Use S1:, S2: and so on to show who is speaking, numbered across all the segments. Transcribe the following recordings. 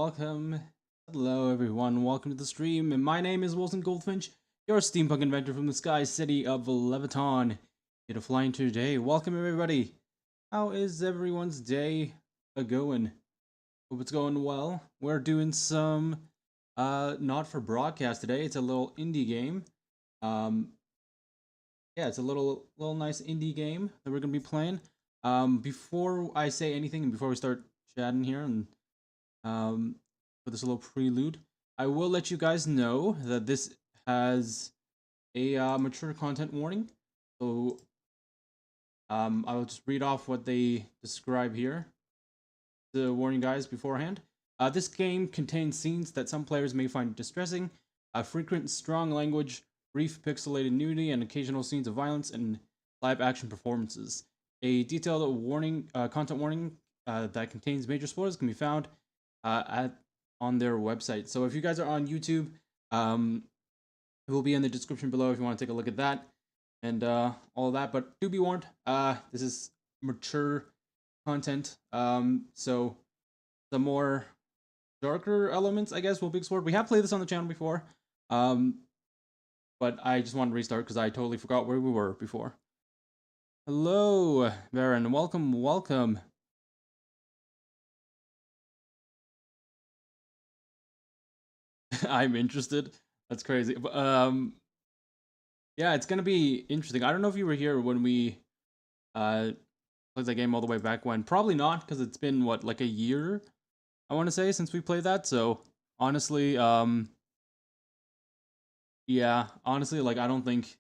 S1: welcome. Hello everyone, welcome to the stream, and my name is Goldfinch, your steampunk inventor from the sky city of Leviton. Here to fly into today. Welcome everybody. How is everyone's day going? Hope it's going well. We're doing some not for broadcast today. It's a little indie game. Um yeah, it's a little nice indie game that we're gonna be playing. Before I say anything and before we start chatting here and for this little prelude, I will let you guys know that this has a mature content warning. So I will just read off what they describe here. The warning guys beforehand. This game contains scenes that some players may find distressing, frequent strong language, brief pixelated nudity, and occasional scenes of violence and live action performances. A detailed warning, content warning that contains major spoilers can be found on their website. So if you guys are on YouTube, it will be in the description below if you want to take a look at that and all of that. But do be warned, this is mature content. So the more darker elements, I guess, will be explored. We have played this on the channel before, but I just wanted to restart because I totally forgot where we were before. Hello, Baron. Welcome. I'm interested. That's crazy. But, yeah, it's gonna be interesting. I don't know if you were here when we played that game all the way back when. Probably not, because it's been what, like a year, I want to say, since we played that. So honestly, yeah, honestly, like I don't think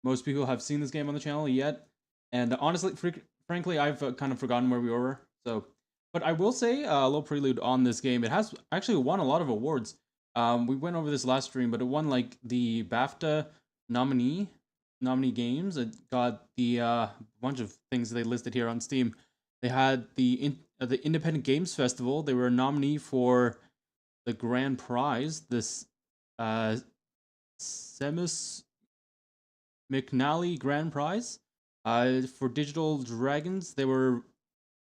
S1: most people have seen this game on the channel yet. And honestly, frankly, I've kind of forgotten where we were. So, but I will say a little prelude on this game. It has actually won a lot of awards. We went over this last stream, but it won like the BAFTA nominee games. It got the bunch of things they listed here on Steam. They had the Independent Games Festival. They were a nominee for the grand prize. This Seamus McNally Grand Prize. For Digital Dragons, they were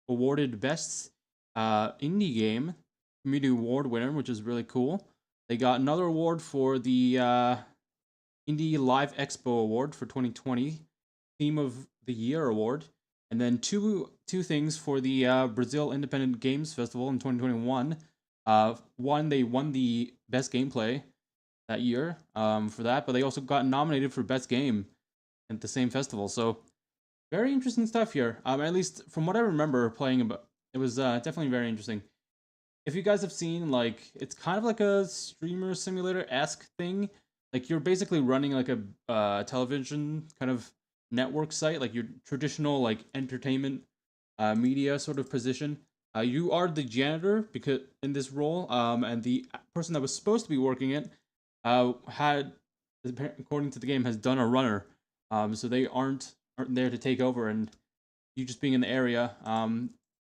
S1: awarded Best Indie Game Community Award winner, which is really cool. They got another award for the Indie Live Expo Award for 2020, Theme of the Year Award, and then two things for the Brazil Independent Games Festival in 2021. One, they won the Best Gameplay that year for that, but they also got nominated for Best Game at the same festival. So very interesting stuff here. At least from what I remember playing about, it was definitely very interesting. If you guys have seen, like, it's kind of like a streamer simulator-esque thing. Like, you're basically running like a television kind of network site, like your traditional like entertainment media sort of position. You are the janitor because in this role, and the person that was supposed to be working it had, according to the game, has done a runner. So they aren't there to take over, and you just being in the area,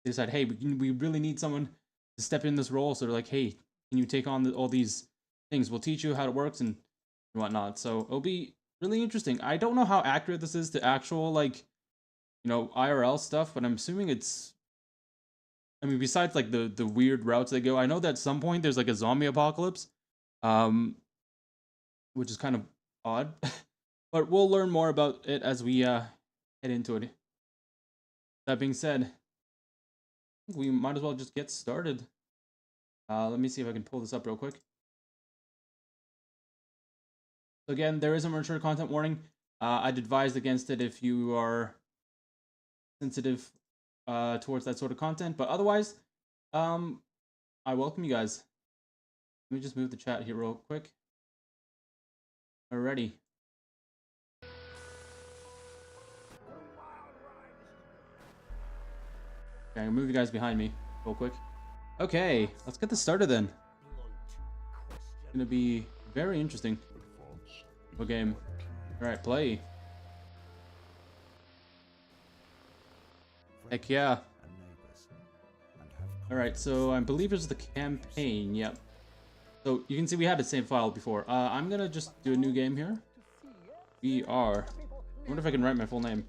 S1: they said, hey, we really need someone to step in this role. So they're like, hey, can you take on all these things? We'll teach you how it works and whatnot. So it'll be really interesting. I don't know how accurate this is to actual, like, IRL stuff, but I'm assuming it's, I mean, besides like the weird routes they go, I know that at some point there's like a zombie apocalypse, which is kind of odd. But we'll learn more about it as we head into it. That being said, we might as well just get started. Let me see if I can pull this up real quick. So again, there is a mature content warning. I'd advise against it if you are sensitive towards that sort of content. But otherwise, I welcome you guys. Let me just move the chat here real quick. Alrighty. Okay, I'm gonna move you guys behind me real quick. Okay, let's get this started then. It's gonna be very interesting. What game? Alright, play. Heck yeah. Alright, so I believe it's the campaign, yep. So you can see we had the same file before. I'm gonna just do a new game here. VR. I wonder if I can write my full name.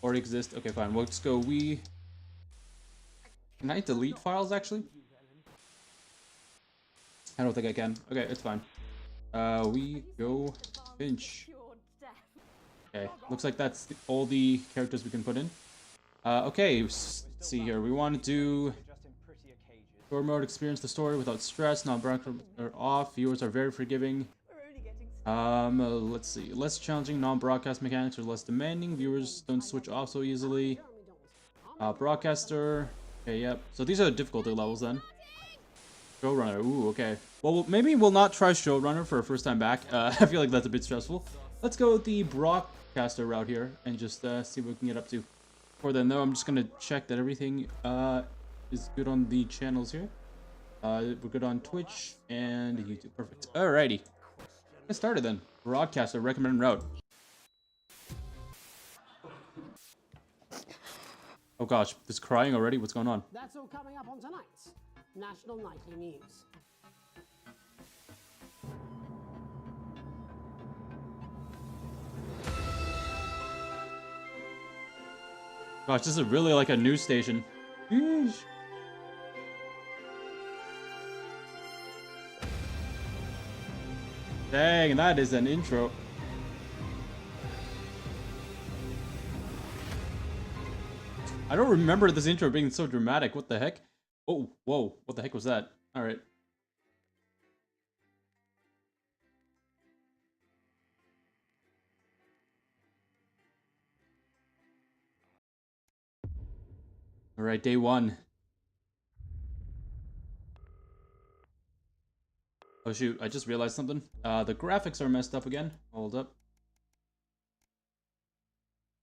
S1: Already exist. Okay, fine. We'll just go Can I delete files actually? I don't think I can. Okay, it's fine. Goldfinch. Okay, looks like that's all the characters we can put in. Okay, let's see here. We want to do story mode, experience the story without stress. Non-broadcast are off. Viewers are very forgiving. Let's see. Less challenging non-broadcast mechanics are less demanding. Viewers don't switch off so easily. Broadcaster. Okay, yep. So these are the difficulty levels then. Showrunner. Ooh, okay. Well, maybe we'll not try Showrunner for a first time back. I feel like that's a bit stressful. Let's go with the broadcaster route here and just see what we can get up to. Before then, though, I'm just gonna check that everything is good on the channels here. We're good on Twitch and YouTube. Perfect. Alrighty. Get started then. Broadcaster recommended route. Oh gosh, this crying already? What's going on?
S2: That's all coming up on tonight's National Nightly News.
S1: Gosh, this is really like a news station. Yeesh. Dang, that is an intro. I don't remember this intro being so dramatic. What the heck? Oh, whoa. What the heck was that? Alright. Alright, day one. Oh shoot, I just realized something. The graphics are messed up again. Hold up.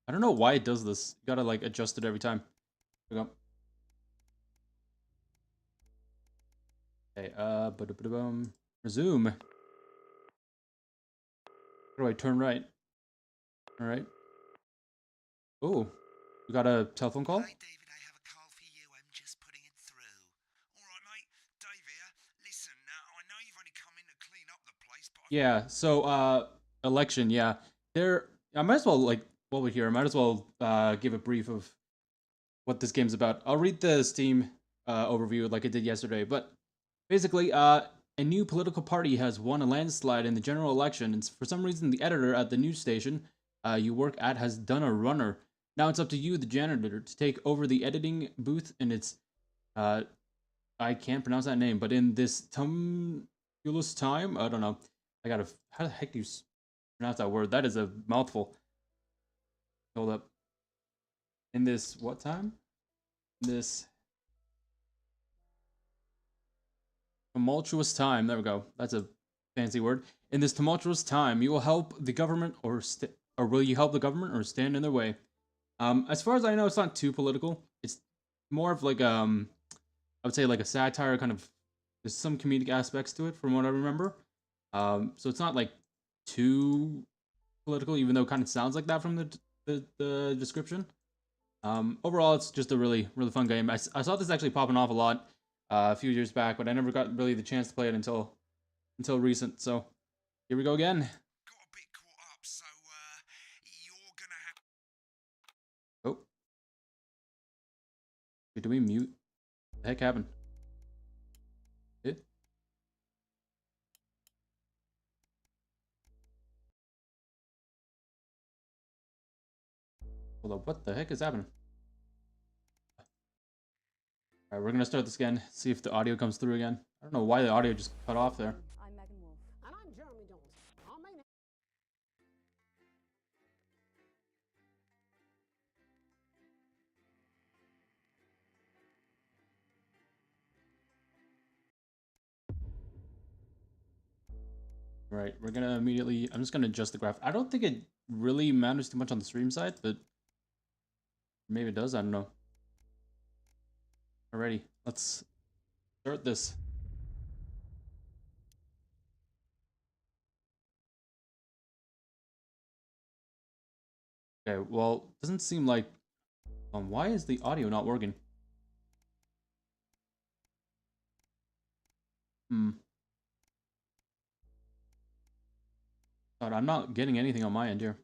S1: I don't know why it does this. You gotta like adjust it every time. Here we go. Okay, resume. How do I turn right? Alright. Oh, we got a telephone call?
S3: Hi, David, I have a call for you. I'm just putting it through. All right, mate. Dave here. Listen, I know you've only come in to clean up the place, but
S1: Yeah, so, election, yeah. I might as well, like, while we're here, I might as well, give a brief of what this game's about. I'll read the Steam, overview like I did yesterday, but basically, a new political party has won a landslide in the general election, and for some reason, the editor at the news station you work at has done a runner. Now it's up to you, the janitor, to take over the editing booth, and it's, I can't pronounce that name, but in this tumultuous time, I don't know. How the heck do you pronounce that word? That is a mouthful. Hold up. In this, what time? This tumultuous time. There we go. That's a fancy word. In this tumultuous time, you will help the government or will you help the government or stand in their way? As far as I know, it's not too political. It's more of like I would say like a satire kind of. There's some comedic aspects to it, from what I remember. So it's not like too political, even though it kind of sounds like that from the description. Overall, it's just a really fun game. I saw this actually popping off a lot a few years back, but I never got really the chance to play it until recent. So here we go again.
S3: got a bit caught up, so you're gonna have.
S1: Oh, wait, do we mute? What the heck happened? It? Hold up, what the heck is happening? Alright, we're gonna start this again, see if the audio comes through again. I don't know why the audio just cut off there.
S2: I'm Megan Wolf. And I'm Jeremy Dawes. Our main
S1: Right, we're gonna immediately. I'm just gonna adjust the graph. I don't think it really matters too much on the stream side, but maybe it does. I don't know. Alrighty, let's start this. Okay, well, doesn't seem like. Why is the audio not working? God, I'm not getting anything on my end here.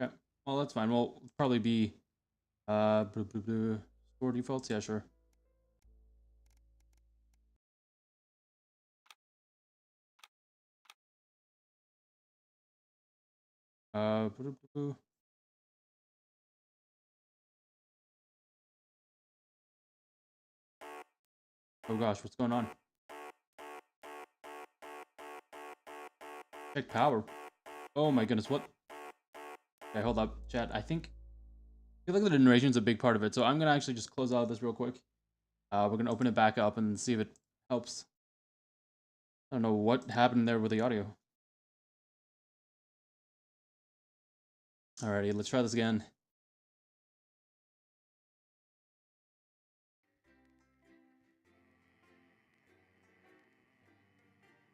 S1: Okay, well that's fine. We'll probably be store defaults. Yeah, sure. Uh, Oh gosh, what's going on? Check power. Oh my goodness, what? Okay, hold up, chat. I feel like the narration's a big part of it, so I'm gonna actually just close out this real quick. We're gonna open it back up and see if it helps. I don't know what happened there with the audio. Alrighty, let's try this again.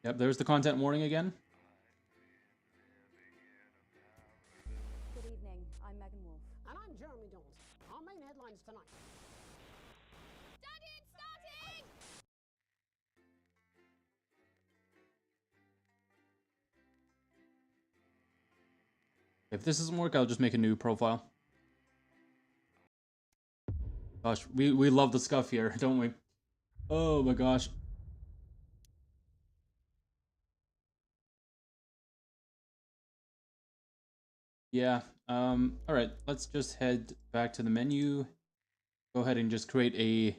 S1: Yep, there's the content warning again.
S4: Good evening. I'm Megan Wolf.
S2: And I'm Jeremy Dawes. Our main headlines tonight.
S4: Starting! Starting!
S1: If this doesn't work, I'll just make a new profile. Gosh, we love the scuff here, don't we? Oh my gosh. Yeah, alright, let's just head back to the menu. Go ahead and just create a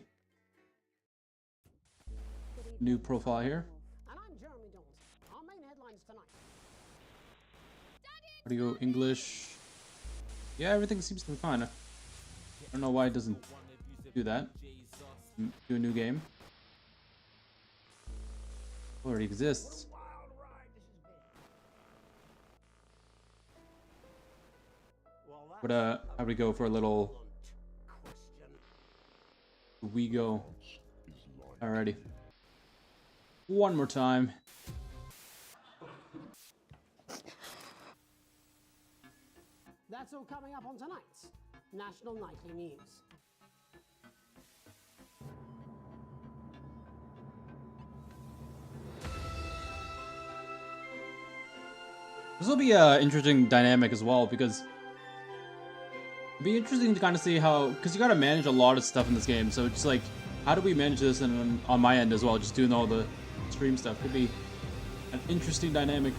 S1: new profile here.
S2: And I'm Jeremy Dawes. Our main headlines tonight.
S1: Audio, English. Yeah, everything seems to be fine. I don't know why it doesn't do that. Do a new game. Already exists. But how do we go for a little we go? Alrighty. One more time.
S2: That's all coming up on tonight's National Nightly News.
S1: This will be an interesting dynamic as well, because it'd be interesting to kind of see how, because you got to manage a lot of stuff in this game. So it's like, how do we manage this and on my end as well, just doing all the stream stuff? Could be an interesting dynamic.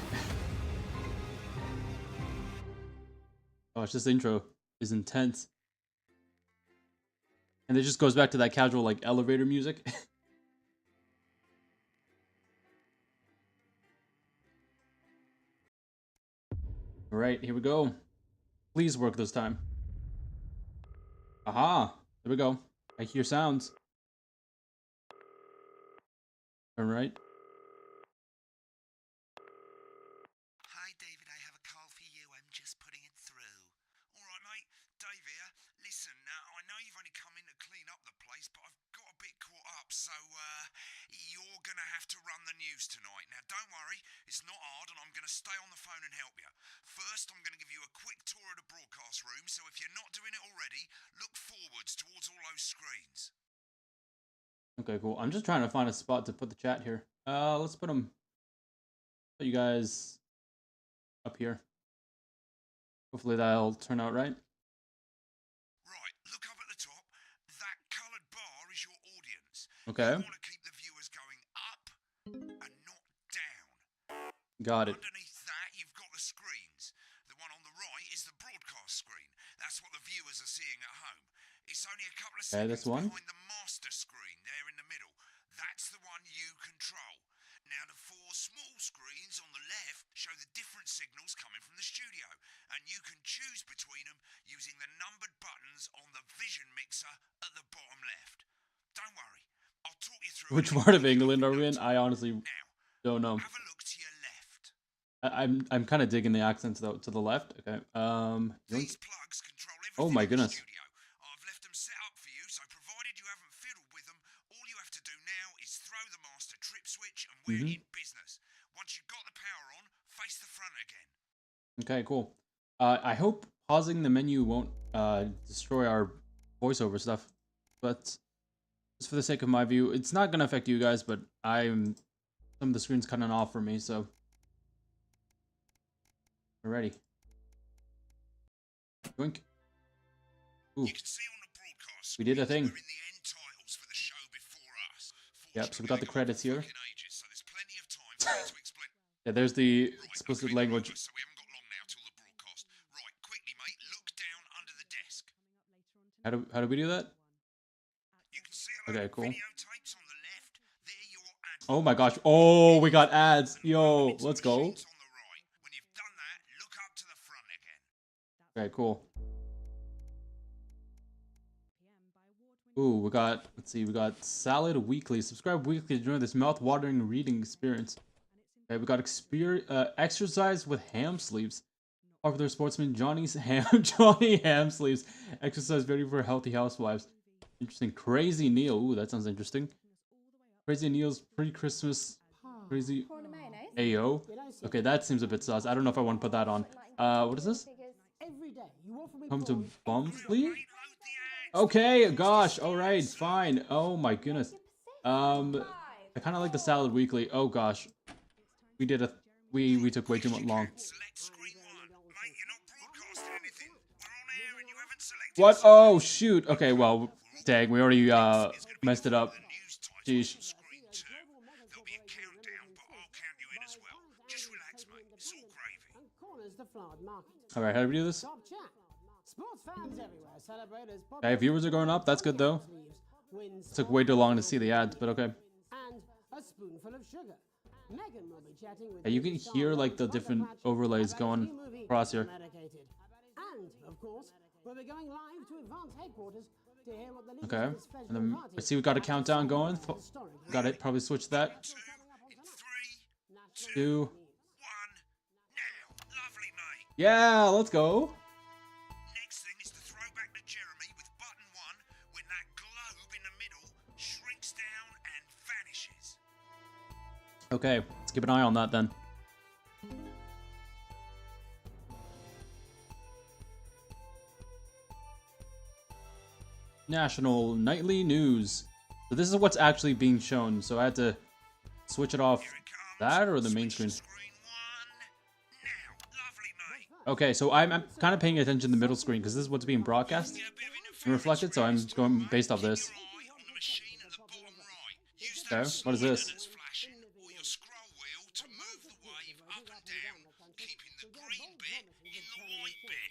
S1: Gosh, this intro is intense. And it just goes back to that casual, like, elevator music. Alright, here we go. Please work this time. Aha! There we go. I hear sounds. Alright.
S3: Hi, David, I have a call for you. I'm just putting it through. All right, mate. Dave here. Listen, I know you've only come in to clean up the place, but I've got a bit caught up, so you're going to have to run the news tonight. Now, don't worry. It's not hard, and I'm going to stay on the phone and help you. First, I'm going to give you a quick tour of the broadcast room, so if you're not doing it already, look forwards towards all those screens.
S1: Okay, cool. I'm just trying to find a spot to put the chat here. Let's put them. Put you guys up here. Hopefully that'll turn out right.
S3: Right, look up at the top. That coloured bar is your audience.
S1: Okay.
S3: You want to keep the viewers going up and not down.
S1: Got it.
S3: Underneath that, you've got the screens. The one on the right is the broadcast screen. That's what the viewers are seeing at home. It's only a couple of
S1: Okay,
S3: seconds
S1: that's one.
S3: behind the master screen there in the middle. That's the one you control. Now, the four small screens on the left show the different signals coming from the studio, and you can choose between them using the numbered buttons on the vision mixer at the bottom left. Don't worry, I'll talk you through.
S1: Which part of England are we in? I honestly
S3: Now,
S1: don't know.
S3: have a look to your left.
S1: I'm kind of digging the accents though to the left. Okay.
S3: These plugs control everything
S1: Oh my
S3: in the
S1: goodness.
S3: studio. I've left them set up for you, so provided you haven't fiddled with them, all you have to do now is throw the master trip switch and we're in business. Once you've got the power on, face the front again.
S1: Okay, cool. I hope pausing the menu won't destroy our voiceover stuff, but just for the sake of my view, it's not gonna affect you guys. But some of the screen's cutting off for me, so we're ready. Doink. Ooh.
S3: You can see on the broadcast
S1: We did a
S3: screens,
S1: thing.
S3: we're in the end titles for the show before us.
S1: Yep, so we got the credits here.
S3: Fucking ages, so there's plenty of time for me to explain.
S1: Yeah, there's the
S3: Right,
S1: explicit
S3: okay,
S1: language.
S3: so we haven't got long now till the broadcast. Right, quickly, mate, look down under the desk.
S1: How do we do that?
S3: You can see a load
S1: Okay,
S3: of
S1: cool.
S3: videotapes on the left
S1: Oh my gosh. Oh, we got ads. Yo, let's go.
S3: On the right. When you've done that, look up to the front again.
S1: Okay, cool. Ooh, we got, let's see, we got Salad Weekly. Subscribe weekly to join this mouth-watering reading experience. Okay, we got exercise with ham sleeves. Popular sportsman Johnny Ham sleeves. Exercise ready for healthy housewives. Interesting. Crazy Neil. Ooh, that sounds interesting. Crazy Neil's pre-Christmas. Crazy
S4: Prawn and mayonnaise.
S1: AO. Okay, that seems a bit sus. I don't know if I want to put that on. What is this?
S2: Every day, you offer me
S1: Come to
S2: prawns.
S1: Bumfleet? Okay, gosh, alright, fine. Oh my goodness. I kinda like the Salad Weekly. Oh gosh. We did we took way too much long.
S3: Select screen 1. Mate, you're not broadcasting anything. We're on air and you haven't selected
S1: What? Oh shoot. Okay, well, dang, we already messed it up.
S3: news title
S1: Jeez.
S3: on screen 2. There'll be a countdown, but I'll count you in as well. Just relax, mate. It's all gravy.
S2: And corners the flowered market.
S1: Alright, how do we do this?
S2: Top chat. Sports fans everywhere celebrate as
S1: Okay, viewers are going up, that's good though.
S2: wins
S1: Took way too long to see the ads, but okay.
S2: and a spoonful of sugar. Megan will be chatting with
S1: Yeah, you can hear like the different overlays going across here.
S2: Medicated. And of course, we'll be going live to Advance headquarters to hear what the leaders
S1: Okay,
S2: of this special
S1: and then
S2: party
S1: I see we got a countdown going. Got it. Probably switch that.
S3: 3,
S1: 2.
S3: 1, now. Lovely, mate.
S1: Yeah, let's go.
S3: Next thing is to throw back to Jeremy with button 1 when that globe in the middle shrinks down and vanishes.
S1: Okay, let's keep an eye on that then. National Nightly News. So this is what's actually being shown. So I had to switch it off. That or the main screen?
S3: Screen 1, now. Lovely, mate.
S1: Okay, so I'm kind of paying attention to the middle screen because this is what's being broadcast and reflected. So I'm going based off this.
S3: Eye on the machine at the bottom right. Use
S1: Okay,
S3: that
S1: what is
S3: slider
S1: this?
S3: that's flashing or your scroll wheel to move the wave up and down, keeping the green bit in the white bit.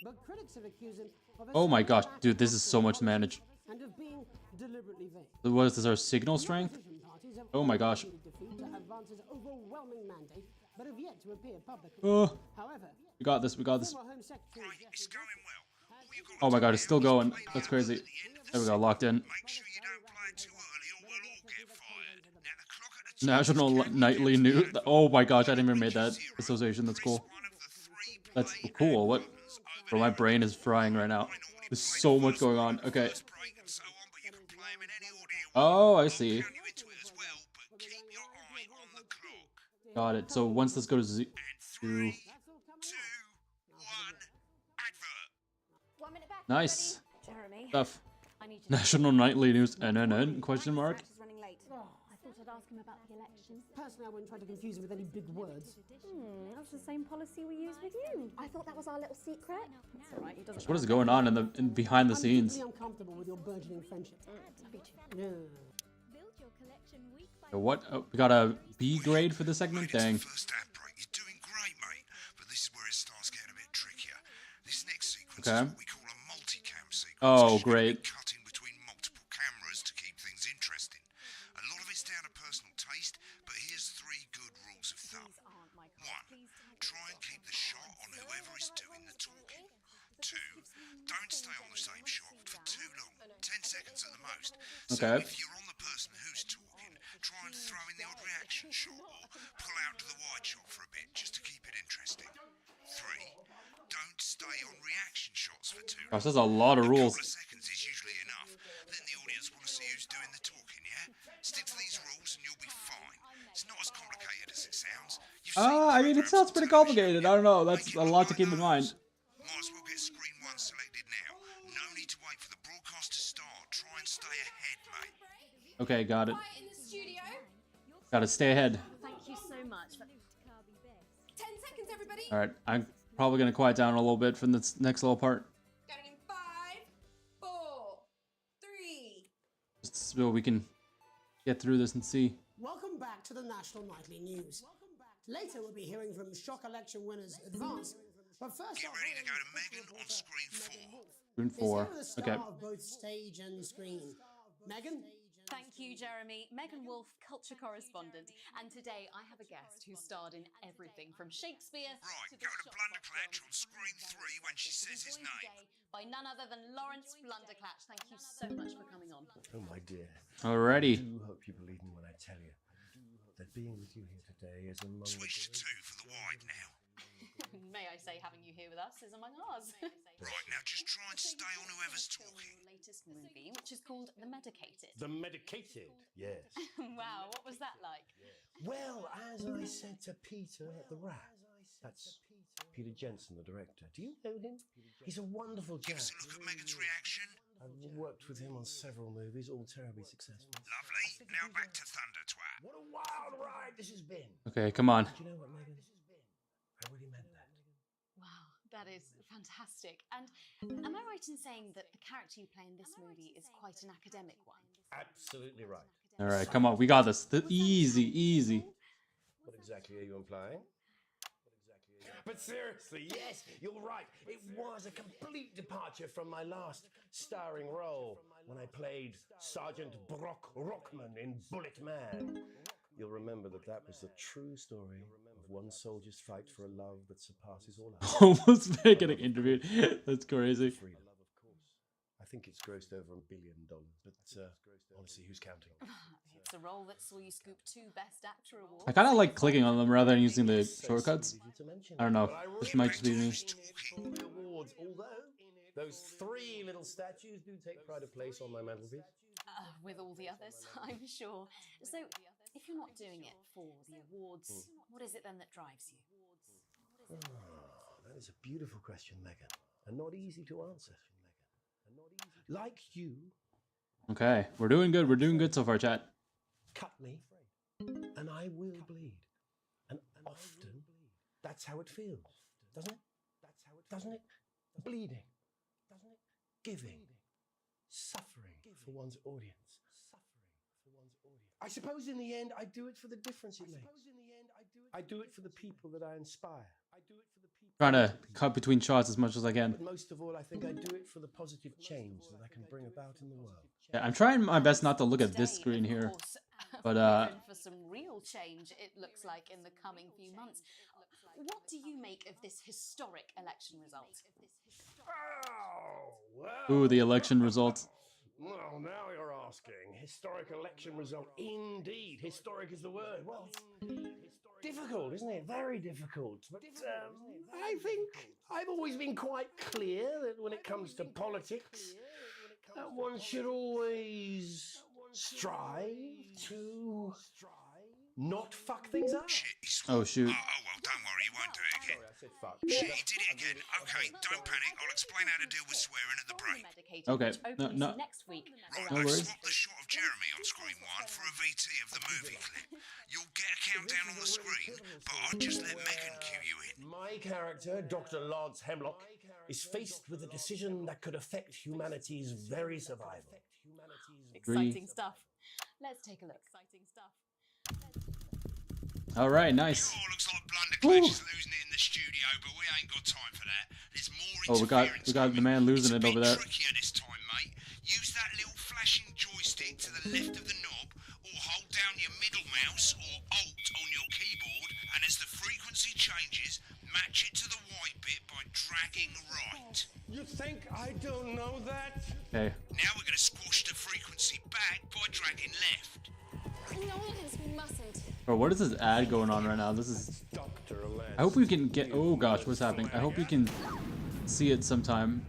S2: But critics have accused him of a
S1: Oh my gosh,
S2: lack
S1: dude,
S2: of
S1: this is so much to manage.
S2: and of being deliberately vague.
S1: So what is this? Our signal strength?
S2: Opposition parties have
S1: Oh my gosh.
S2: already defeated to Advance's overwhelming mandate, but have yet to appear publicly.
S1: Oh,
S2: However,
S1: we got this. We got this.
S2: former Home Secretary
S3: Right, it's
S2: Jeffrey
S3: going well. All you got
S1: Oh my god, it's still going.
S3: play
S1: That's
S3: the
S1: crazy.
S3: numbers at the end of the
S1: There we go, locked in.
S3: Make sure you don't play it too early or we'll all get fired. Now the clock at the top
S1: National
S3: is counting
S1: Nightly
S3: down
S1: News.
S3: to
S1: Oh my gosh, I didn't even make that
S3: 0.
S1: association. That's cool.
S3: One of the 3
S1: That's
S3: play
S1: cool. What?
S3: buttons over
S1: Bro, my brain is frying right now. There's so much going on. Okay.
S3: first break and so on, but you can play 'em in any order you want.
S1: Oh, I
S3: I'll
S1: see.
S3: count you into it as well, but keep your eye on the clock.
S1: Got it. So once this goes to
S3: And 3, 2, 1, advert.
S4: 1 minute back.
S1: nice
S4: Jeremy,
S1: stuff.
S4: I need you.
S1: National Nightly News. NNN? Question mark.
S4: Is running late. I thought I'd ask him about the election.
S2: Personally, I wouldn't try to confuse him with any big words.
S4: That's the same policy we use with you. I thought that was our little secret. That's all right. He doesn't.
S1: What is going on in behind the
S2: I'm
S1: scenes?
S2: deeply uncomfortable with your burgeoning friendship.
S4: Me too.
S2: Yeah.
S1: So what? Oh, we got a B grade for this segment. Dang.
S3: First ad break. You're doing great, mate. But this is where it starts getting a bit trickier. This next sequence
S1: Okay.
S3: is what we call a multicam sequence.
S1: Oh,
S3: It's
S1: great.
S3: Cutting between multiple cameras to keep things interesting. A lot of it's down to personal taste, but here's 3 good rules of thumb. 1. Try and keep the shot on whoever is doing the talking. 2. Don't stay on the same shot for too long. 10 seconds at the most. So
S1: Okay.
S3: if you're on the person who's talking, try and throw in the odd reaction shot or pull out to the wide shot for a bit just to keep it interesting. 3. Don't stay on reaction shots for too long.
S1: Gosh, that's a lot of rules.
S3: A couple of seconds is usually enough. Then the audience want to see who's doing the talking, yeah? Stick to these rules and you'll be fine. It's not as complicated as it sounds. You've seen
S1: I mean, it
S3: programs
S1: sounds
S3: on
S1: pretty
S3: television.
S1: complicated. I don't know. That's
S3: Make
S1: a
S3: it
S1: lot
S3: look
S1: to keep
S3: like
S1: in mind.
S3: those. Might as well get screen 1 selected now. No need to wait for the broadcast to start. Try and stay ahead, mate.
S1: Okay, got it.
S5: Right in the studio.
S1: Got to stay ahead.
S4: Thank you so much.
S5: 10 seconds, everybody.
S1: All right, I'm probably gonna quiet down a little bit from this next little part,
S5: Going in 5, 4, 3.
S1: just so we can get through this and see.
S2: Welcome back to the National Nightly News. Later, we'll be hearing from shock election winners Advance. But first,
S3: Get ready to go to Megan on screen 4.
S1: Screen
S2: is
S1: 4.
S2: here the star
S1: Okay.
S2: of both stage and screen. Megan,
S6: Thank you, Jeremy. Megan Wolf, culture correspondent. And today I have a guest who starred in everything from Shakespeare
S3: Right,
S6: to
S3: go to
S6: the
S3: Blunderclatch on screen 3 when she says his name.
S6: today by none other than Lawrence Blunderclatch. Thank you so much for coming on.
S7: Oh, my dear.
S1: Alrighty.
S7: I do hope you believe me when I tell you that being with you here today is among
S3: Switch to 2 for the wide now.
S6: May I say, having you here with us is among ours.
S3: Right, now just try and stay on whoever's talking.
S6: Your latest movie, which is called The Medicated.
S7: The medicated, yes.
S6: Wow, what was that like?
S7: Well, as I said to Peter at the Rat, that's Peter Jensen, the director. Do you know him? He's a wonderful
S3: Give
S7: chap.
S3: us a look at Megan's reaction.
S7: I've worked with him on several movies, all terribly successful.
S3: Lovely. Now back to Thunder Twat.
S7: What a wild ride this has been.
S1: Okay, come on.
S7: Do you know what, Megan? I really meant that.
S6: Wow, that is fantastic. And am I right in saying that the character you play in this movie is quite an academic one?
S7: Absolutely right.
S1: Alright, come on. We got this. Easy, easy.
S7: What exactly are you implying? But seriously, yes, you're right. It was a complete departure from my last starring role when I played Sergeant Brock Rockman in Bullet Man. You'll remember that that was the true story of one soldier's fight for a love that surpasses all others.
S1: Almost getting interviewed. That's crazy.
S7: Freedom, of course. I think it's grossed over $1 billion, but honestly, who's counting?
S6: It's a role that saw you scoop 2 Best Actor awards.
S1: I kind of like clicking on them rather than using the shortcuts.
S7: To mention
S1: I don't know.
S7: but I
S1: This
S7: really
S1: might just be me.
S7: all the awards, although those 3 little statues do take pride of place on my mantelpiece.
S6: With all the others, I'm sure. So, if you're not doing it for the awards, what is it then that drives you?
S7: That is a beautiful question, Megan, and not easy to answer. Like you,
S1: Okay, we're doing good. We're doing good so far, chat.
S7: cut me, and I will bleed. And often, that's how it feels, doesn't it? Doesn't it? Bleeding, giving, suffering for one's audience. I suppose in the end, I do it for the difference it makes. I do it for the people that I inspire.
S1: Trying to cut between shots as much as I can.
S7: But most of all, I think I do it for the positive change that I can bring about in the world.
S1: Yeah, I'm trying my best not to look at this
S6: Today,
S1: screen
S6: of
S1: here.
S6: course,
S1: But,
S6: we're in for some real change, it looks like, in the coming few months. What do you make of this historic election result?
S7: Oh, well.
S1: Ooh, the election results.
S7: Well, now you're asking. Historic election result. Indeed. Historic is the word. Well, difficult, isn't it? Very difficult. But I think I've always been quite clear that when it comes to politics, one should always strive to not fuck things up.
S3: Shit, he's...
S1: Oh, shoot.
S3: Oh, well, don't worry, he won't do it again.
S7: I said fuck.
S3: Shit, he did it again. Okay, don't panic. I'll explain how to deal with swearing at the break.
S1: Okay,
S6: Which
S1: no,
S6: opens
S1: no.
S6: next week.
S3: Right,
S1: No
S3: I've
S1: worries.
S3: swapped the shot of Jeremy on screen 1 for a VT of the movie clip. You'll get a countdown on the screen, but I'll just let Megan cue you in.
S7: My character, Dr. Lance Hemlock, is faced with a decision that could affect humanity's very survival.
S6: Exciting stuff. Let's take a look. Exciting stuff.
S1: All right, nice.
S3: Oh, looks like Blunderclatch is losing it in the studio, but we ain't got time for that. There's more
S1: Oh, we got
S3: interference
S1: the man losing
S3: it's
S1: it over
S3: a
S1: there.
S3: bit trickier this time, mate. Use that little flashing joystick to the left of the knob, or hold down your middle mouse or Alt on your keyboard, and as the frequency changes, match it to the white bit by dragging right.
S7: You think I don't know that?
S1: Okay.
S3: Now we're going to squash the frequency back by dragging left.
S4: No, we mustn't.
S1: Bro, what is this ad going on right now? This is...
S7: Dr. Lance.
S1: I hope we can get... Oh gosh, what's happening? I hope we can see it sometime.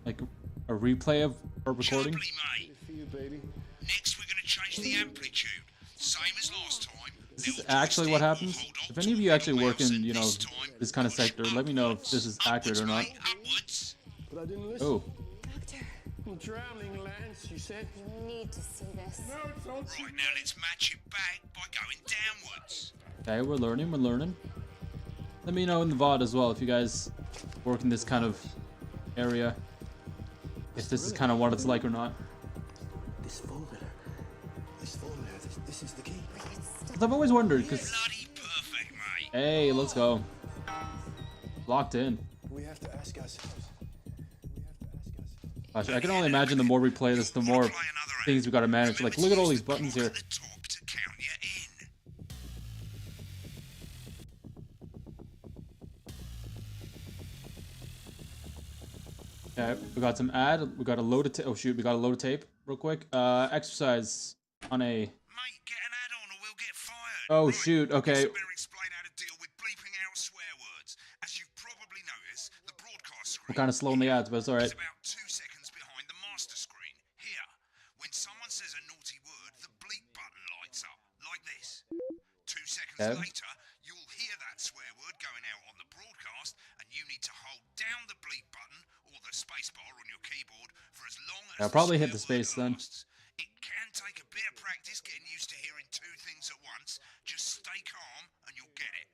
S1: Like a replay of our recording.
S3: Jubbly, mate.
S7: For you, baby.
S3: Next we're going to change the amplitude. Same as last time.
S1: Is this actually what happens? If any of you actually work in, you know, this kind of sector, let me know if this is accurate or not.
S3: Upwards.
S7: But I didn't listen.
S1: Oh,
S4: Doctor,
S7: I'm drowning, Lance, you said.
S4: you need to see this.
S3: Right, now let's match it back by going downwards.
S1: okay, we're learning, we're learning. Let me know in the VOD as well if you guys work in this kind of area. If this is kind of what it's like or not.
S7: This formula, this is the key.
S1: 'Cause I've always wondered, because...
S3: Bloody perfect, mate.
S1: Hey, let's go. Locked in.
S7: We have to ask ourselves.
S1: Gosh, I can only imagine the more we play this, the more
S3: Play another
S1: things we gotta manage. Like, look at all these buttons here.
S3: At the top to count you in.
S1: Okay, we got some ad. We got a load of tape. Oh shoot, we got a load of tape real quick. Exercise on a.
S3: Mate, get an add-on or we'll get fired.
S1: Oh
S3: Right,
S1: shoot. Okay.
S3: guess I better explain how to deal with bleeping out swear words. As you've probably noticed, the broadcast screen
S1: We're kind of slow in the ads, but it's all right.
S3: is about 2 seconds behind the master screen. Here, when someone says a naughty word, the bleep button lights up, like this. 2 seconds
S1: Okay.
S3: later, you'll hear that swear word going out on the broadcast, and you need to hold down the bleep button or the space bar on your keyboard for as long as
S1: I'll probably hit
S3: swear
S1: the space
S3: word
S1: then.
S3: lasts. It can take a bit of practice getting used to hearing 2 things at once. Just stay calm and you'll get it.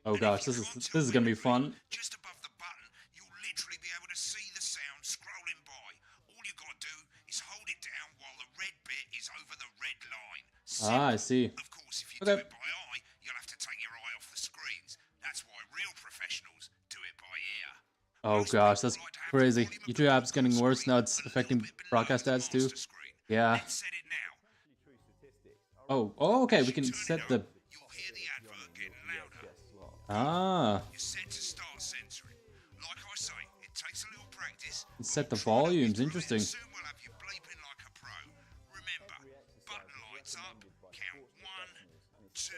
S1: Oh
S3: And if
S1: gosh,
S3: you
S1: this
S3: can't
S1: is
S3: tell
S1: gonna be
S3: when
S1: fun.
S3: just above the button, you'll literally be able to see the sound scrolling by. All you gotta do is hold it down while the red bit is over the red line.
S1: Ah, I see.
S3: Of course, if you
S1: Okay.
S3: do it by eye, you'll have to take your eye off the screens. That's why real professionals do it by ear.
S1: Oh
S3: Most
S1: gosh,
S3: people
S1: that's
S3: like to have the
S1: crazy.
S3: volume of
S1: YouTube
S3: the
S1: app's getting
S3: broadcast
S1: worse now.
S3: screen
S1: It's
S3: a little
S1: affecting
S3: bit below
S1: broadcast
S3: the
S1: ads too.
S3: master screen.
S1: Yeah.
S3: Let's set it now.
S1: Oh, okay. We can
S3: Turn
S1: set
S3: it
S1: the.
S3: up, you'll hear the advert getting louder.
S1: Ah,
S3: You're set to start censoring. Like I say, it takes a little practice.
S1: set the
S3: Try not to
S1: volumes.
S3: be
S1: Interesting.
S3: brilliant. Soon we'll have you bleeping like a pro. Remember, button lights up, count 1, 2,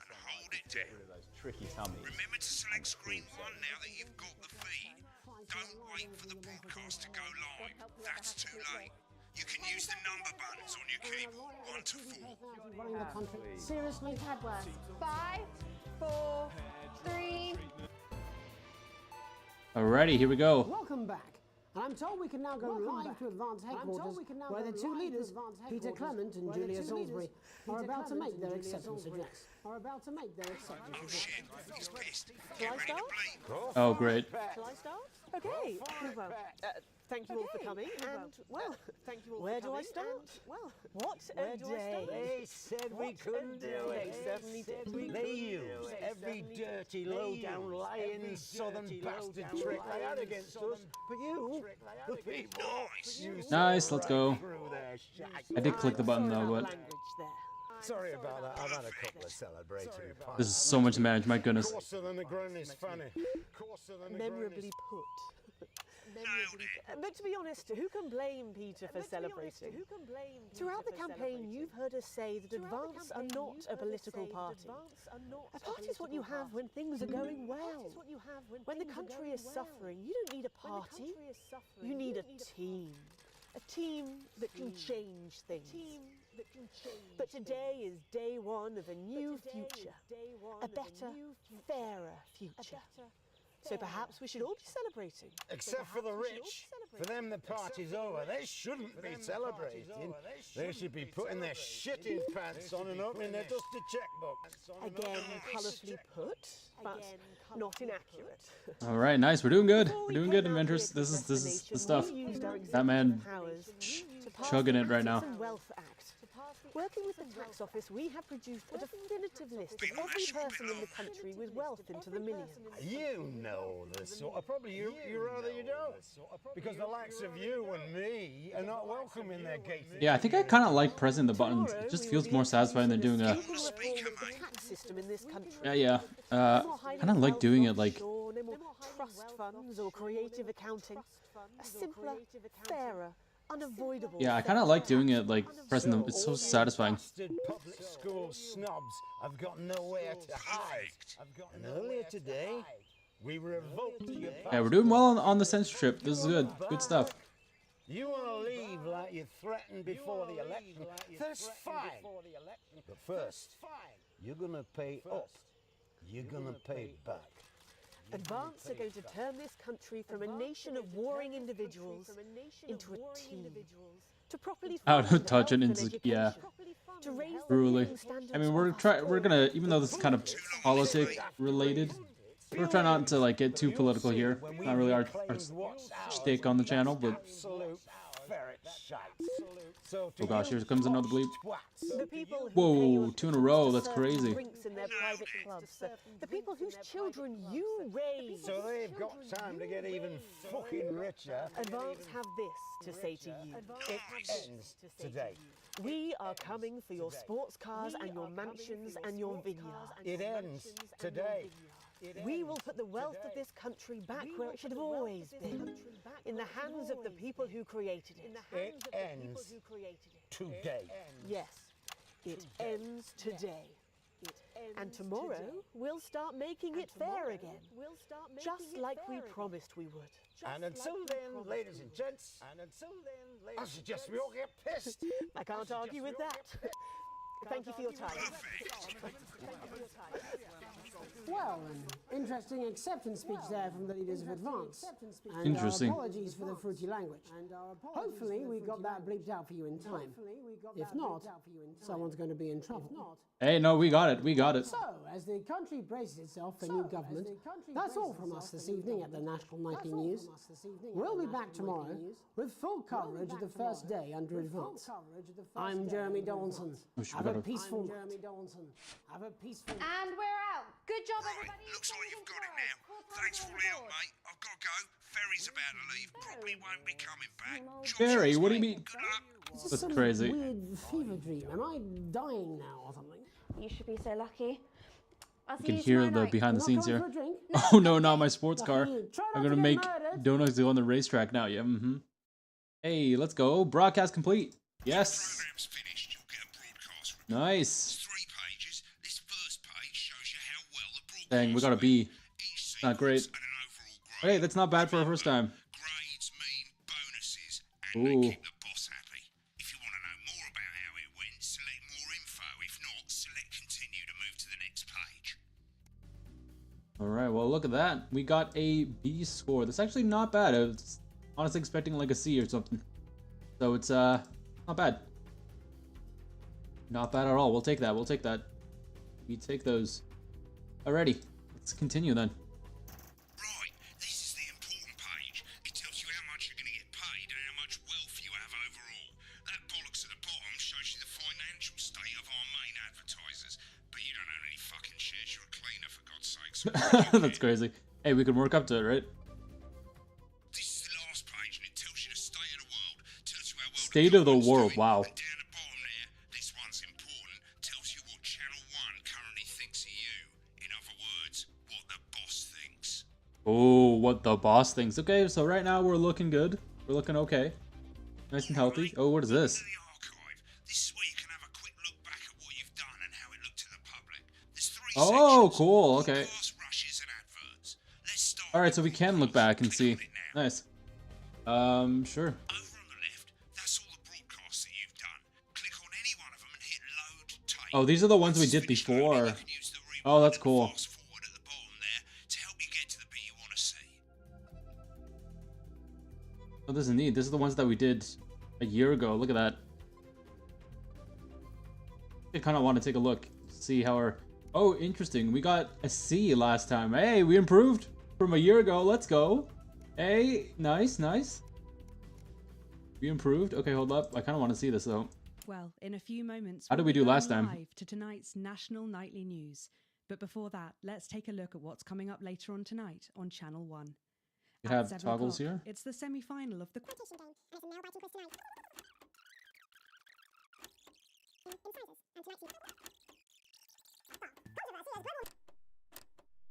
S3: and hold it down. Remember to select screen 1 now that you've got the feed. Don't wait for the broadcast to go live. That's too late. You can use the number buttons on your keyboard, 1 to 4.
S2: Running the country. Seriously?
S4: Tadworth.
S5: 5, 4, 3.
S1: Alrighty, here we go.
S2: Welcome back. And I'm told we can now go live to Advance headquarters, where the two leaders, Peter Clement and Julia Salisbury, are about to make their acceptance address.
S3: Shit, he's pissed. Get ready to bleep.
S1: Oh, great.
S8: Shall I start? Okay. Well, thank you all for coming. And well, thank you all. Where do I start? Well, what a day!
S7: They said we couldn't do it.
S8: They certainly did.
S7: They used every dirty, low-down, lying southern bastard trick they had against us. But you, the people, used
S1: Nice, let's go.
S7: through their shag.
S1: I did click the button though, but
S8: Language there.
S7: Sorry about that. I've had a couple of celebratory
S1: this
S7: parties.
S1: is so much to manage. My goodness.
S7: Coarser than the granny's fanny. Coarser than the
S8: Memorably put. But to be honest, who can blame Peter for celebrating? Throughout the campaign, you've heard us say that Advance are not a political party. A party is what you have when things are going well. When the country is suffering, you don't need a party. You need a team. A team that can change things. But today is day one of a new future. A better, fairer future. So perhaps we should all be celebrating.
S7: Except for the rich. For them, the party's over. They shouldn't be celebrating. They should be putting their shitting pants on and opening their dusty checkbook.
S8: Again, colourfully put, but not inaccurate.
S1: All right, nice. We're doing good. We're doing good, inventors. This is the stuff. That man chugging it right now.
S8: Wealth Act. Working with the tax office, we have produced a definitive list of every person in the country with wealth into the millions.
S7: You know this sort of, probably you rather you don't. Because the likes of you and me are not welcome in their gated.
S1: Yeah, I think I kind of like pressing the buttons. It just feels more satisfying than doing a.
S8: The tax system in this country.
S1: Yeah. Kind of like doing it like.
S8: No more trust funds or creative accounting. A simpler, fairer, unavoidable.
S1: Yeah, I kind of like doing it like pressing them. It's so satisfying.
S7: Bastard public school snobs have got nowhere to hide. And earlier today, we revoked your
S1: Yeah, we're doing well on the censorship. This is good. Good stuff.
S7: You want to leave like you threatened before the election? That's fine. But first, you're going to pay up. You're going to pay back.
S8: Advance are going to turn this country from a nation of warring individuals into a team. To properly
S1: How
S8: fund
S1: to
S8: the
S1: touch an
S8: health and
S1: insect, yeah.
S8: education, to raise the
S1: Brutally.
S8: living standards
S1: I mean,
S8: of
S1: we're gonna, even though this is kind of politic related, we're trying not to like get too political here. Not really our shtick on the channel, but
S7: Absolute ferret shite. So
S1: Oh gosh, here comes another bleep.
S8: The people who
S1: Whoa,
S8: pay your
S1: 2 in a
S8: people
S1: row,
S8: to
S1: that's
S8: serve
S1: crazy.
S8: drinks in their private clubs. The people whose children you raise.
S7: So they've got time to get even fucking richer.
S8: Advance have this to say to you.
S7: It ends today.
S8: We are coming for your sports cars and your mansions and your vineyards.
S7: It ends today.
S8: We will put the wealth of this country back where it should have always been, in the hands of the people who created it.
S7: It ends today.
S8: Yes, it ends today. And tomorrow, we'll start making it fair again, just like we promised we would.
S7: And until then, ladies and gents, I suggest we all get pissed.
S8: I can't argue with that. Thank you for your time.
S2: Well, an interesting acceptance speech there from the leaders of Advance. And
S1: Interesting.
S2: Our apologies for the fruity language. Hopefully we got that bleeped out for you in time. If not, someone's going to be in trouble.
S1: Hey, no, we got it. We got it.
S2: So, as the country braces itself for new government, that's all from us this evening at the National Nightly News. We'll be back tomorrow with full coverage of the first day under Advance. I'm Jeremy Donaldson. Have a peaceful night. Have a peaceful night.
S5: And we're out. Good job,
S3: Right,
S5: everybody.
S3: looks like you've got it now. Thanks for all the help, mate. I've got to go. Ferry's about to leave. Probably won't be coming back.
S1: Ferry, what do you mean?
S3: Good luck.
S2: Is this
S1: That's
S2: some
S1: crazy.
S2: weird fever dream? Am I dying now or something?
S5: You should be so lucky. I'll
S1: You
S5: see
S1: can
S5: you
S1: hear
S5: tomorrow
S1: the
S5: night.
S1: behind the
S2: Not
S1: scenes
S2: going
S1: here.
S2: for a drink?
S1: Oh no, not my sports car.
S2: Try not
S1: I'm
S2: to
S1: gonna
S2: get
S1: make
S2: murdered.
S1: donuts go on the racetrack now. Yeah. Hey, let's go. Broadcast complete. Yes.
S3: Program's finished. You'll get a broadcast report.
S1: Nice.
S3: 3 pages. This first page shows you how well the broadcast
S1: Dang, we got a
S3: went.
S1: B.
S3: Each
S1: Not great.
S3: sequence and an overall grade.
S1: Hey, that's not bad for our first time.
S3: Grades mean bonuses, and
S1: Ooh.
S3: they keep the boss happy. If you want to know more about how it went, select more info. If not, select continue to move to the next page.
S1: All right. Well, look at that. We got a B score. That's actually not bad. I was honestly expecting like a C or something. So it's not bad. Not bad at all. We'll take that. We'll take that. We take those. Alrighty. Let's continue then.
S3: Right, this is the important page. It tells you how much you're going to get paid and how much wealth you have overall. That bollocks at the bottom shows you the financial state of our main advertisers. But you don't own any fucking shares. You're a cleaner, for God's sakes.
S1: That's crazy. Hey, we can work up to it, right?
S3: This is the last page, and it tells you the state of the world. Tells you how well
S1: State of the
S3: government's
S1: world,
S3: doing.
S1: wow.
S3: And down the bottom there, this one's important. Tells you what Channel 1 currently thinks of you. In other words, what the boss thinks.
S1: Oh, what the boss thinks. Okay, so right now we're looking good. We're looking okay. Nice and healthy. Oh, what is this?
S3: To the archive. This is where you can have a quick look back at what you've done and how it looked to the public. There's 3
S1: Oh,
S3: sections.
S1: cool. Okay.
S3: Broadcast, rushes, and adverts. Let's start
S1: Alright,
S3: with
S1: so we can look back and see.
S3: Click on it now.
S1: Nice. Sure.
S3: Over on the left, that's all the broadcasts that you've done. Click on any one of them and hit load tape.
S1: Oh, these are the ones we
S3: Once
S1: did
S3: it's finished loading,
S1: before.
S3: you can use the
S1: Oh,
S3: rewind
S1: that's
S3: and
S1: cool.
S3: fast forward at the bottom there to help you get to the bit you want to see.
S1: Oh, this is neat. This is the ones that we did a year ago. Look at that. I kind of want to take a look, see how our... Oh, interesting. We got a C last time. Hey, we improved from a year ago. Let's go. Hey, nice, nice. We improved. Okay, hold up. I kind of want to see this, though.
S9: Well, in a few moments,
S1: How did
S9: we'll
S1: we
S9: be
S1: do
S9: going
S1: last time?
S9: live to tonight's National Nightly News. But before that, let's take a look at what's coming up later on tonight on Channel 1.
S1: We
S9: At
S1: have
S9: 7
S1: toggles
S9: o'clock,
S1: here.
S9: It's the semi-final of the...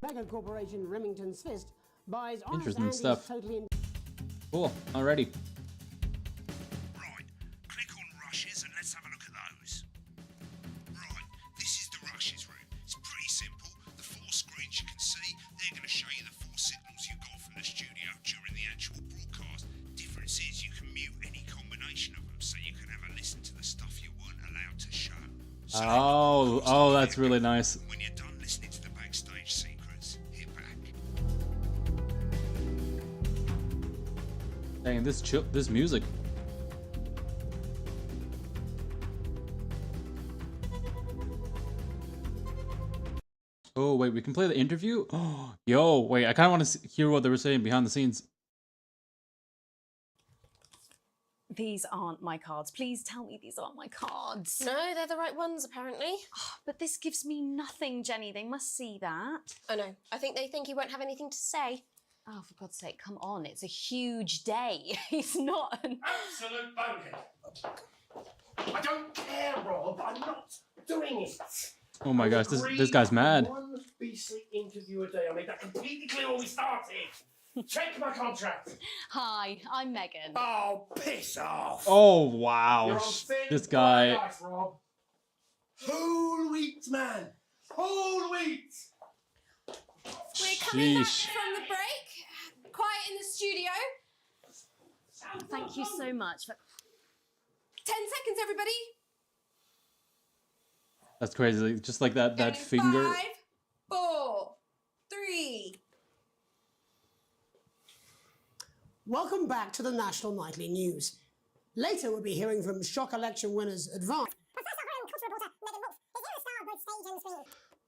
S2: Mega Corporation Remington's Fist buys Honest
S1: Interesting
S2: Andy's
S1: stuff.
S2: totally
S1: Cool. Alrighty.
S3: Right, click on rushes and let's have a look at those. Right, this is the rushes room. It's pretty simple. The 4 screens you can see, they're going to show you the 4 signals you got from the studio during the actual broadcast. Difference is you can mute any combination of them, so you can have a listen to the stuff you weren't allowed to show. So
S1: Oh, that's really nice.
S3: when you're done listening to the backstage secrets, hit back.
S1: Dang, this music. Oh, wait, we can play the interview? Oh, yo, wait, I kind of want to hear what they were saying behind the scenes.
S6: These aren't my cards. Please tell me these aren't my cards.
S10: No, they're the right ones, apparently.
S6: But this gives me nothing, Jenny. They must see that.
S10: I know. I think they think you won't have anything to say.
S6: Oh, for God's sake, come on. It's a huge day. He's not an...
S7: Absolute bonehead. I don't care, Rob. I'm not doing it.
S1: Oh my gosh, this guy's mad.
S7: One BC interview a day. I made that completely clear when we started. Check my contract.
S6: Hi, I'm Megan.
S7: Oh, piss off.
S1: Oh
S7: You're
S1: wow,
S7: on thin
S1: this guy.
S7: ice, Rob. Whole wheat, man. Whole wheat.
S10: We're coming back
S1: Sheesh.
S10: from the break. Quiet in the studio.
S6: Thank you so much.
S10: 10 seconds, everybody.
S1: That's crazy. Just like that
S10: And
S1: finger.
S10: 5, 4, 3.
S2: Welcome back to the National Nightly News. Later, we'll be hearing from shock election winners Advance.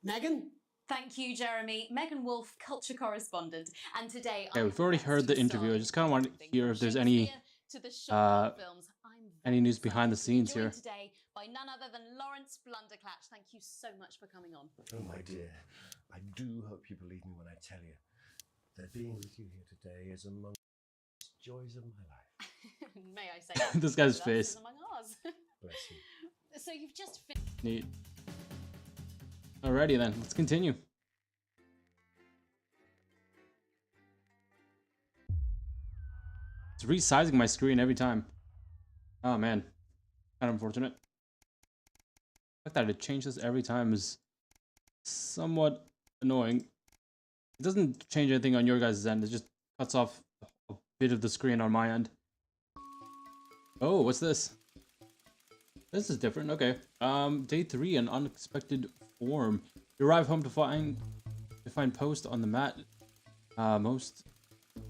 S2: Megan?
S6: Thank you, Jeremy. Megan Wolf, culture correspondent. And today,
S1: Okay, we've already heard the interview. I just kind of want to hear if there's any news behind the scenes here.
S6: Today by none other than Lawrence Blunderclatch. Thank you so much for coming on.
S7: Oh, my dear. I do hope you believe me when I tell you that being with you here today is among the joys of my life.
S6: May I say
S1: This guy's
S6: that
S1: face.
S6: is among ours.
S7: Bless you.
S6: So you've just
S1: Neat. Alrighty then, let's continue. It's resizing my screen every time. Oh man, kind of unfortunate. The fact that it changes every time is somewhat annoying. It doesn't change anything on your guys' end, it just cuts off a bit of the screen on my end. Oh, what's this? This is different, okay. Day 3, an unexpected form. You arrive home to find post on the mat. Most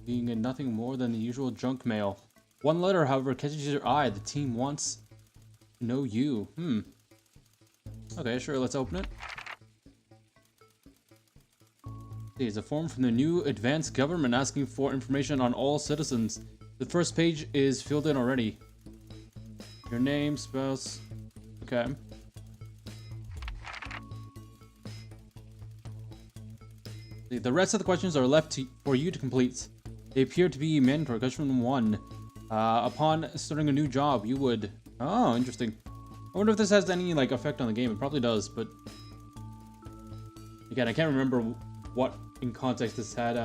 S1: being in nothing more than the usual junk mail. One letter, however, catches your eye. The team wants to know you. Okay, sure, let's open it. It's a form from the new advanced government asking for information on all citizens. The first page is filled in already. Your name, spouse. Okay. The rest of the questions are left for you to complete. They appear to be mandatory. Question 1. Upon starting a new job, you would... Oh, interesting. I wonder if this has any like effect on the game. It probably does, but... Again, I can't remember what in context this had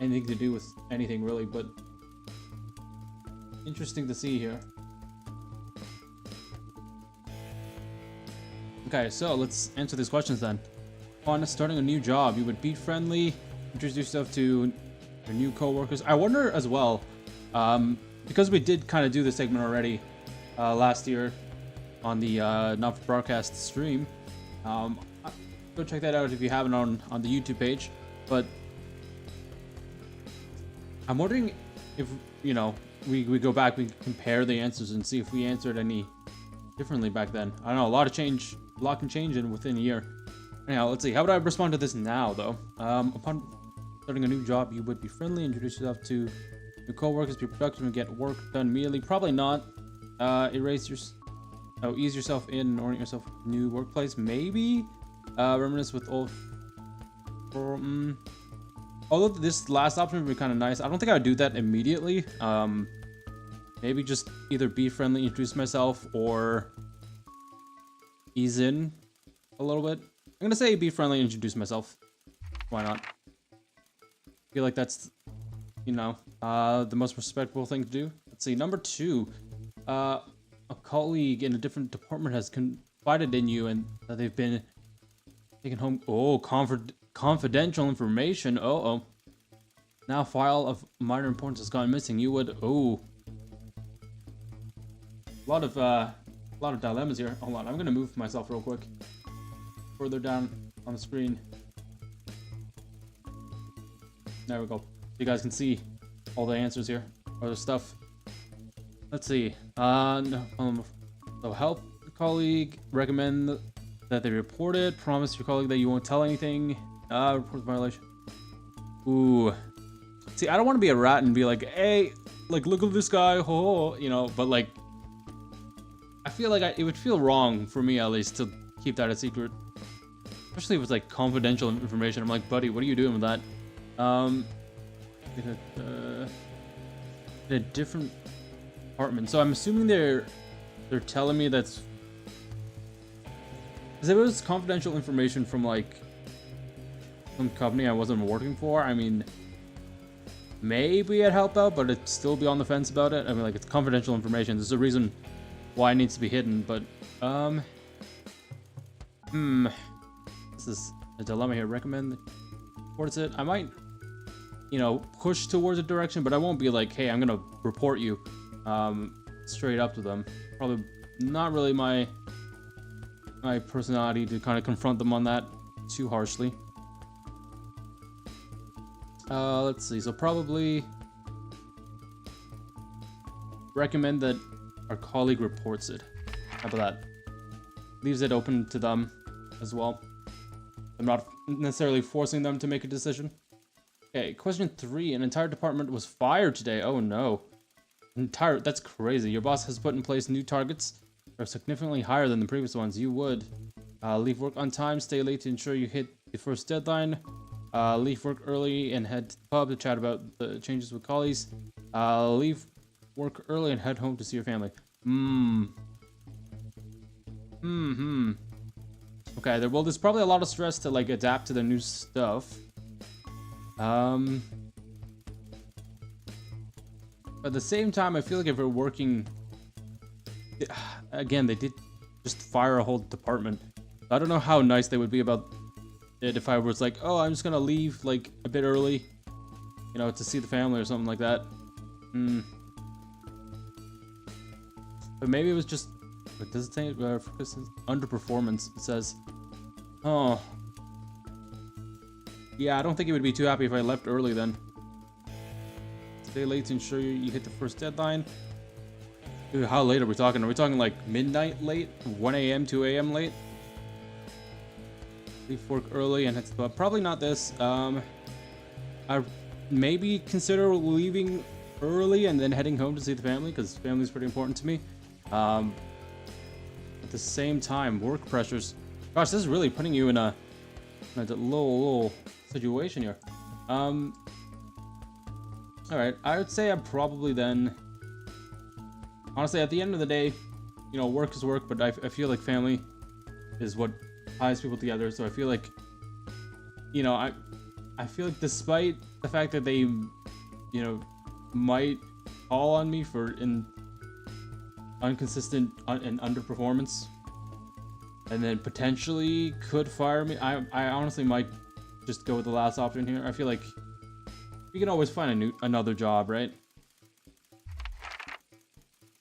S1: anything to do with anything really, but... Interesting to see here. Okay, so let's answer these questions then. Upon starting a new job, you would be friendly, introduce yourself to your new co-workers. I wonder as well, because we did kind of do this segment already last year on the Not For Broadcast stream. Go check that out if you haven't on the YouTube page. But I'm wondering if, you know, we go back, we compare the answers and see if we answered any differently back then. I don't know, a lot can change in within a year. Anyhow, let's see. How would I respond to this now, though? Upon starting a new job, you would be friendly, introduce yourself to your co-workers, be productive, and get work done immediately. Probably not. Ease yourself in and orient yourself with a new workplace. Maybe. Reminisce with old... although this last option would be kind of nice. I don't think I would do that immediately. Maybe just either be friendly, introduce myself, or ease in a little bit. I'm gonna say be friendly, introduce myself. Why not? I feel like that's, you know, the most respectful thing to do. Let's see, number 2. A colleague in a different department has confided in you and that they've been taken home. Oh, confidential information. Uh-oh. Now file of minor importance has gone missing. You would, oh. A lot of dilemmas here. Hold on, I'm gonna move myself real quick. Further down on the screen. There we go. You guys can see all the answers here, or the stuff. Let's see. So help the colleague, recommend that they report it, promise your colleague that you won't tell anything, report the violation. Ooh. See, I don't want to be a rat and be like, hey, like, look at this guy, ho, you know, but like, I feel like it would feel wrong for me at least to keep that a secret, especially if it's like confidential information. I'm like, buddy, what are you doing with that? In a different apartment. So I'm assuming they're telling me that's, because if it was confidential information from like some company I wasn't working for, I mean, maybe I'd help out, but I'd still be on the fence about it. I mean, like, it's confidential information. There's a reason why it needs to be hidden, but this is a dilemma here. Recommend towards it. I might, you know, push towards a direction, but I won't be like, hey, I'm gonna report you straight up to them. Probably not really my personality to kind of confront them on that too harshly. Let's see. So probably recommend that our colleague reports it. How about that? Leaves it open to them as well. I'm not necessarily forcing them to make a decision. Okay, question 3. An entire department was fired today. Oh no. That's crazy. Your boss has put in place new targets that are significantly higher than the previous ones. You would leave work on time, stay late to ensure you hit the first deadline, leave work early and head to the pub to chat about the changes with colleagues, leave work early and head home to see your family. Okay, there's probably a lot of stress to like adapt to the new stuff. At the same time, I feel like if we're working, again, they did just fire a whole department. I don't know how nice they would be about it if I was like, oh, I'm just gonna leave like a bit early, you know, to see the family or something like that. But maybe it was just, what does it say? Underperformance, it says. Oh. Yeah, I don't think he would be too happy if I left early then. Stay late to ensure you hit the first deadline. Dude, how late are we talking? Are we talking like midnight late? 1 a.m., 2 a.m. late? Leave work early and head to the pub. Probably not this. I maybe consider leaving early and then heading home to see the family, because family is pretty important to me. At the same time, work pressures. Gosh, this is really putting you in a little situation here. Alright, I would say I'm probably then... Honestly, at the end of the day, you know, work is work, but I feel like family is what ties people together, so I feel like, you know, I feel like despite the fact that they, you know, might call on me for inconsistent and underperformance, and then potentially could fire me, I honestly might just go with the last option here. I feel like we can always find another job, right?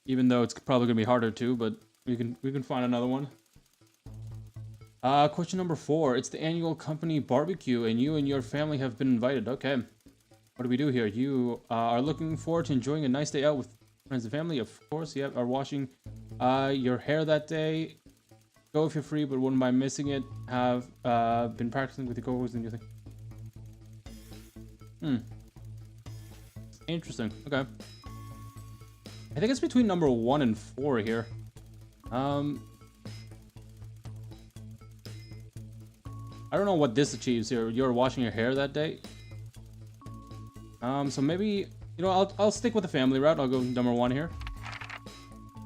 S1: Even though it's probably gonna be harder too, but we can find another one. Question number 4. It's the annual company barbecue, and you and your family have been invited. Okay. What do we do here? You are looking forward to enjoying a nice day out with friends and family, of course. You are washing your hair that day. Go if you're free, but wouldn't mind missing it. Have been practicing with your coworkers and your thing. Interesting. Okay. I think it's between number 1 and 4 here. I don't know what this achieves here. You're washing your hair that day. So maybe, you know, I'll stick with the family route. I'll go number 1 here.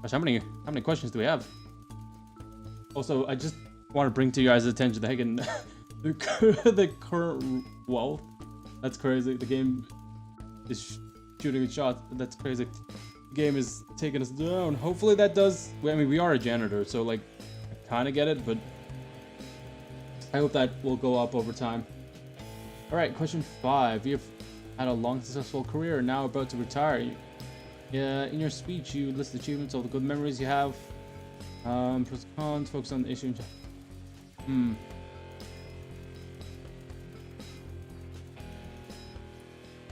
S1: Gosh, how many questions do we have? Also, I just want to bring to you guys' attention that again, the current wealth. That's crazy. The game is shooting shots. That's crazy. The game is taking us down. Hopefully that does. I mean, we are a janitor, so like, I kind of get it, but I hope that will go up over time. All right, question 5. You've had a long, successful career, and now about to retire. In your speech, you list achievements, all the good memories you have. Pros and cons, focus on the issue.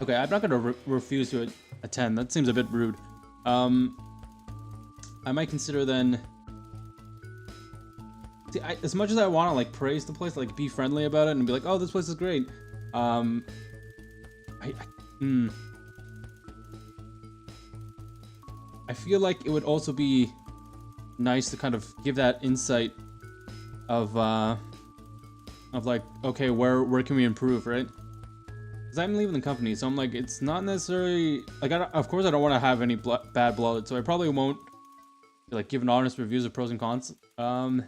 S1: Okay, I'm not gonna refuse to attend. That seems a bit rude. I might consider then. See, as much as I want to like praise the place, like be friendly about it and be like, "Oh, this place is great." I feel like it would also be nice to kind of give that insight of like, okay, where can we improve, right? Because I'm leaving the company, so I'm like, it's not necessarily like, of course I don't want to have any bad blood, so I probably won't like give an honest reviews of pros and cons. Or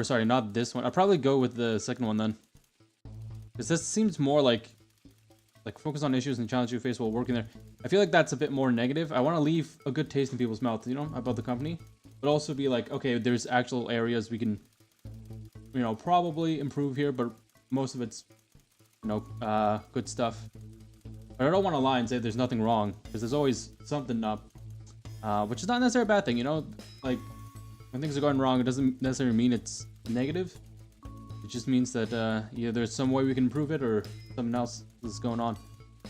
S1: sorry, not this one. I'll probably go with the second one then, because this seems more like focus on issues and challenges you face while working there. I feel like that's a bit more negative. I want to leave a good taste in people's mouths, you know, about the company, but also be like, okay, there's actual areas we can, you know, probably improve here, but most of it's, you know, good stuff. But I don't want to lie and say there's nothing wrong, because there's always something up, which is not necessarily a bad thing, you know. Like, when things are going wrong, it doesn't necessarily mean it's negative. It just means that either there's some way we can improve it, or something else is going on.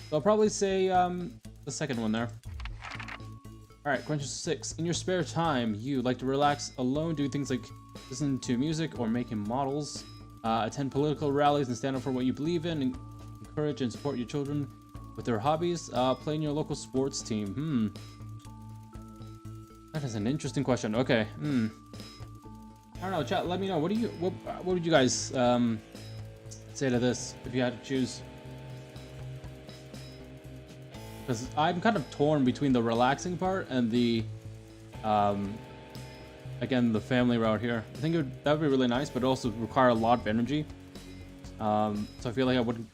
S1: So I'll probably say the second one there. Alright, question 6. In your spare time, you like to relax alone, do things like listen to music or making models, attend political rallies and stand up for what you believe in, and encourage and support your children with their hobbies, play in your local sports team. That is an interesting question. Okay. I don't know, chat, let me know. What would you guys say to this if you had to choose? Because I'm kind of torn between the relaxing part and the again, the family route here. I think that would be really nice, but it also require a lot of energy. So I feel like I wouldn't,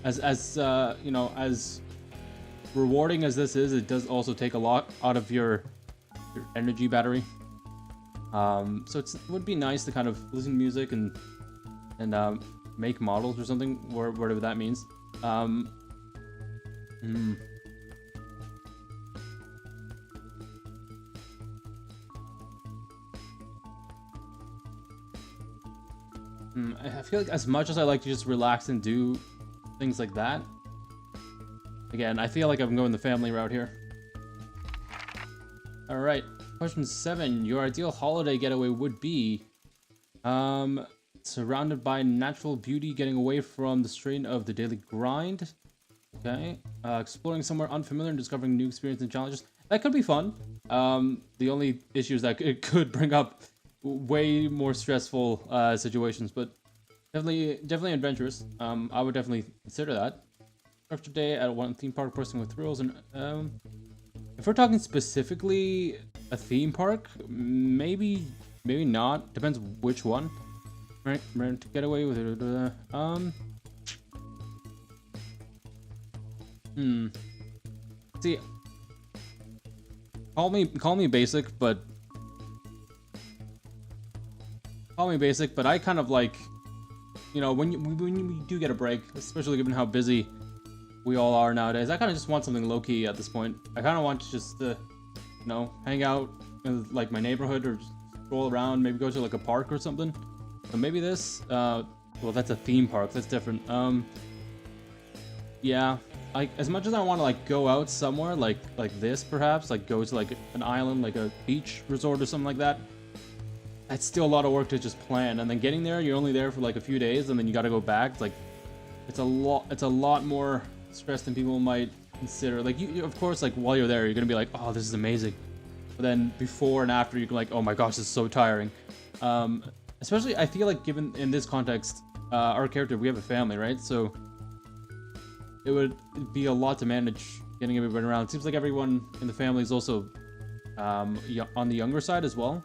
S1: as you know, as rewarding as this is, it does also take a lot out of your energy battery. So it would be nice to kind of listen to music and make models or something, whatever that means. I feel like as much as I like to just relax and do things like that, again, I feel like I'm going the family route here. Alright, question 7. Your ideal holiday getaway would be surrounded by natural beauty, getting away from the strain of the daily grind. Okay. Exploring somewhere unfamiliar and discovering new experiences and challenges. That could be fun. The only issue is that it could bring up way more stressful situations, but definitely adventurous. I would definitely consider that. Structured day at one theme park, bursting with thrills, and if we're talking specifically a theme park, maybe not. Depends which one. Right, to get away with it. See, call me basic, but I kind of like, you know, when you do get a break, especially given how busy we all are nowadays, I kind of just want something low-key at this point. I kind of want to just, you know, hang out in like my neighborhood or just stroll around, maybe go to like a park or something. So maybe this, well, that's a theme park, that's different. Yeah, like as much as I want to like go out somewhere like this, perhaps like go to like an island, like a beach resort or something like that, that's still a lot of work to just plan. And then getting there, you're only there for like a few days, and then you got to go back. It's like it's a lot more stress than people might consider. Like you of course, like while you're there, you're gonna be like, oh, this is amazing, but then before and after, you're like, oh my gosh, this is so tiring. Especially I feel like, given in this context, our character, we have a family, right? So it would be a lot to manage getting everybody around. It seems like everyone in the family is also on the younger side as well.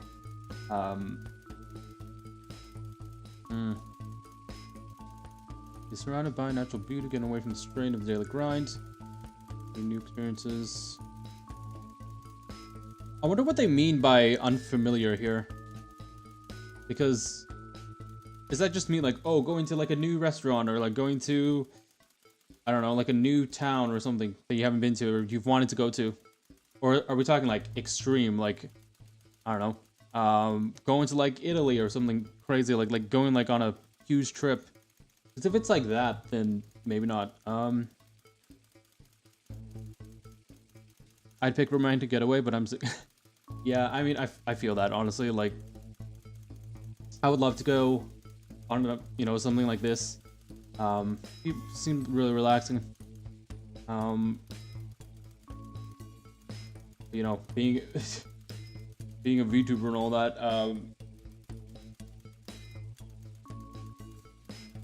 S1: You're surrounded by natural beauty, getting away from the strain of the daily grind, new experiences. I wonder what they mean by unfamiliar here, because does that just mean like, oh, going to like a new restaurant, or like going to, I don't know, like a new town or something that you haven't been to or you've wanted to go to? Or are we talking like extreme, like, I don't know, going to like Italy or something crazy, like going like on a huge trip? Because if it's like that, then maybe not. I'd pick romantic getaway, but I'm yeah, I mean, I feel that, honestly. Like, I would love to go on a, you know, something like this. It seemed really relaxing. you know, being being a VTuber and all that.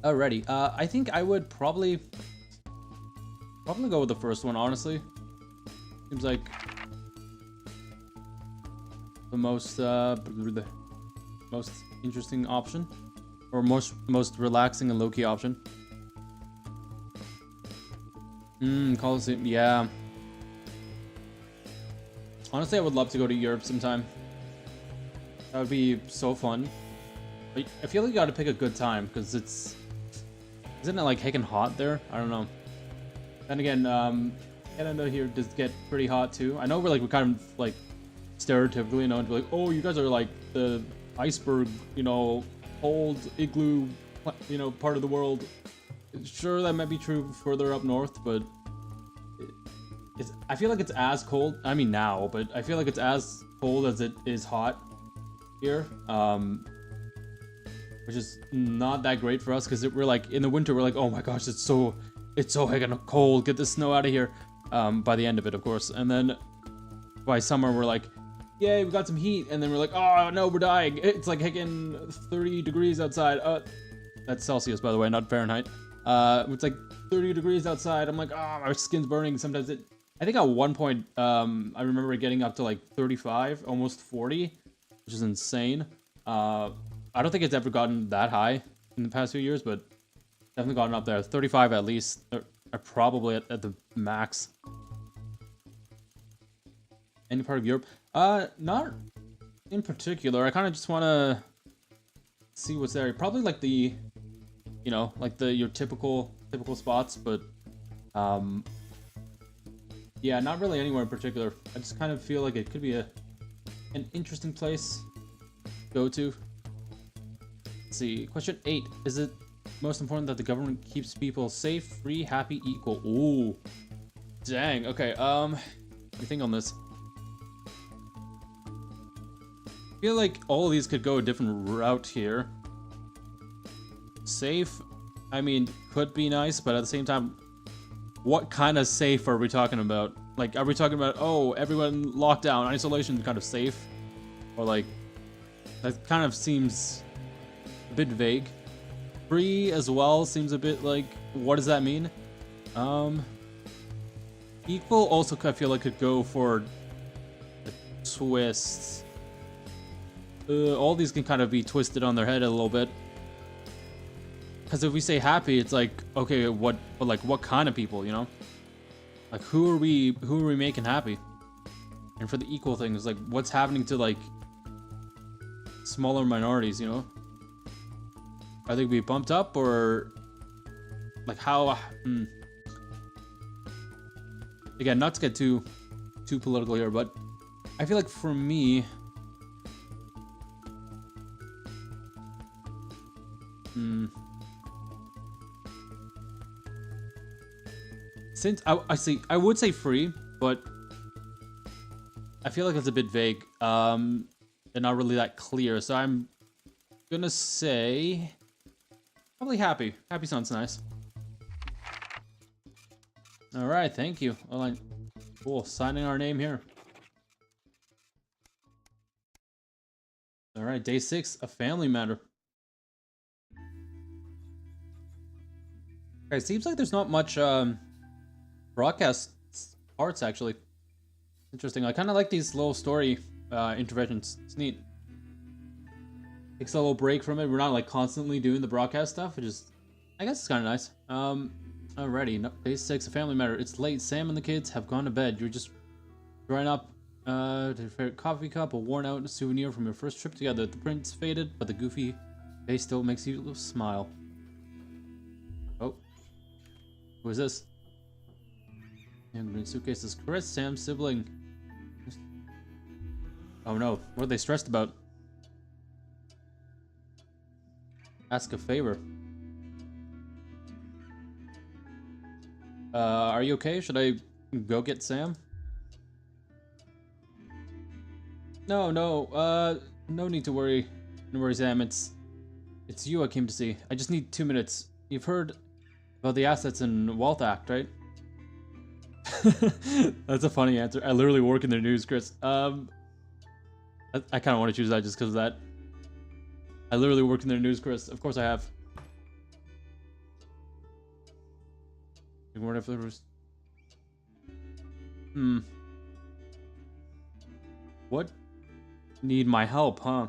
S1: Alrighty, I think I would probably go with the first one, honestly. Seems like the most interesting option, or most relaxing and low-key option. Coliseum, yeah. Honestly, I would love to go to Europe sometime. That would be so fun. But I feel like you gotta pick a good time, because isn't it like heckin' hot there? I don't know. Then again, Canada here does get pretty hot too. I know we're kind of like stereotypically known to be like, oh, you guys are like the iceberg, you know, cold igloo, you know, part of the world. Sure, that might be true further up north, but I feel like it's as cold. I mean now, but I feel like it's as cold as it is hot here. Which is not that great for us, because we're like in the winter we're like, oh my gosh, it's so heckin' cold, get the snow out of here, by the end of it, of course. And then by summer we're like, yay, we got some heat, and then we're like, oh no, we're dying, it's like heckin' 30 degrees outside. That's Celsius, by the way, not Fahrenheit. It's like 30 degrees outside. I'm like, oh, my skin's burning. Sometimes I think at one point I remember getting up to like 35, almost 40, which is insane. I don't think it's ever gotten that high in the past few years, but definitely gotten up there. 35 at least, are probably at the max. Any part of Europe? Not in particular. I kind of just want to see what's there. Probably like the, you know, like your typical spots, but yeah, not really anywhere in particular. I just kind of feel like it could be an interesting place to go to. Let's see, question 8. Is it most important that the government keeps people safe, free, happy, equal? Ooh. Dang, okay, what do you think on this? I feel like all of these could go a different route here. Safe, I mean, could be nice, but at the same time, what kind of safe are we talking about? Like, are we talking about, oh, everyone locked down, isolation kind of safe? Or like, that kind of seems a bit vague. Free as well seems a bit like, what does that mean? Equal also I feel like could go for a twist. All these can kind of be twisted on their head a little bit. Because if we say happy, it's like, okay, what kind of people, you know? Like, who are we making happy? And for the equal thing, it's like, what's happening to like smaller minorities, you know? Are they gonna be bumped up, or like how? Again, not to get too political here, but I feel like for me, since I would say free, but I feel like it's a bit vague, and not really that clear. So I'm gonna say probably happy. Happy sounds nice. All right, thank you. Well, cool, signing our name here. All right, day 6, a family matter. Okay, seems like there's not much broadcast parts actually. Interesting. I kind of like these little story interventions. It's neat. Takes a little break from it. We're not like constantly doing the broadcast stuff, which is, I guess it's kind of nice. Alrighty, no, day 6, a family matter. It's late. Sam and the kids have gone to bed. You're just drawing up to your favorite coffee cup, a worn out souvenir from your first trip together. The print's faded, but the goofy face still makes you smile. Oh, who is this? Young green suitcases. Chris, Sam's sibling. Oh no, what are they stressed about? Ask a favor. Are you okay? Should I go get Sam? No, no need to worry. No worries, Sam. It's you I came to see. I just need 2 minutes. You've heard about the Assets and Wealth Act, right? That's a funny answer. I literally work in the news, Chris. I kind of want to choose that just because of that. I literally work in the news, Chris. Of course I have. What if there was... What? Need my help, huh?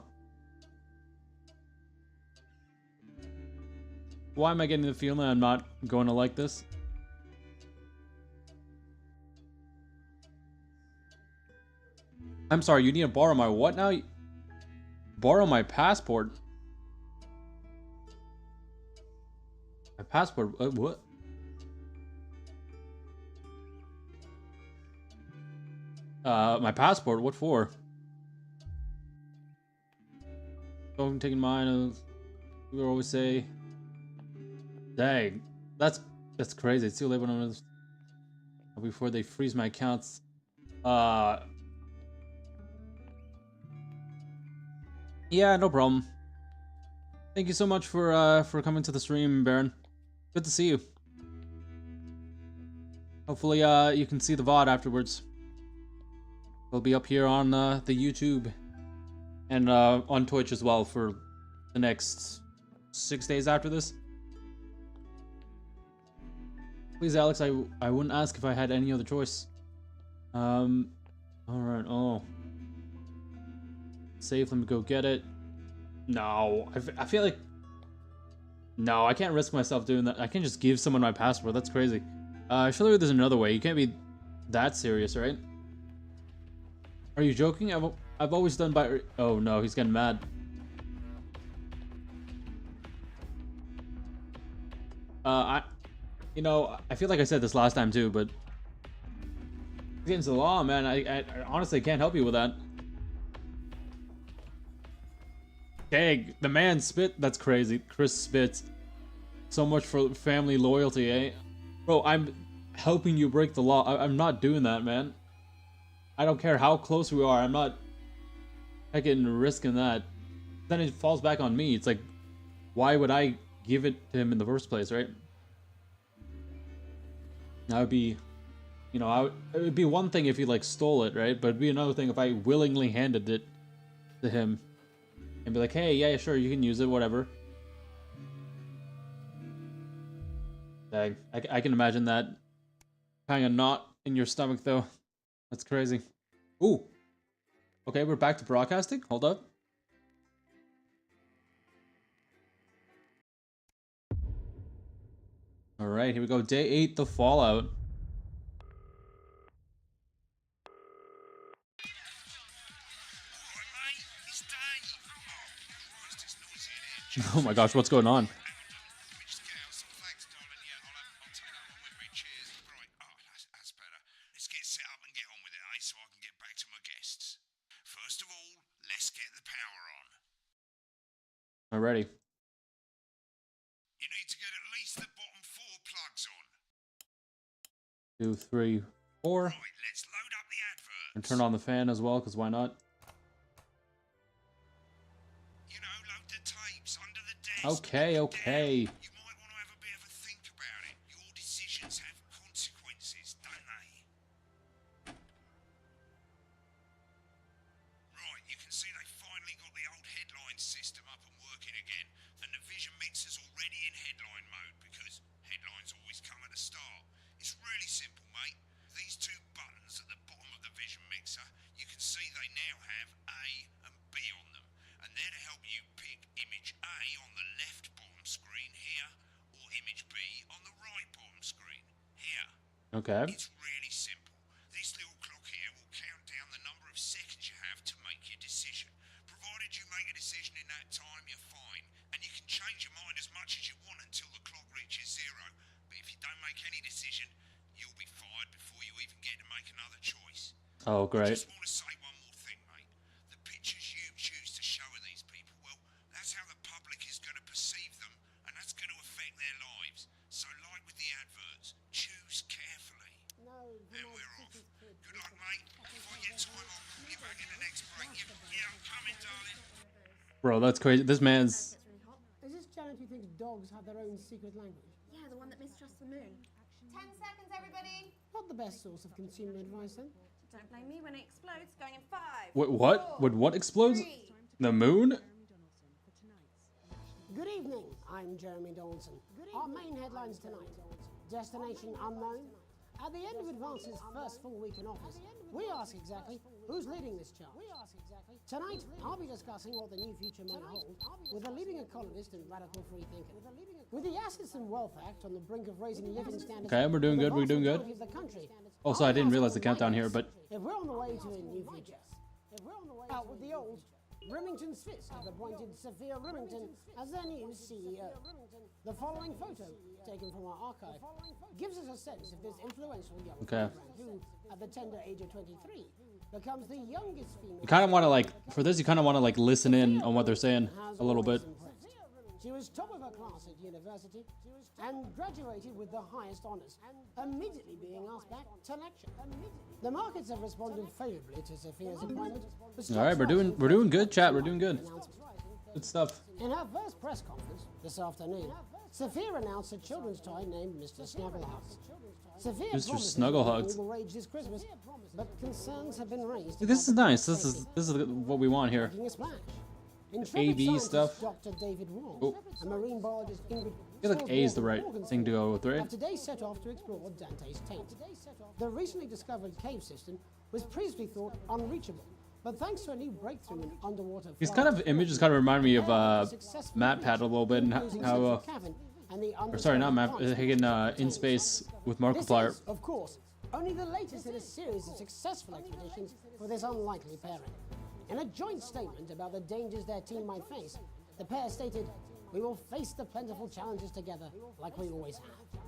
S1: Why am I getting the feeling I'm not going to like this? I'm sorry, you need to borrow my what now? Borrow my passport? My passport? What? My passport? What for? Oh, I'm taking mine. We always say... Dang. That's crazy. It's too late when I'm... Before they freeze my accounts. Yeah, no problem. Thank you so much for coming to the stream, Baron. Good to see you. Hopefully, you can see the VOD afterwards. It'll be up here on the YouTube and on Twitch as well for the next 6 days after this. Please, Alex, I wouldn't ask if I had any other choice. Alright, oh. Save, let me go get it. No, I feel like... No, I can't risk myself doing that. I can't just give someone my passport, that's crazy. Surely there's another way. You can't be that serious, right? Are you joking? I've always done by... Oh no, he's getting mad. You know, I feel like I said this last time too, but... Against the law, man. I honestly can't help you with that. Dang, the man spit. That's crazy. Chris spits. So much for family loyalty, eh? Bro, I'm helping you break the law. I'm not doing that, man. I don't care how close we are. I'm not fucking risking that. Then it falls back on me. It's like, why would I give it to him in the first place, right? That would be, you know, it would be one thing if he like stole it, right? But it'd be another thing if I willingly handed it to him and be like, hey, yeah, sure, you can use it, whatever. Dang, I can imagine that kind of knot in your stomach though. That's crazy. Ooh. Okay, we're back to broadcasting. Hold up. All right, here we go. Day 8, the Fallout. Oh my gosh, what's going on? Alrighty.
S3: You need to get at least the bottom 4 plugs on.
S1: 2, 3, 4.
S3: Right, let's load up the adverts.
S1: And turn on the fan as well, because why not?
S3: You know, load the tapes under the desk.
S1: Okay, okay.
S3: You might want to have a bit of a think about it. Your decisions have consequences, don't they? Right, you can see they finally got the old headline system up and working again. And the vision mixer's already in headline mode because headlines always come at the start. It's really simple, mate. These 2 buttons at the bottom of the vision mixer, you can see they now have A and B on them. And they're to help you pick image A on the left bottom screen here, or image B on the right bottom screen here.
S1: Okay.
S3: It's really simple. This little clock here will count down the number of seconds you have to make your decision. Provided you make a decision in that time, you're fine. And you can change your mind as much as you want until the clock reaches 0. But if you don't make any decision, you'll be fired before you even get to make another choice.
S1: Oh, great.
S3: I just want to say one more thing, mate. The pictures you choose to show of these people, well, that's how the public is going to perceive them, and that's going to affect their lives. So, like with the adverts, choose carefully. And we're off. Good luck, mate. If I get time, I'll call you back in the next break. Yeah, I'm coming, darling.
S1: Bro, that's crazy. This man's...
S2: Is this Janet who thinks dogs have their own secret language?
S4: Yeah, the one that mistrusts the moon.
S10: 10 seconds, everybody.
S2: Not the best source of consumer advice, then.
S10: Don't blame me when it explodes. Going in 5.
S1: Wait, what? Would what explodes?
S10: 3.
S1: The moon?
S2: Good evening, I'm Jeremy Donaldson. Our main headlines tonight. Destination unknown. At the end of Advance's first full week in office, we ask exactly who's leading this charge. Tonight, I'll be discussing what the new future might hold with a leading economist and radical free thinker. With the Assets and Wealth Act on the brink of raising living standards...
S1: Okay, we're doing good, we're doing good. Also, I didn't realize the countdown here, but...
S2: If we're on the way to a new future, out with the old, Remington Swiss have appointed Sophia Remington as their new CEO. The following photo, taken from our archive, gives us a sense of this influential young girl who, at the tender age of 23, becomes the youngest female...
S1: You kind of want to, like, for this, you kind of want to, like, listen in on what they're saying a little bit.
S2: She was top of her class at university and graduated with the highest honours, immediately being asked back to lecture. The markets have responded favourably to Sophia's appointment.
S1: All right, we're doing good, chat. We're doing good. Good stuff.
S2: In her first press conference this afternoon, Sophia announced a children's toy named Mr. Snugglehugs. Sophia
S1: Mr.
S2: promises
S1: Snugglehugs.
S2: all the rage this Christmas, but concerns have been raised.
S1: This is nice. This is what we want here.
S2: Making a splash.
S1: AB stuff.
S2: Dr. David Wong,
S1: Oh.
S2: a marine biologist Ingrid
S1: I feel like A is the right thing to go with, right?
S2: have today set off to explore Dante's taint. The recently discovered cave system was previously thought unreachable, but thanks to a new breakthrough in underwater
S1: These kind of images kind of remind me of Matt Pat a little bit, and how or sorry, not Matt, in space with Markiplier.
S2: This is, of course, only the latest in a series of successful expeditions for this unlikely pairing. In a joint statement about the dangers their team might face, the pair stated, "We will face the plentiful challenges together like we always have."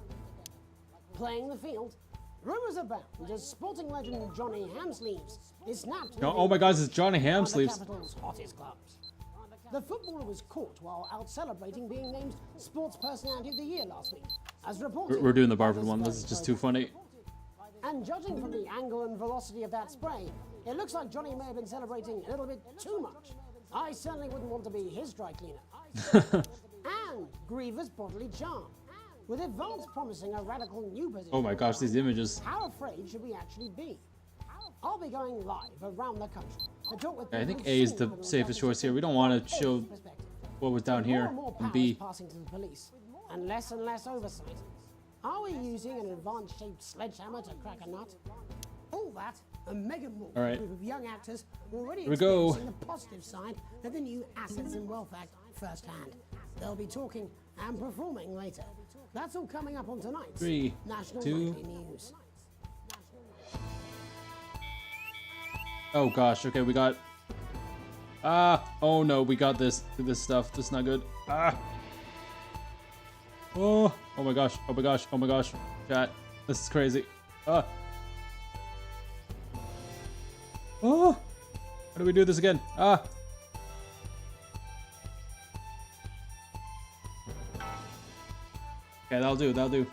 S2: Playing the field, rumours abound as sporting legend Johnny Hamsleeves is snapped.
S1: Oh my God, it's Johnny Hamsleeves.
S2: The capital's hottest clubs. The footballer was caught while out celebrating being named Sports Personality of the Year last week, as reported.
S1: We're doing the Barford one. This is just too funny.
S2: And judging from the angle and velocity of that spray, it looks like Johnny may have been celebrating a little bit too much. I certainly wouldn't want to be his dry cleaner. And Griever's bodily charm, with Advance promising a radical new position.
S1: Oh my gosh, these images.
S2: How afraid should we actually be? I'll be going live around the country to talk with
S1: I think
S2: people
S1: A is
S2: who've
S1: the
S2: seen from
S1: safest
S2: Dante's
S1: choice here. We don't want to
S2: taint
S1: show
S2: perspective.
S1: what was down here.
S2: More and more
S1: And
S2: powers
S1: B.
S2: passing to the police, and less oversight. Are we using an advanced-shaped sledgehammer to crack a nut? All that, a mega move
S1: All right.
S2: group of young actors already
S1: Here we go.
S2: experiencing the positive side of the new Assets and Wealth Act firsthand. They'll be talking and performing later. That's all coming up on tonight's
S1: 3,
S2: National
S1: 2.
S2: Nightly News.
S1: Oh gosh. Okay, we got. Oh no, we got this stuff. This is not good. Oh my gosh. Oh my gosh. Oh my gosh. Chat. This is crazy. Oh. How do we do this again? Okay, that'll do. That'll do.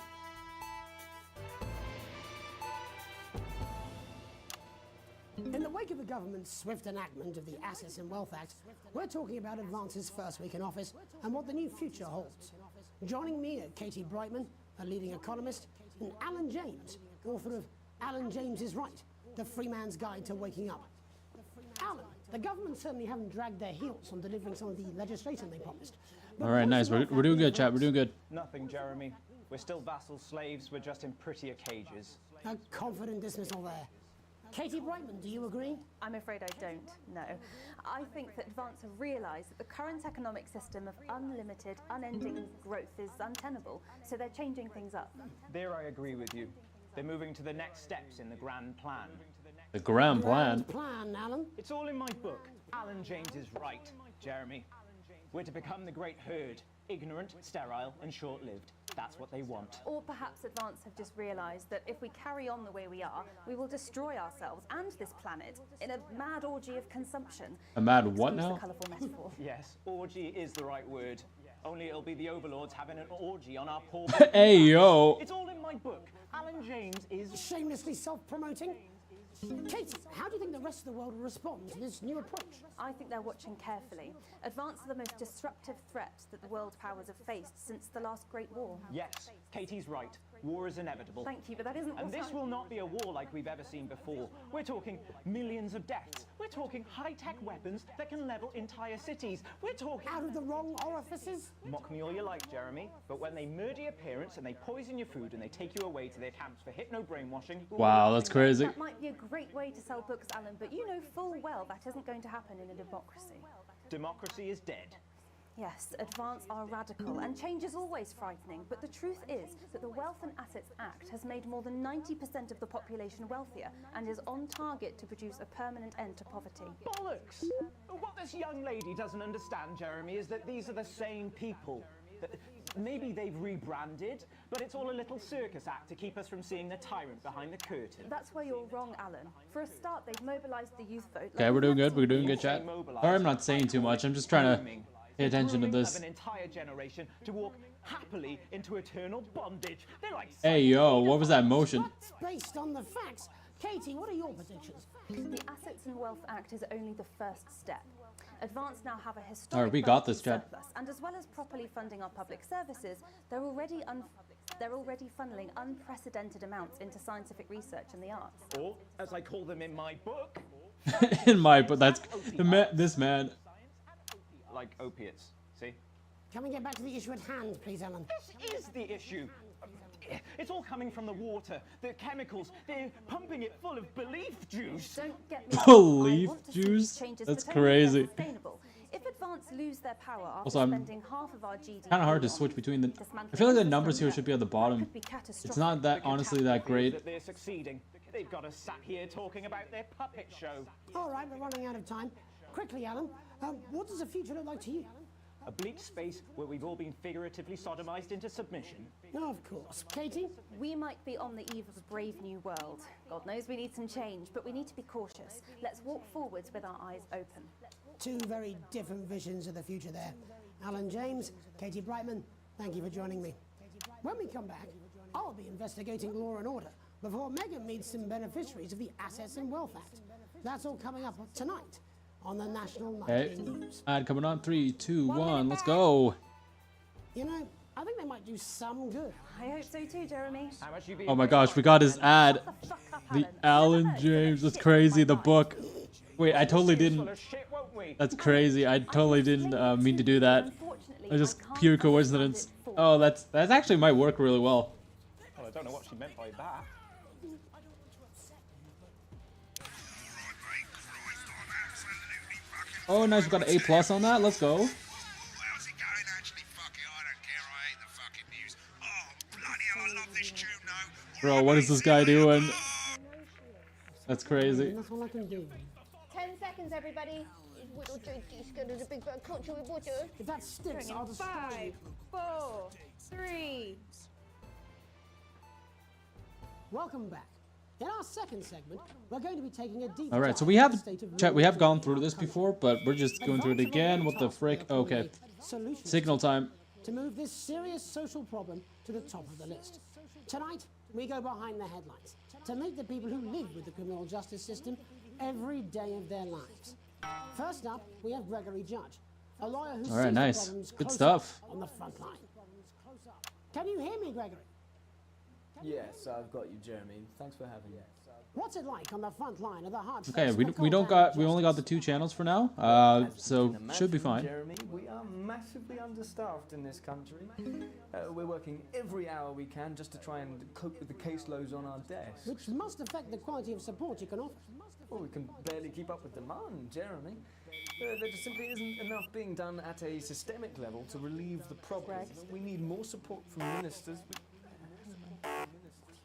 S2: In the wake of the government's swift enactment of the Assets and Wealth Act, we're talking about Advance's first week in office and what the new future holds. Joining me are Katie Brightman, a leading economist, and Alan James, author of Alan James is Right, The Free Man's Guide to Waking Up. Alan, the government certainly haven't dragged their heels on delivering some of the legislation they promised.
S1: All right, nice. We're doing good, chat. We're doing good.
S11: Nothing, Jeremy. We're still vassal slaves. We're just in prettier cages.
S2: A confident dismissal there. Katie Brightman, do you agree?
S5: I'm afraid I don't, no. I think that Advance have realised that the current economic system of unlimited, unending growth is untenable, so they're changing things up.
S11: There I agree with you. They're moving to the next steps in the grand plan.
S1: The grand plan.
S2: Plan, Alan.
S11: It's all in my book. Alan James is right, Jeremy. We're to become the great herd, ignorant, sterile, and short-lived. That's what they want.
S5: Or perhaps Advance have just realised that if we carry on the way we are, we will destroy ourselves and this planet in a mad orgy of consumption.
S1: A mad what
S5: Excuse
S1: now?
S5: the colourful metaphor.
S11: Yes, orgy is the right word. Only it'll be the overlords having an orgy on our poor...
S1: Hey, yo.
S11: It's all in my book. Alan James is...
S2: Shamelessly self-promoting? Katie, how do you think the rest of the world will respond to this new approach?
S5: I think they're watching carefully. Advance are the most disruptive threat that the world powers have faced since the last Great War.
S11: Yes, Katie's right. war is inevitable.
S5: Thank you, but that isn't
S11: And
S5: what
S11: this will not be a war like we've ever seen before. We're talking millions of deaths. We're talking high-tech weapons that can level entire cities. We're talking...
S2: Out of the wrong orifices?
S11: Mock me all you like, Jeremy, but when they murder your parents and they poison your food and they take you away to their camps for hypno-brainwashing...
S1: Wow, that's crazy.
S5: That might be a great way to sell books, Alan, but you know full well that isn't going to happen in a democracy.
S11: Democracy is dead.
S5: Yes, advance are radical, and change is always frightening, but the truth is that the Wealth and Assets Act has made more than 90% of the population wealthier and is on target to produce a permanent end to poverty.
S11: Bollocks! What this young lady doesn't understand, Jeremy, is that these are the same people. Maybe they've rebranded, but it's all a little circus act to keep us from seeing the tyrant behind the curtain.
S5: That's where you're wrong, Alan. For a start, they've mobilised the youth vote.
S1: Okay, we're doing good. We're doing good, chat. Sorry, I'm not saying too much. I'm just trying to pay attention to this.
S11: Of an entire generation to walk happily into eternal bondage. They're like...
S1: Hey, yo, what was that motion?
S2: That's based on the facts. Katie, what are your predictions?
S5: The Assets and Wealth Act is only the first step. Advance now have a historic
S1: Alright, we got this, chat.
S5: surplus, and as well as properly funding our public services, they're already funneling unprecedented amounts into scientific research and the arts.
S11: Or, as I call them in my book...
S1: In my book, that's... this man...
S11: Like opiates, see?
S2: Can we get back to the issue at hand, please, Alan?
S11: This is the issue. It's all coming from the water, the chemicals. They're pumping it full of belief juice.
S5: Don't get me wrong.
S1: Belief
S5: I want to see
S1: juice?
S5: these changes,
S1: That's
S5: but only if they're
S1: crazy.
S5: sustainable. If Advance lose their power after
S1: Also, I'm
S5: spending half of our GDP
S1: kind of hard to
S5: on
S1: switch between the... I
S5: dismantling
S1: feel like the
S5: the
S1: numbers
S5: system,
S1: here should be at the bottom.
S5: could be
S1: It's
S5: catastrophic.
S1: not that, honestly, that great.
S11: That they're succeeding. They've got us sat here talking about their puppet show.
S2: All right, we're running out of time. Quickly, Alan, what does the future look like to you?
S11: A bleak space where we've all been figuratively sodomized into submission.
S2: No, of course. Katie?
S5: We might be on the eve of a brave new world. God knows we need some change, but we need to be cautious. Let's walk forwards with our eyes open.
S2: Two very different visions of the future there. Alan James, Katie Brightman, thank you for joining me. When we come back, I'll be investigating law and order before Megan meets some beneficiaries of the Assets and Wealth Act. That's all coming up tonight on the National Nightly News.
S1: Ad coming on. 3, 2, 1. Let's go.
S2: You know, I think they might do some good.
S5: I hope so too, Jeremy.
S11: How much you be
S1: Oh my gosh, we got his ad. The Alan James. That's crazy. The book. Wait, I totally didn't. That's crazy. I totally didn't mean to do that. It was just pure coincidence. Oh, that actually might work really well.
S11: Well, I don't know what she meant by that.
S1: Oh, nice. We got an A+ on that. Let's go.
S3: How's it going? Actually, fuck it, I don't care. I hate the fucking news. Oh, bloody hell, I love this tune now.
S1: Bro, what is this guy doing? That's crazy.
S2: That's all I can do.
S10: 10 seconds, everybody.
S2: If that sticks, I'll destroy you.
S10: 5, 4, 3.
S2: Welcome back. In our second segment, we're going to be taking a deep
S1: All right, so
S2: dive
S1: we
S2: into
S1: have
S2: the state of
S1: chat. We have gone through
S2: rural
S1: this
S2: country.
S1: before, but we're just going through it again. What the frick? Okay.
S2: Solutions
S1: Signal time.
S2: to move this serious social problem to the top of the list. Tonight, we go behind the headlines to meet the people who live with the criminal justice system every day of their lives. First up, we have Gregory Judge, a lawyer who sees
S1: All right,
S2: the
S1: nice.
S2: problems
S1: Good
S2: close
S1: stuff.
S2: up on the front line. Can you hear me, Gregory?
S12: Yes, I've got you, Jeremy. Thanks for having me.
S2: What's it like on the front line of the hard?
S1: Okay, we only got the 2 channels for now. So should be fine.
S12: Jeremy, we are massively understaffed in this country. We're working every hour we can just to try and cope with the caseloads on our desks.
S2: Which must affect the quality of support you can offer.
S12: Well, we can barely keep up with demand, Jeremy. There just simply isn't enough being done at a systemic level to relieve the problem. We need more support from ministers.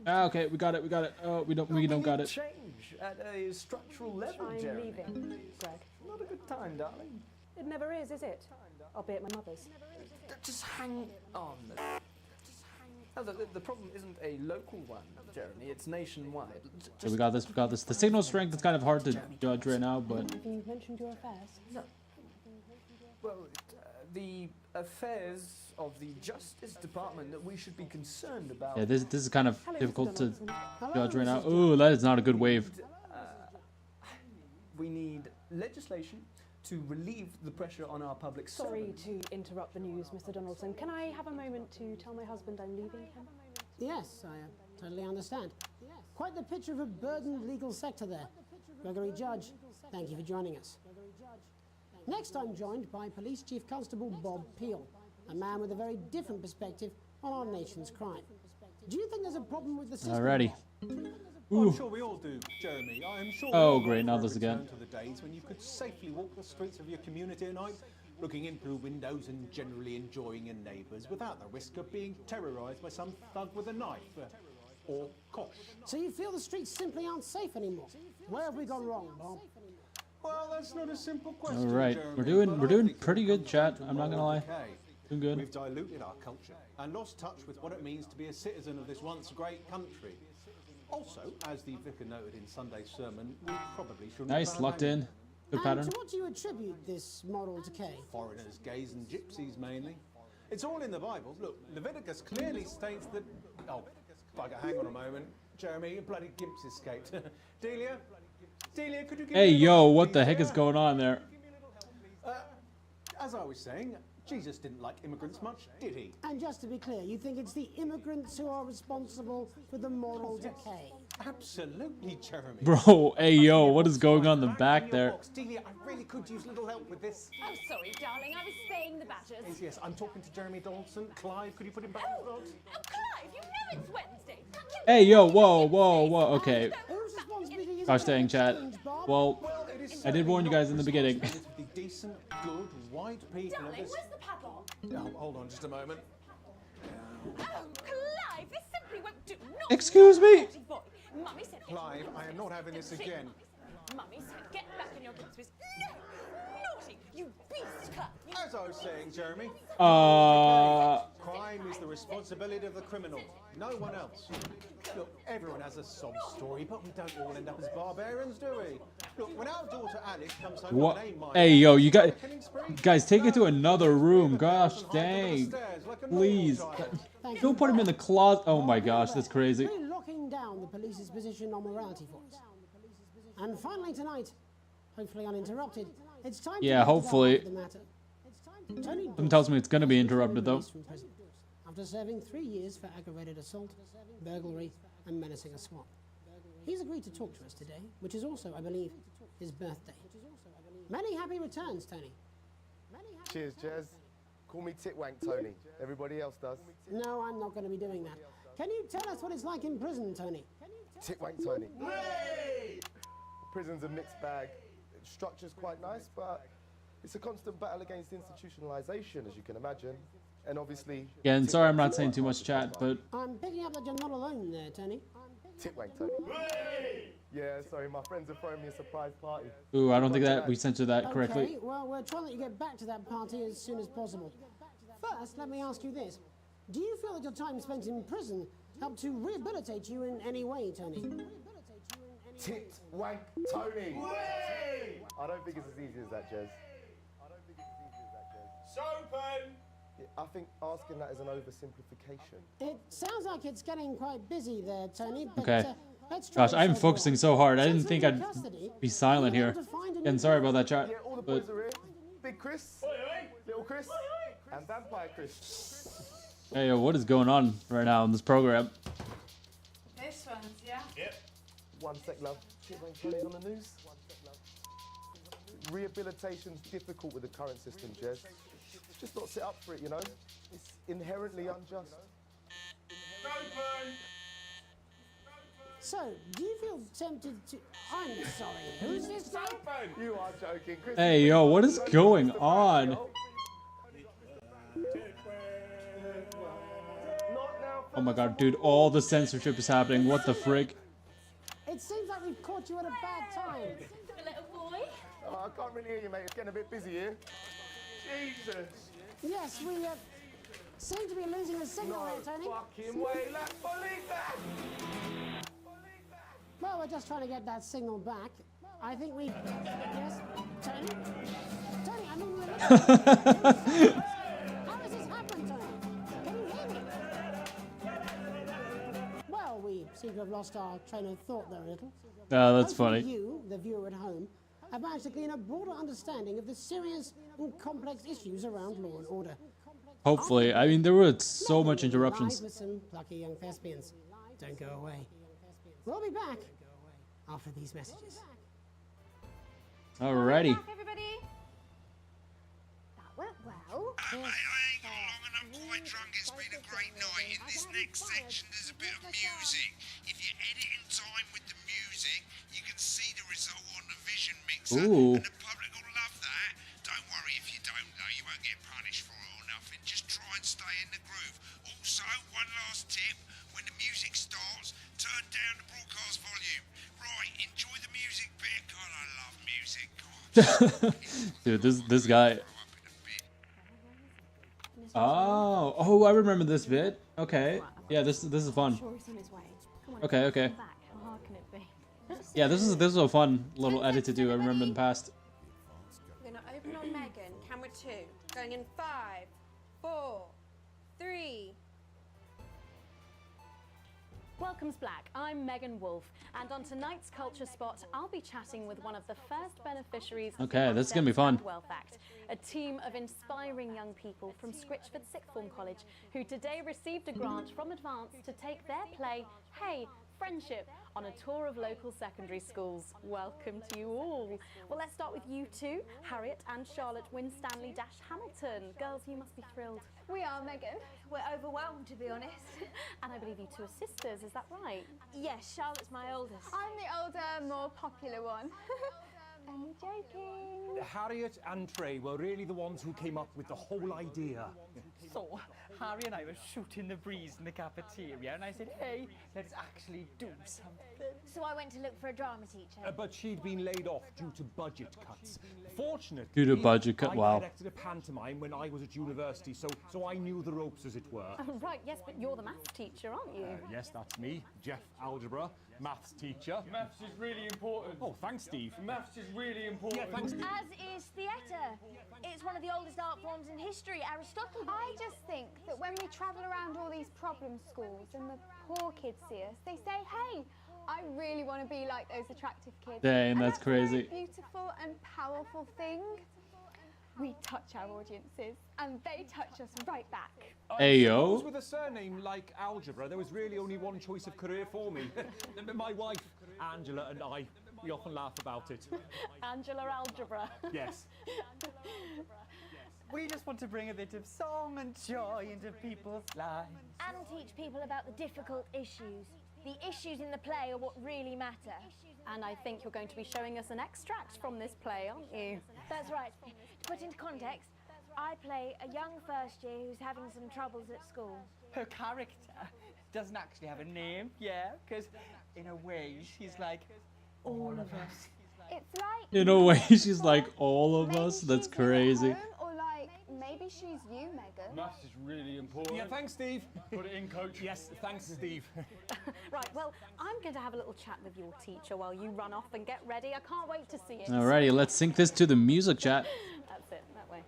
S1: Okay, we got it. We got it. Oh, we don't got it.
S12: Change at a structural level,
S8: I'm
S12: Jeremy.
S8: leaving, Greg.
S12: Not a good time, darling.
S8: It never is it? I'll be at my mother's.
S12: Just hang on. Oh, the problem isn't a local one, Jeremy. It's nationwide.
S1: So we got this. We got this. The signal strength is kind of hard to judge right now, but
S8: Have you mentioned your affairs?
S12: No. Well, the affairs of the Justice Department that we should be concerned about.
S1: yeah, this is kind of difficult to
S2: Hello,
S1: judge right now.
S2: Mrs.
S1: Ooh, that is not a good wave.
S12: We need legislation to relieve the pressure on our public
S8: Sorry
S12: servants.
S8: to interrupt the news, Mr. Donaldson. Can I have a moment to tell my husband I'm leaving him?
S2: Yes, I totally understand. Quite the picture of a burdened legal sector there. Gregory Judge, thank you for joining us. Next, I'm joined by Police Chief Constable Bob Peel, a man with a very different perspective on our nation's crime. Do you think there's a problem with the system?
S1: Alrighty.
S13: Well, I'm sure we all do, Jeremy. I'm sure we
S1: Oh,
S13: all
S1: great,
S13: long
S1: now
S13: for a
S1: this again.
S13: return to the days when you could safely walk the streets of your community at night, looking in through windows and generally enjoying your neighbours without the risk of being terrorised by some thug with a knife or kosh.
S2: So you feel the streets simply aren't safe anymore? Where have we gone wrong, Bob?
S13: Well, that's not a simple question.
S1: All right,
S13: Jeremy,
S1: we're doing pretty good, chat. I'm not gonna lie. Doing good.
S13: We've diluted our culture and lost touch with what it means to be a citizen of this once great country. Also, as the vicar noted in Sunday's sermon, we probably shouldn't.
S1: Nice, locked in. Good pattern.
S2: And to what do you attribute this moral decay?
S13: Foreigners, gays and gypsies mainly. It's all in the Bible. Look, Leviticus clearly states that... Oh, bugger, hang on a moment. Jeremy, a bloody gimp's escaped. Delia, could you give
S1: Hey,
S13: me a
S1: yo,
S13: little
S1: what
S13: help,
S1: the
S13: please,
S1: heck is
S13: yeah?
S1: going on there?
S13: As I was saying, Jesus didn't like immigrants much, did he?
S2: And just to be clear, you think it's the immigrants who are responsible for the moral decay?
S13: Absolutely, Jeremy.
S1: Bro, hey, yo, what is going on in the back there?
S13: Delia, I really could use a little help with this.
S10: Oh, sorry, darling. I was spaying the badgers.
S13: Yes, I'm talking to Jeremy Donaldson. Clive, could you put him back in front?
S10: Oh, Clive, you know it's Wednesday.
S1: Hey, yo, whoa, okay.
S2: Whose responsibility is
S1: Gosh
S2: it
S1: dang,
S2: to
S1: chat.
S2: change, Bob?
S1: Well, I did warn you guys in the beginning.
S13: The decent, good, white people of
S10: Darling,
S13: this...
S10: where's the padlock?
S13: Oh, hold on just a moment.
S10: Oh, Clive, this simply won't do. Not
S1: Excuse me?
S10: naughty boy. Mummy said...
S13: Clive, I am not having this again.
S10: Mummy said, get back in your boots with... No! Naughty! You beast, Clive! You...
S13: As I was saying, Jeremy, crime is the responsibility of the criminal, no one else. Look, everyone has a sob story, but we don't all end up as barbarians, do we? Look, when our daughter Alice comes home
S1: What?
S13: with an A-.
S1: Hey, yo, you guys, take it to another room. Gosh dang. Please. Don't put him in the closet. Oh my gosh, that's crazy.
S2: Really locking down the police's position on morality for us. And finally tonight, hopefully uninterrupted, it's time to
S1: Yeah,
S2: get to the
S1: hopefully.
S2: heart of the matter. Tony
S1: Something tells me it's gonna be interrupted though.
S2: released from prison after serving 3 years for aggravated assault, burglary, and menacing a swap. He's agreed to talk to us today, which is also, I believe, his birthday. Many happy returns, Tony.
S14: Cheers, Jez. Call me Titwank Tony. Everybody else does.
S2: No, I'm not going to be doing that. Can you tell us what it's like in prison, Tony?
S14: Titwank Tony. Prison's a mixed bag. Structure's quite nice, but it's a constant battle against institutionalization, as you can imagine. And obviously...
S1: Again, sorry I'm not saying too much chat, but...
S2: I'm picking up that you're not alone there, Tony.
S14: Titwank Tony. Yeah, sorry, my friends are throwing me a surprise party.
S1: Ooh, I don't think that we censored that correctly.
S2: Okay, well, we're trying to let you get back to that party as soon as possible. First, let me ask you this. Do you feel that your time spent in prison helped to rehabilitate you in any way, Tony?
S14: Titwank Tony. I don't think it's as easy as that, Jez.
S7: Sopen!
S14: Yeah, I think asking that is an oversimplification.
S2: It sounds like it's getting quite busy there, Tony, but
S1: Okay.
S2: let's try
S1: Gosh,
S2: this
S1: I'm
S2: over.
S1: focusing so hard. I didn't
S2: Since
S1: think
S2: we're in
S1: I'd
S2: custody,
S1: be silent
S2: you'll
S1: here.
S2: be able to find a
S1: Again,
S2: new
S1: sorry about that, chat.
S14: Yeah, all the
S1: But
S14: boys are here. Big Chris, Little Chris, and Vampire Chris.
S1: hey, yo, what is going on right now in this program?
S10: This one's, yeah?
S7: Yep.
S14: One sec, love. Titwank Tony's on the news. Rehabilitation's difficult with the current system, Jez. It's just not set up for it, you know? It's inherently unjust.
S7: Sopen!
S2: So, do you feel tempted to... I'm sorry, who's this now?
S14: You are joking, Chris.
S1: Hey, yo, what is going on?
S14: Not now.
S1: Oh my god, dude, all the censorship is happening. What the frick?
S2: It seems like we've caught you at a bad time.
S10: The little boy?
S14: Oh, I can't really hear you, mate. It's getting a bit busy here.
S7: Jesus!
S2: Yes, we seem to be losing the signal
S14: No
S2: there, Tony.
S14: fucking way. Let's believe that.
S2: Well, we're just trying to get that signal back. I think we... Yes, Tony? Tony, I mean... How does this happen, Tony? Can you hear me? Well, we seem to have lost our train of thought there a little.
S1: Oh, that's
S2: Hopefully
S1: funny.
S2: you, the viewer at home, have managed to glean a broader understanding of the serious and complex issues around law and order.
S1: Hopefully. I mean, there were so much interruptions.
S2: Live with some plucky young thespians. Don't go away. We'll be back after these messages.
S1: Alrighty.
S4: Back, everybody. That went well.
S3: Mate, I ain't got long and I'm quite drunk. It's been a great night. In this next section, there's a bit of music. If you edit in time with the music, you can see the result on the vision mixer.
S1: Ooh.
S3: And the public will love that. Don't worry if you don't, though. You won't get punished for it or nothing. Just try and stay in the groove. Also, one last tip. When the music starts, turn down the broadcast volume. Right, enjoy the music bit. God, I love music. God.
S1: Dude, this guy. Oh, I remember this bit. Okay. Yeah, this is fun. Okay.
S4: How hard can it be?
S1: Yeah, this is a fun little edit to do. I remember in the past.
S10: We're going to open on Megan. Camera 2. Going in 5, 4, 3.
S6: Welcome's Black. I'm Megan Wolf, and on tonight's Culture Spot, I'll be chatting with one of the first beneficiaries of
S1: Okay,
S6: the
S1: this is gonna be fun.
S6: Wealth Act, a team of inspiring young people from Scritchford Sixth Form College who today received a grant from Advance to take their play, Hey, Friendship, on a tour of local secondary schools. Welcome to you all. Well, let's start with you two, Harriet and Charlotte Winstanley-Hamilton. Girls, you must be thrilled.
S4: We are, Megan. We're overwhelmed, to be honest.
S6: And I believe you two are sisters, is that right?
S4: Yes, Charlotte's my oldest. I'm the older, more popular one. Only joking.
S11: Harriet and Trey were really the ones who came up with the whole idea. So, Harry and I were shooting the breeze in the cafeteria, and I said, hey, let's actually do something.
S4: So I went to look for a drama teacher.
S11: But she'd been laid off due to budget cuts. Fortunately,
S1: Due to budget cut,
S11: I
S1: wow.
S11: directed a pantomime when I was at university, so I knew the ropes, as it were.
S6: Right, yes, but you're the maths teacher, aren't you?
S11: Yes, that's me, Jeff Algebra, maths teacher.
S15: Maths is really important.
S11: Oh, thanks, Steve.
S15: Maths is really important.
S11: Yeah, thanks.
S4: As is theatre. It's one of the oldest art forms in history, Aristotle. I just think that when we travel around all these problem schools and the poor kids see us, they say, hey, I really want to be like those attractive kids.
S1: Dang,
S4: And
S1: that's
S4: a
S1: crazy.
S4: very beautiful and powerful thing. We touch our audiences and they touch us right back.
S1: Ayo.
S11: With a surname like Algebra, there was really only one choice of career for me. My wife, Angela, and I, we often laugh about it.
S6: Angela Algebra.
S11: Yes.
S16: We just want to bring a bit of song and joy into people's lives.
S4: And teach people about the difficult issues. The issues in the play are what really matter.
S6: And I think you're going to be showing us an extract from this play, aren't you?
S4: That's right. To put into context, I play a young first year who's having some troubles at school.
S16: Her character doesn't actually have a name, yeah, because in a way she's like all of us.
S4: It's like...
S1: In a way, she's like all of us. That's crazy.
S4: Home, or like, maybe she's you, Megan.
S15: Maths is really important.
S11: Yeah, thanks, Steve.
S15: Put it in, coach.
S11: Yes, thanks, Steve.
S6: Right, well, I'm going to have a little chat with your teacher while you run off and get ready. I can't wait to see it.
S1: Alrighty, let's sync this to the music chat.
S6: That's it, that way.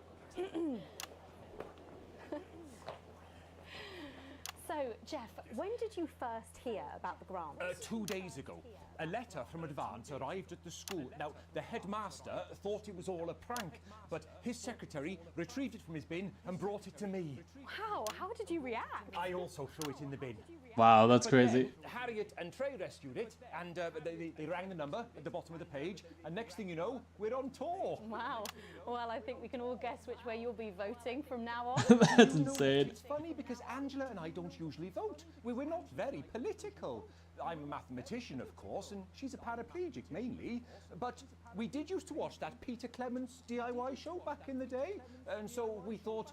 S6: So, Jeff, when did you first hear about the grant?
S11: 2 days ago. A letter from Advance arrived at the school. Now, the headmaster thought it was all a prank, but his secretary retrieved it from his bin and brought it to me.
S6: Wow, how did you react?
S11: I also threw it in the bin.
S1: Wow, that's
S11: But
S1: crazy.
S11: then Harriet and Trey rescued it, and they rang the number at the bottom of the page, and next thing you know, we're on tour.
S6: Wow. Well, I think we can all guess which way you'll be voting from now on.
S1: That's insane.
S11: It's funny because Angela and I don't usually vote. We're not very political. I'm a mathematician, of course, and she's a paraplegic mainly, but we did used to watch that Peter Clements DIY show back in the day, and so we thought,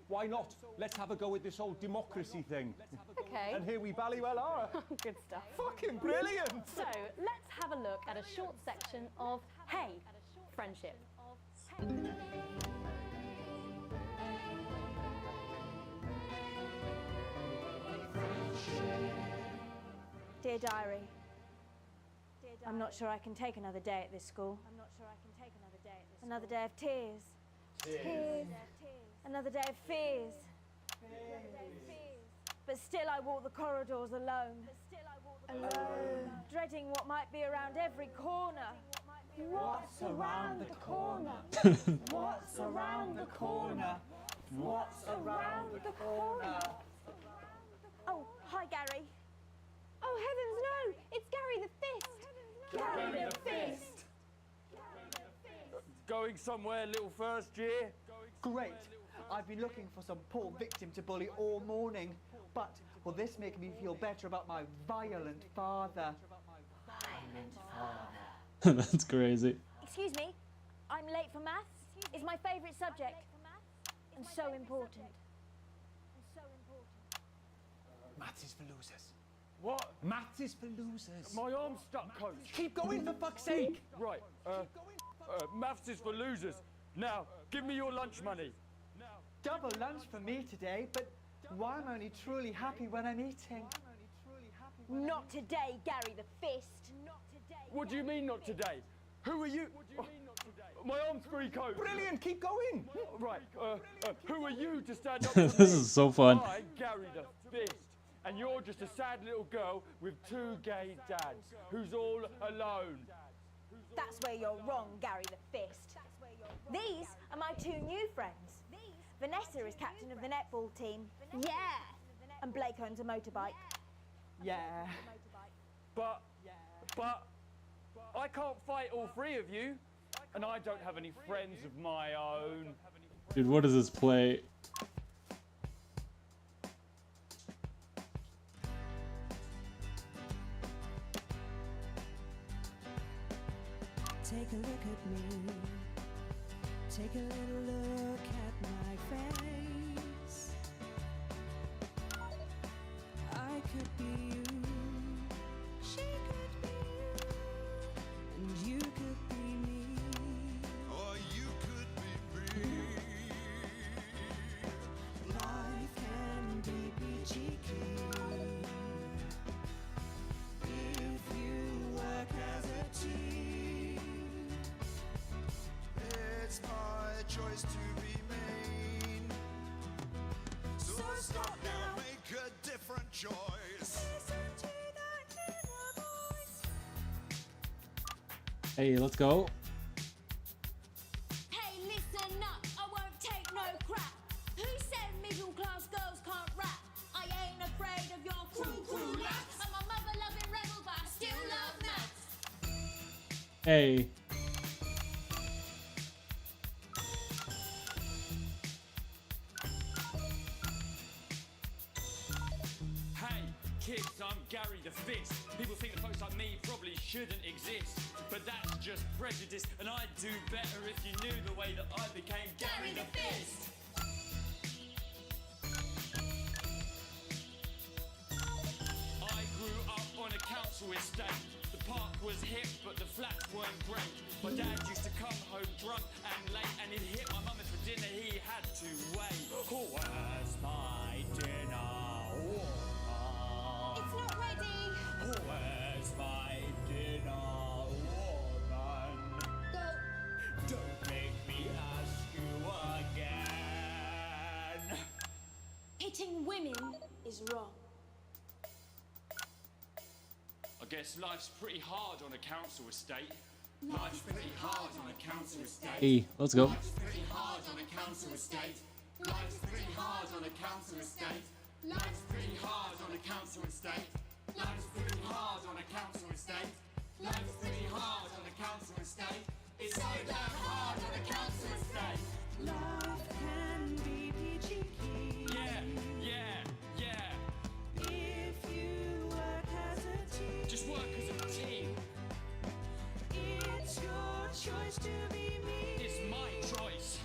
S11: why not? Let's have a go at this whole democracy thing.
S6: Okay.
S11: And here we bally well are.
S6: Good stuff.
S11: Fucking brilliant!
S6: So, let's have a look at a short section of Hey, Friendship.
S4: Dear Diary, I'm not sure I can take another day at this school. Another day of tears. Tears. Another day of fears. But still I walk the corridors alone. Alone. Dreading what might be around every corner. What's around the corner?
S16: What's around the corner? What's around the corner?
S5: Oh, hi, Gary.
S4: Oh, heavens, no! It's Gary the Fist!
S15: Gary the Fist! Going somewhere, little first year?
S16: Great. I've been looking for some poor victim to bully all morning, but will this make me feel better about my violent father?
S1: That's crazy.
S4: Excuse me, I'm late for maths. It's my favourite subject. And so important.
S15: Maths is for losers. What?
S11: Maths is for losers.
S15: My arm's stuck, coach.
S11: Keep going, for fuck's sake.
S15: Right, maths is for losers. Now, give me your lunch money.
S16: Double lunch for me today, but why am I only truly happy when I'm eating?
S4: Not today, Gary the Fist.
S15: What do you mean not today? Who are you? My arm's free, coach.
S11: Brilliant, keep going.
S15: Right, who are you to stand up for
S1: This
S15: me?
S1: is so fun.
S15: I'm Gary the Fist, and you're just a sad little girl with 2 gay dads who's all alone.
S4: That's where you're wrong, Gary the Fist. These are my 2 new friends. Vanessa is captain of the netball team. Yeah. And Blake owns a motorbike.
S16: Yeah.
S15: But I can't fight all 3 of you, and I don't have any friends of my own.
S1: Dude, what is this play?
S9: Take a look at me. Take a little look at my face. I could be you. She could be you. And you could be me.
S3: Or you could be me.
S9: Life can be peachy keen if you work as a team.
S3: It's my choice to be mean. So stop now, make a different choice.
S9: Listen to that inner voice.
S1: Hey, let's go.
S4: Hey, listen up, I won't take no crap. Who said middle class girls can't rap? I ain't afraid of your crew lads. I'm a mother-loving rebel, but I still love maths.
S1: Hey.
S15: Hey, kids, I'm Gary the Fist. People think that folks like me probably shouldn't exist, but that's just prejudice, and I'd do better if you knew the way that I became Gary the Fist. I grew up on a council estate. The park was hip, but the flats weren't great. My dad used to come home drunk and late, and he'd hit my mum and for dinner he had to wait. Where's my dinner?
S4: It's not ready.
S15: Where's my dinner, woman?
S4: Go.
S15: Don't make me ask you again.
S4: Hitting women is wrong.
S15: I guess life's pretty hard on a council estate. Life's pretty hard on a council estate.
S1: Hey, let's go.
S15: Life's pretty hard on a council estate. Life's pretty hard on a council estate. Life's pretty hard on a council estate. Life's pretty hard on a council estate. Life's pretty hard on a council estate. It's so damn hard on a council estate.
S9: Life can be peachy keen.
S15: Yeah.
S9: If you work as a team.
S15: Just work as a team.
S9: It's your choice to be me.
S15: It's my choice.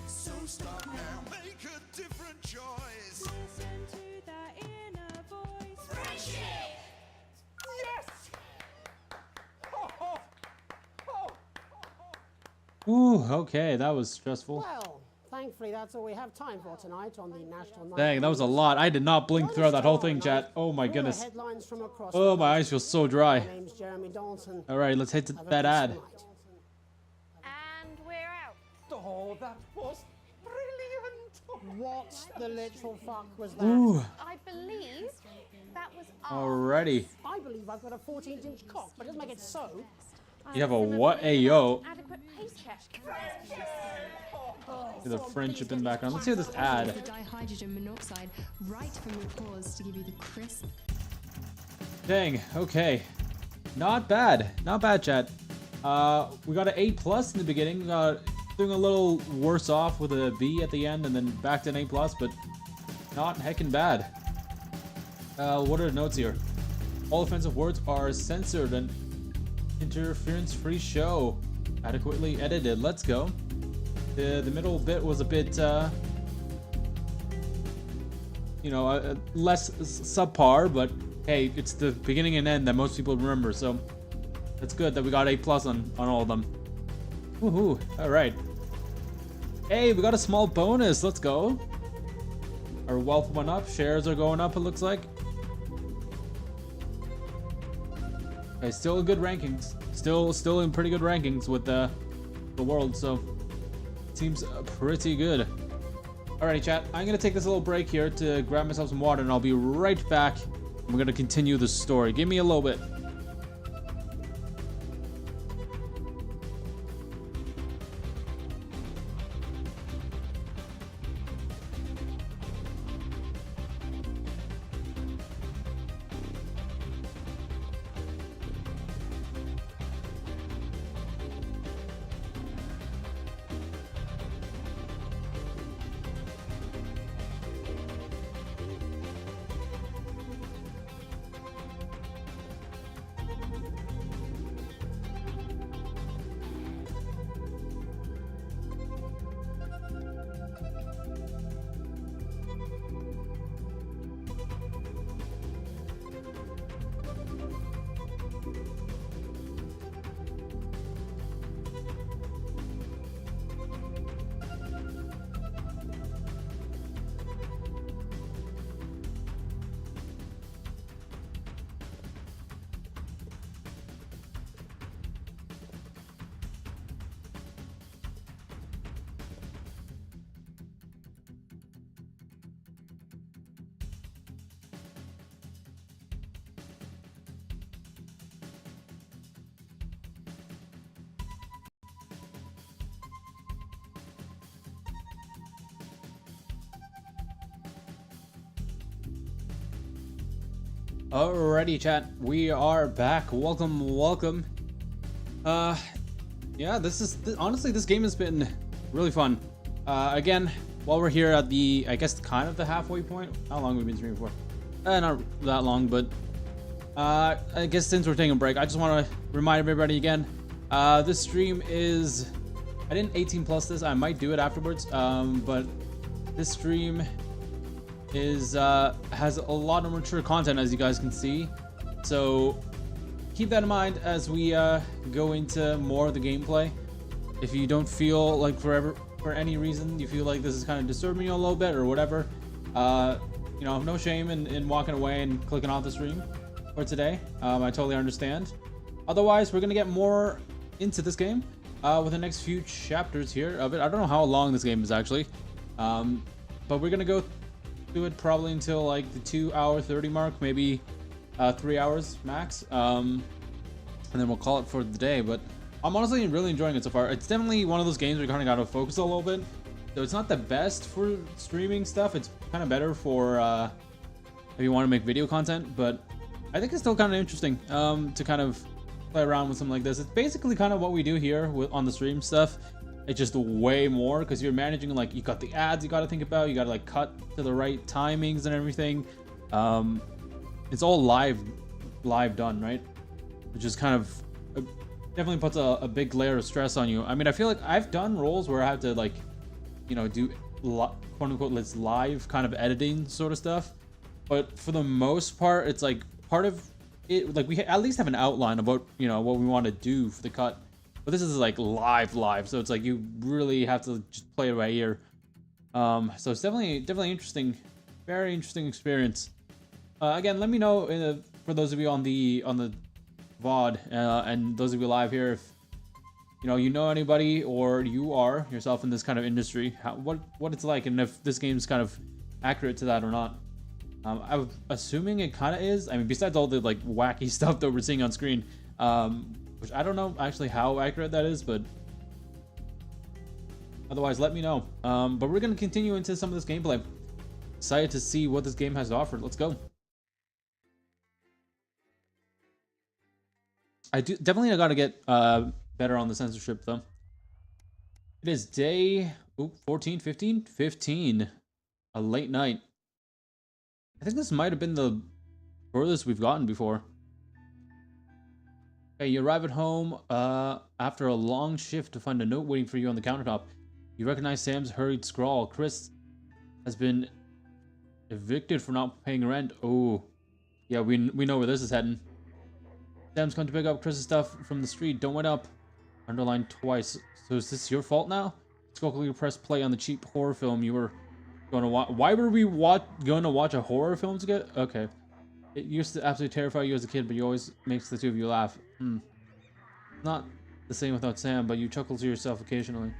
S3: So stop now, make a different choice.
S9: Listen to that inner voice.
S3: Friendship!
S11: Yes!
S1: Ooh, okay, that was stressful.
S2: Well, thankfully that's all we have time for tonight on the National Night.
S1: Dang, that was a lot. I did not blink throughout that whole thing, chat. Oh my goodness.
S2: Headlines from across
S1: Oh,
S2: the
S1: my eyes feel so dry.
S2: My name's Jeremy Dalton.
S1: Alright, let's hit
S2: Have a
S1: that ad.
S2: peaceful night.
S4: And we're out.
S11: Oh, that was brilliant.
S2: What the literal fuck was that?
S1: Ooh.
S4: I believe that was
S1: Alrighty.
S2: I believe I've got a 14-inch cock, but it doesn't make it so.
S1: You have a what? Ayo.
S4: Adequate pace check.
S1: The friendship in the background. Let's hear this ad.
S9: The dihydrogen monoxide right from your pores to give you the crisp.
S1: Dang, okay. Not bad. Not bad, chat. We got an A+ in the beginning. Doing a little worse off with a B at the end and then back to an A+, but not heckin' bad. What are the notes here? All offensive words are censored and interference-free show. Adequately edited. Let's go. The middle bit was a bit, less subpar, but hey, it's the beginning and end that most people remember, so that's good that we got A+ on all of them. Woohoo! All right. Hey, we got a small bonus. Let's go. Our wealth went up. Shares are going up. It looks like. Okay, still in good rankings. Still in pretty good rankings with the world. So seems pretty good. Alrighty, chat. I'm gonna take this little break here to grab myself some water, and I'll be right back. We're gonna continue the story. Give me a little bit. Alrighty, chat. We are back. Welcome. Yeah, honestly, this game has been really fun. Again, while we're here at the, I guess, kind of the halfway point. How long have we been streaming for? Not that long, but I guess since we're taking a break, I just want to remind everybody again. This stream is, I didn't 18+ this. I might do it afterwards. But this stream is has a lot of mature content, as you guys can see, so keep that in mind as we go into more of the gameplay. If you don't feel like for any reason you feel like this is kind of disturbing you a little bit or whatever, no shame in walking away and clicking off the stream for today. I totally understand. Otherwise, we're gonna get more into this game with the next few chapters here of it. I don't know how long this game is actually, but we're gonna go do it probably until like the 2-hour 30 mark, maybe 3 hours max, and then we'll call it for the day. But I'm honestly really enjoying it so far. It's definitely one of those games where you kind of got to focus a little bit, so it's not the best for streaming stuff. It's kind of better for if you want to make video content, but I think it's still kind of interesting to kind of play around with something like this. It's basically kind of what we do here on the stream stuff. It's just way more because you're managing, like, you got the ads you got to think about, you got to like cut to the right timings and everything. It's all live done, right? Which is kind of definitely puts a big layer of stress on you. I mean, I feel like I've done roles where I have to, like, do quote unquote this live kind of editing sort of stuff, but for the most part, it's like part of it, like, we at least have an outline about what we want to do for the cut. But this is like live, so it's like you really have to just play it by ear. So it's definitely interesting, very interesting experience. Again, let me know for those of you on the VOD and those of you live here, if you know anybody or you are yourself in this kind of industry, what it's like, and if this game's kind of accurate to that or not. I'm assuming it kind of is. I mean, besides all the like wacky stuff that we're seeing on screen. which I don't know actually how accurate that is, but otherwise let me know. But we're gonna continue into some of this gameplay. Excited to see what this game has to offer. Let's go. I definitely gotta get better on the censorship though. It is day 14, 15? 15. A late night. I think this might have been the furthest we've gotten before. Okay, you arrive at home after a long shift to find a note waiting for you on the countertop. You recognize Sam's hurried scrawl. Chris has been evicted for not paying rent. Oh, yeah, we know where this is heading. Sam's come to pick up Chris's stuff from the street. Don't wait up. Underlined twice. So is this your fault now? Quickly press play on the cheap horror film you were going to watch. Why were we going to watch a horror film together? Okay. It used to absolutely terrify you as a kid, but you always makes the two of you laugh. Not the same without Sam, but you chuckle to yourself occasionally.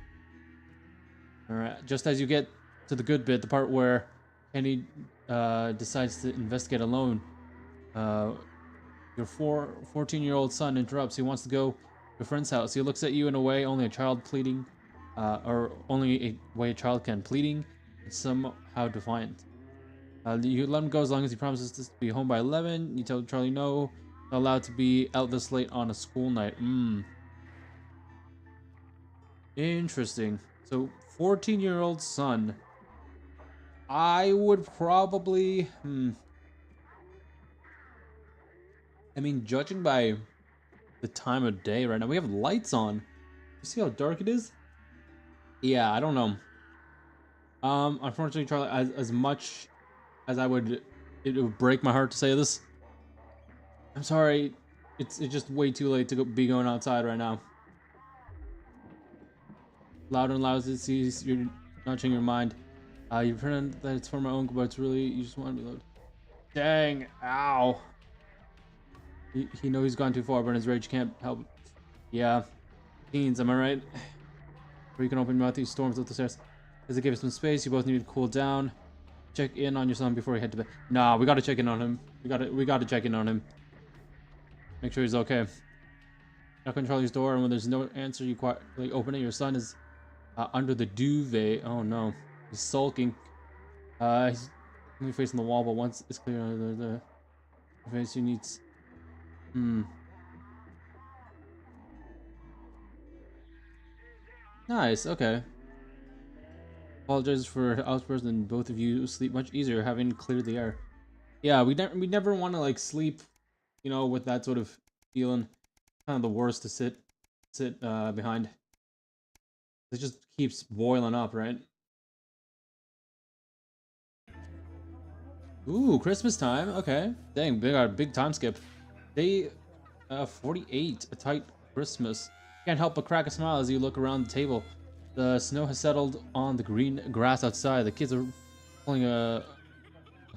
S1: Alright, just as you get to the good bit, the part where Kenny decides to investigate alone, your 14-year-old son interrupts. He wants to go to a friend's house. He looks at you in a way only a child pleading, or only a way a child can, pleading and somehow defiant. You let him go as long as he promises to be home by 11. You tell Charlie no, not allowed to be out this late on a school night. Interesting. So, 14-year-old son. I would probably... I mean, judging by the time of day right now, we have lights on. You see how dark it is? Yeah, I don't know. Unfortunately, Charlie, as much as it would break my heart to say this, I'm sorry. It's just way too late to be going outside right now. Louder and louder, it sees you're nudging your mind. You pretend that it's for my own, but it's really you just want to be loud. Dang! Ow! He knows he's gone too far, but in his rage can't help. Yeah, teens, am I right? Or you can open your mouth. These storms up the stairs. As it gives some space, you both need to cool down. Check in on your son before you head to bed. Nah, we gotta check in on him. We gotta check in on him. Make sure he's okay. Knock on Charlie's door, and when there's no answer, you quietly open it. Your son is under the duvet. Oh no, he's sulking. He's only facing the wall, but once it's clear under the face, he needs. Nice. Okay. Apologize for outbursts, and both of you sleep much easier having cleared the air. Yeah, we never want to like sleep, you know, with that sort of feeling. Kind of the worst to sit behind. It just keeps boiling up, right? Ooh, Christmas time. Okay. Dang, we got a big time skip. Day 48, a tight Christmas. Can't help but crack a smile as you look around the table. The snow has settled on the green grass outside. The kids are pulling a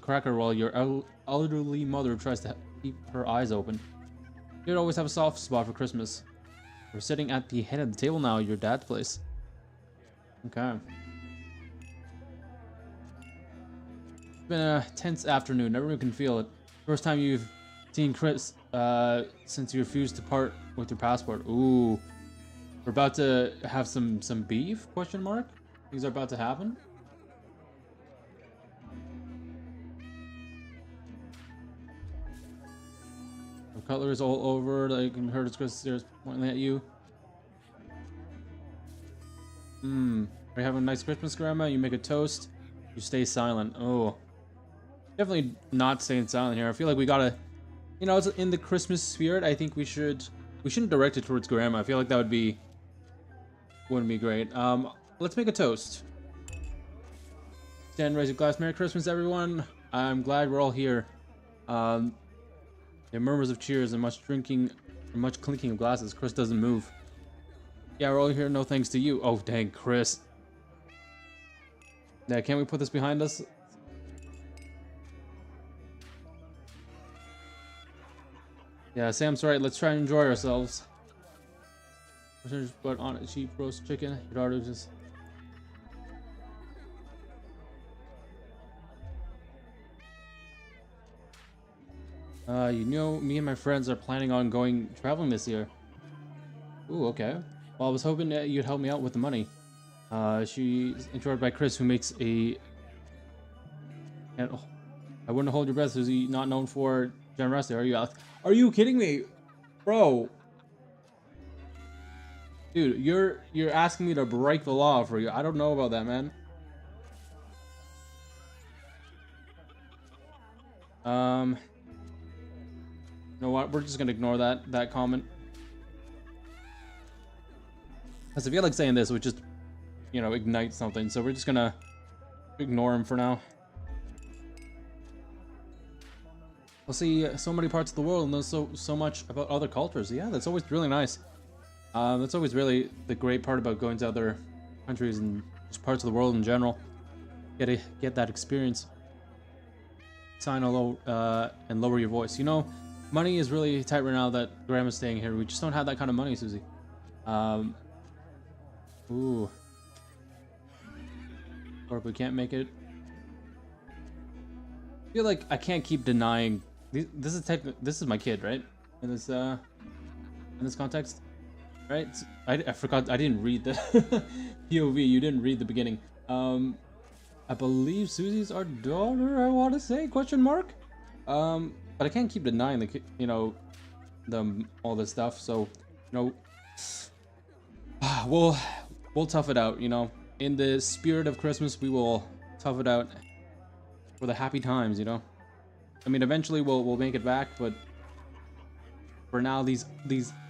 S1: cracker while your elderly mother tries to keep her eyes open. You'd always have a soft spot for Christmas. We're sitting at the head of the table now, your dad's place. Okay. It's been a tense afternoon. Everyone can feel it. First time you've seen Chris since you refused to part with your passport. Ooh. We're about to have some beef? Question mark? Things are about to happen? The cutler is all over. You can hear Chris stairs pointing at you. Are you having a nice Christmas, Grandma? You make a toast. You stay silent. Oh. Definitely not staying silent here. I feel like we gotta... You know, it's in the Christmas spirit. I think we shouldn't direct it towards Grandma. I feel like that wouldn't be great. Let's make a toast. Stand, raise a glass. Merry Christmas, everyone. I'm glad we're all here. There are murmurs of cheers and much drinking, and much clinking of glasses. Chris doesn't move. Yeah, we're all here. No thanks to you. Oh, dang, Chris. Yeah, can't we put this behind us? Yeah, Sam's right. Let's try and enjoy ourselves. But on a cheap roast chicken. Your daughter just... you know, me and my friends are planning on going traveling this year. Ooh, okay. Well, I was hoping that you'd help me out with the money. She's interrupted by Chris, who makes a... And, oh, I wouldn't hold your breath. Is he not known for generosity? Are you, Alex? Are you kidding me? Bro. Dude, you're asking me to break the law for you. I don't know about that, man. You know what? We're just gonna ignore that comment. Because I feel like saying this would just, you know, ignite something. So we're just gonna ignore him for now. We'll see so many parts of the world and there's so much about other cultures. Yeah, that's always really nice. That's always really the great part about going to other countries and just parts of the world in general. Get that experience. Sign a low and lower your voice. You know, money is really tight right now that Grandma's staying here. We just don't have that kind of money, Susie. Ooh. Or if we can't make it. I feel like I can't keep denying. This is my kid, right? In this context, right? I forgot. I didn't read the POV. You didn't read the beginning. I believe Susie's our daughter. I want to say question mark. But I can't keep denying the, you know, all this stuff. So, you know, we'll tough it out. You know, in the spirit of Christmas, we will tough it out for the happy times. You know, I mean, eventually we'll make it back, but for now, these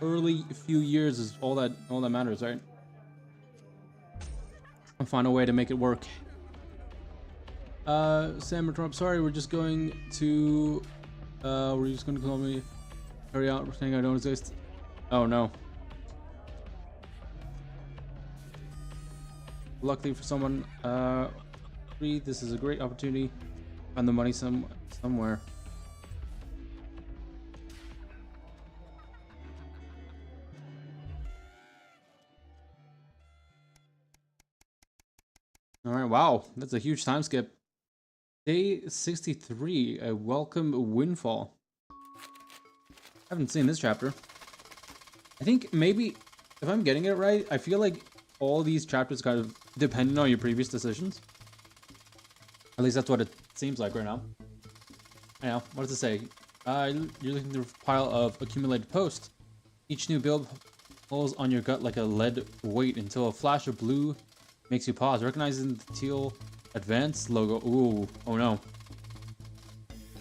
S1: early few years is all that matters, right? I'll find a way to make it work. Sam, I'm sorry, we're just going to call me, hurry out, saying I don't exist. Oh no. Luckily for someone, this is a great opportunity to find the money somewhere. All right, wow, that's a huge time skip. Day 63, a welcome windfall. I haven't seen this chapter. I think maybe, if I'm getting it right, I feel like all these chapters kind of depending on your previous decisions. At least that's what it seems like right now. Anyhow, what does it say? You're looking through a pile of accumulated posts. Each new build pulls on your gut like a lead weight until a flash of blue makes you pause, recognizing the teal advanced logo. Ooh, oh no.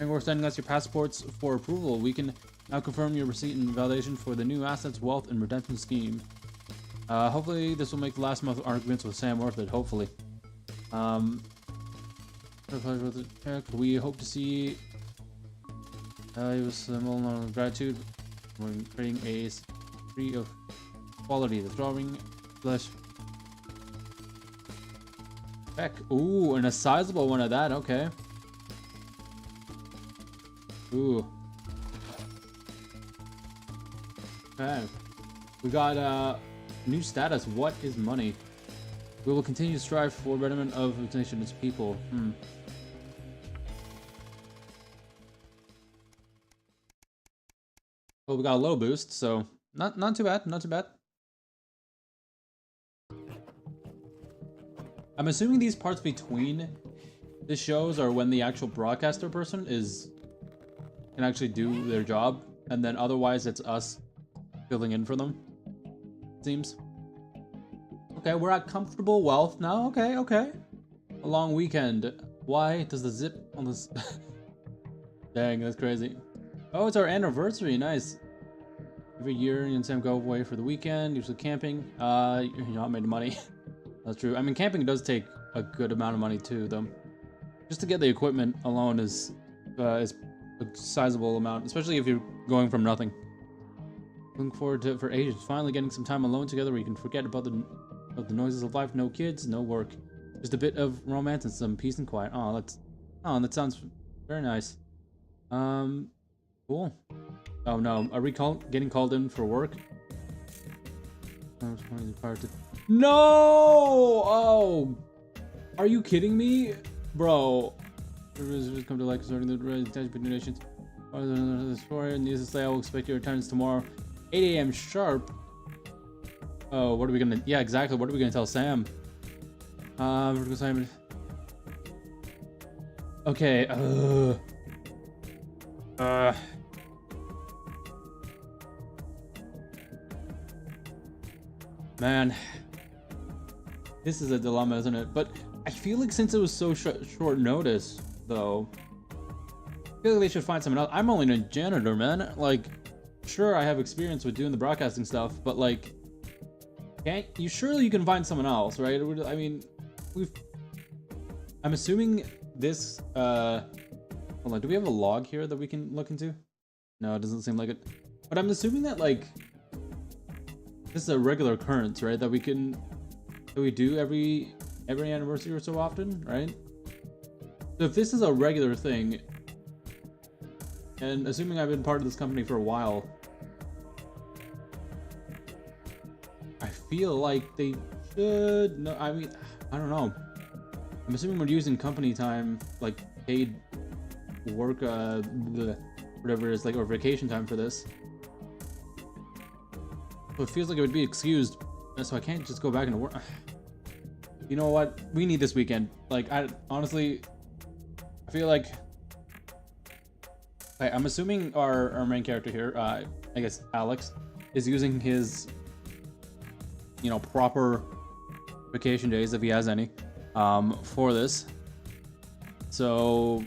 S1: And we're sending us your passports for approval. We can now confirm your receipt and validation for the new assets, wealth, and redemption scheme. Hopefully this will make the last month's arguments with Sam worth it, hopefully. We hope to see it was a moment of gratitude when creating a tree of quality. The throwing flesh. Heck, ooh, and a sizable one of that, okay. Ooh. Okay. We got new status. What is money? We will continue to strive for betterment of the nation and its people. Well, we got a little boost, so not too bad, not too bad. I'm assuming these parts between the shows are when the actual broadcaster person can actually do their job, and then otherwise it's us filling in for them. Seems. Okay, we're at comfortable wealth now. Okay, okay. A long weekend. Why does the zip on this? Dang, that's crazy. Oh, it's our anniversary. Nice. Every year, you and Sam go away for the weekend, usually camping. You're not made of money. That's true. I mean, camping does take a good amount of money too, though. Just to get the equipment alone is a sizable amount, especially if you're going from nothing. Looking forward to it for ages. Finally getting some time alone together where you can forget about the noises of life. No kids, no work. Just a bit of romance and some peace and quiet. Oh, that sounds very nice. Cool. Oh no, are we getting called in for work? No! Oh! Are you kidding me? Bro. Come to like starting the attention between nations. The story needs to say I will expect your attendance tomorrow. 8 a.m. sharp. Oh, what are we gonna? Yeah, exactly. What are we gonna tell Sam? Simon. Okay. Man, this is a dilemma, isn't it? But I feel like since it was so short notice, though, I feel like they should find someone else. I'm only a janitor, man. Like, sure, I have experience with doing the broadcasting stuff, but like, can't you? Surely you can find someone else, right? I mean, I'm assuming this. Hold on. Do we have a log here that we can look into? No, it doesn't seem like it. But I'm assuming that like this is a regular occurrence, right? That we do every anniversary or so often, right? So if this is a regular thing, and assuming I've been part of this company for a while, I feel like they should. No, I mean, I don't know. I'm assuming we're using company time, like paid work, whatever it is, like, or vacation time for this. So it feels like it would be excused, so I can't just go back into work. You know what? We need this weekend. Like, I honestly, I feel like. Okay, I'm assuming our main character here, I guess Alex, is using his, proper vacation days, if he has any, for this. So,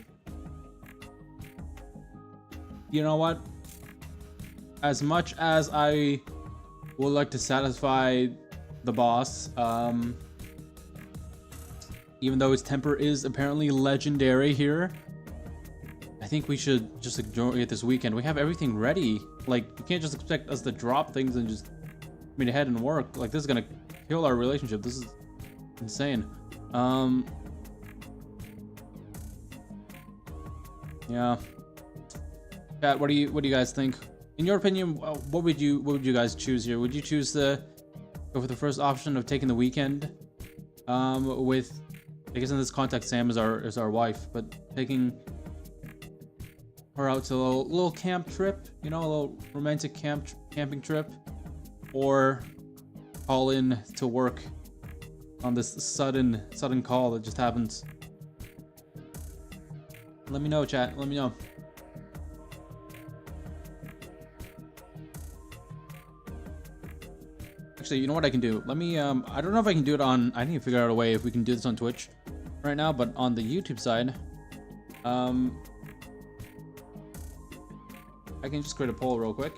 S1: you know what? As much as I would like to satisfy the boss, even though his temper is apparently legendary here, I think we should just enjoy it this weekend. We have everything ready. Like, you can't just expect us to drop things and just meet ahead and work. Like, this is gonna kill our relationship. This is insane. Yeah. Pat, what do you guys think? In your opinion, what would you guys choose here? Would you choose to go for the first option of taking the weekend, with, I guess in this context, Sam is our wife, but taking her out to a little camp trip, a little romantic camping trip, or call in to work on this sudden call that just happens? Let me know, chat. Let me know. Actually, you know what I can do? Let me, I don't know if I can do it on, I need to figure out a way if we can do this on Twitch right now, but on the YouTube side, I can just create a poll real quick.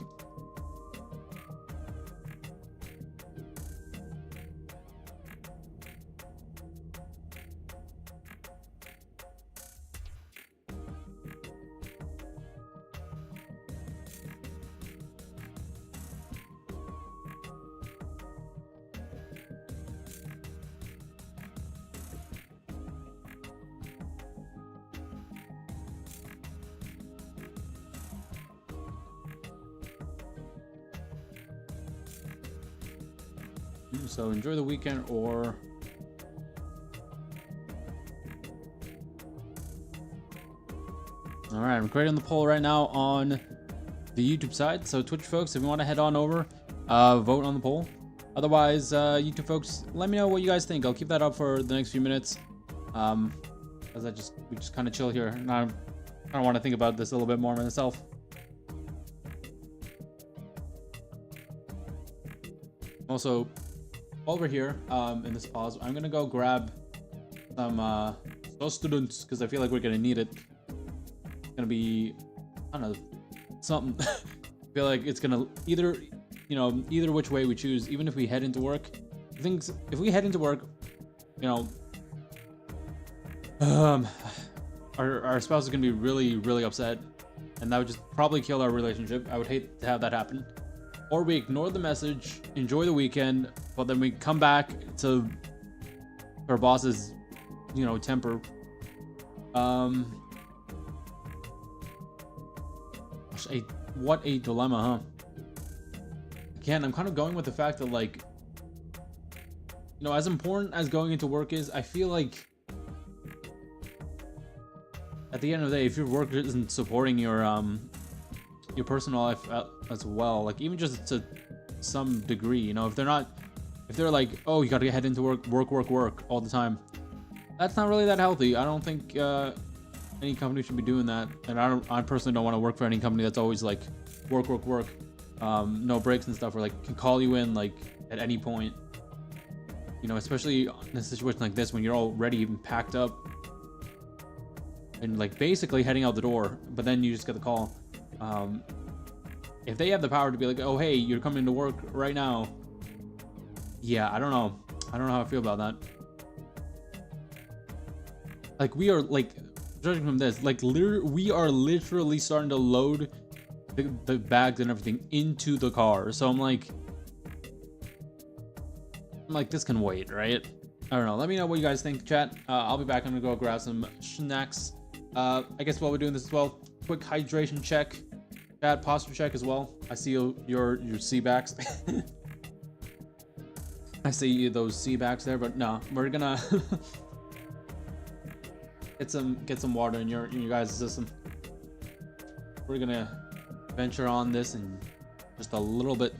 S1: So enjoy the weekend, or all right, I'm creating the poll right now on the YouTube side. So Twitch folks, if you want to head on over, vote on the poll. Otherwise, YouTube folks, let me know what you guys think. I'll keep that up for the next few minutes, as we just kind of chill here, and I want to think about this a little bit more myself. Also, while we're here, in this pause, I'm gonna go grab some sustenance, because I feel like we're gonna need it. It's gonna be, I don't know, something. I feel like it's gonna either which way we choose, even if we head into work. If we head into work, our spouse is gonna be really, really upset, and that would just probably kill our relationship. I would hate to have that happen. Or we ignore the message, enjoy the weekend, but then we come back to our boss's, temper. What a dilemma, huh? Again, I'm kind of going with the fact that, like, as important as going into work is, I feel like at the end of the day, if your work isn't supporting your personal life as well, like, even just to some degree, if they're not if they're like, oh, you gotta head into work all the time, that's not really that healthy. I don't think any company should be doing that, and I personally don't want to work for any company that's always like work, no breaks and stuff, or like can call you in like at any point. You know, especially in a situation like this when you're already even packed up and like basically heading out the door, but then you just get the call. If they have the power to be like, oh hey, you're coming to work right now. Yeah, I don't know how I feel about that. Like we are like, judging from this, like we are literally starting to load the bags and everything into the car. So I'm like, this can wait, right? I don't know. Let me know what you guys think, chat. I'll be back. I'm gonna go grab some snacks. I guess while we're doing this as well, quick hydration check, chat, posture check as well. I see your sea backs. I see those sea backs there, but no, we're gonna get some water in your guys' system. We're gonna venture on this in just a little bit.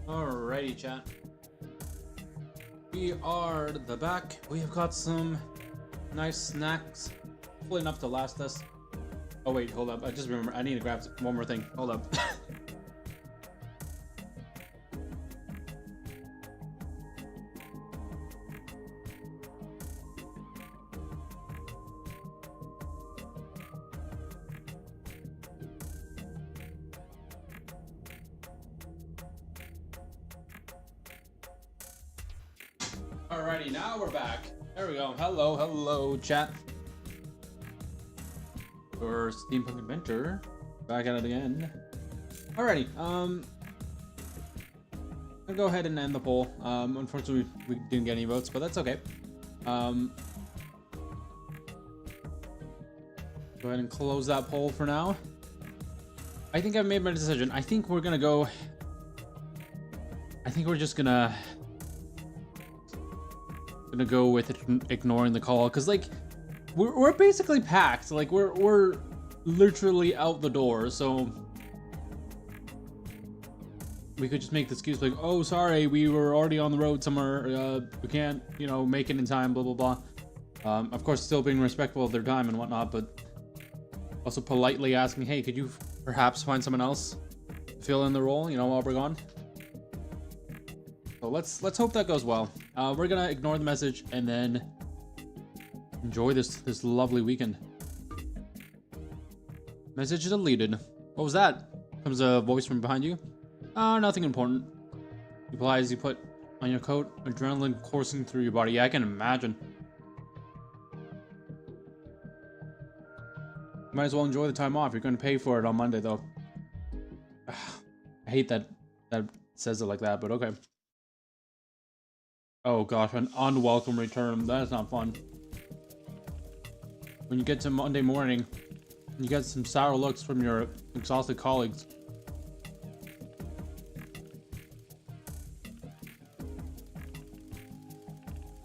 S1: Alrighty, chat. We are the back. We have got some nice snacks. Hopefully enough to last us. Oh wait, hold up. I just remember I need to grab one more thing. Hold up. Alrighty, now we're back. There we go. Hello, chat. For Steampunk Adventure. Back at it again. Alrighty, I'm gonna go ahead and end the poll. Unfortunately, we didn't get any votes, but that's okay. Go ahead and close that poll for now. I think I've made my decision. I think we're gonna go... I think we're just gonna go with it, ignoring the call, because like we're basically packed. Like we're literally out the door, so we could just make the excuse like, oh sorry, we were already on the road somewhere, we can't, you know, make it in time, blah blah blah. Of course still being respectful of their time and whatnot, but also politely asking, hey, could you perhaps find someone else to fill in the role, you know, while we're gone. So let's hope that goes well. We're gonna ignore the message and then enjoy this lovely weekend. Message deleted. What was that? Comes a voice from behind you. Oh, nothing important. Replies you put on your coat, adrenaline coursing through your body. Yeah, I can imagine. Might as well enjoy the time off. You're gonna pay for it on Monday though. I hate that says it like that, but okay. Oh gosh, an unwelcome return. That is not fun. When you get to Monday morning, you get some sour looks from your exhausted colleagues.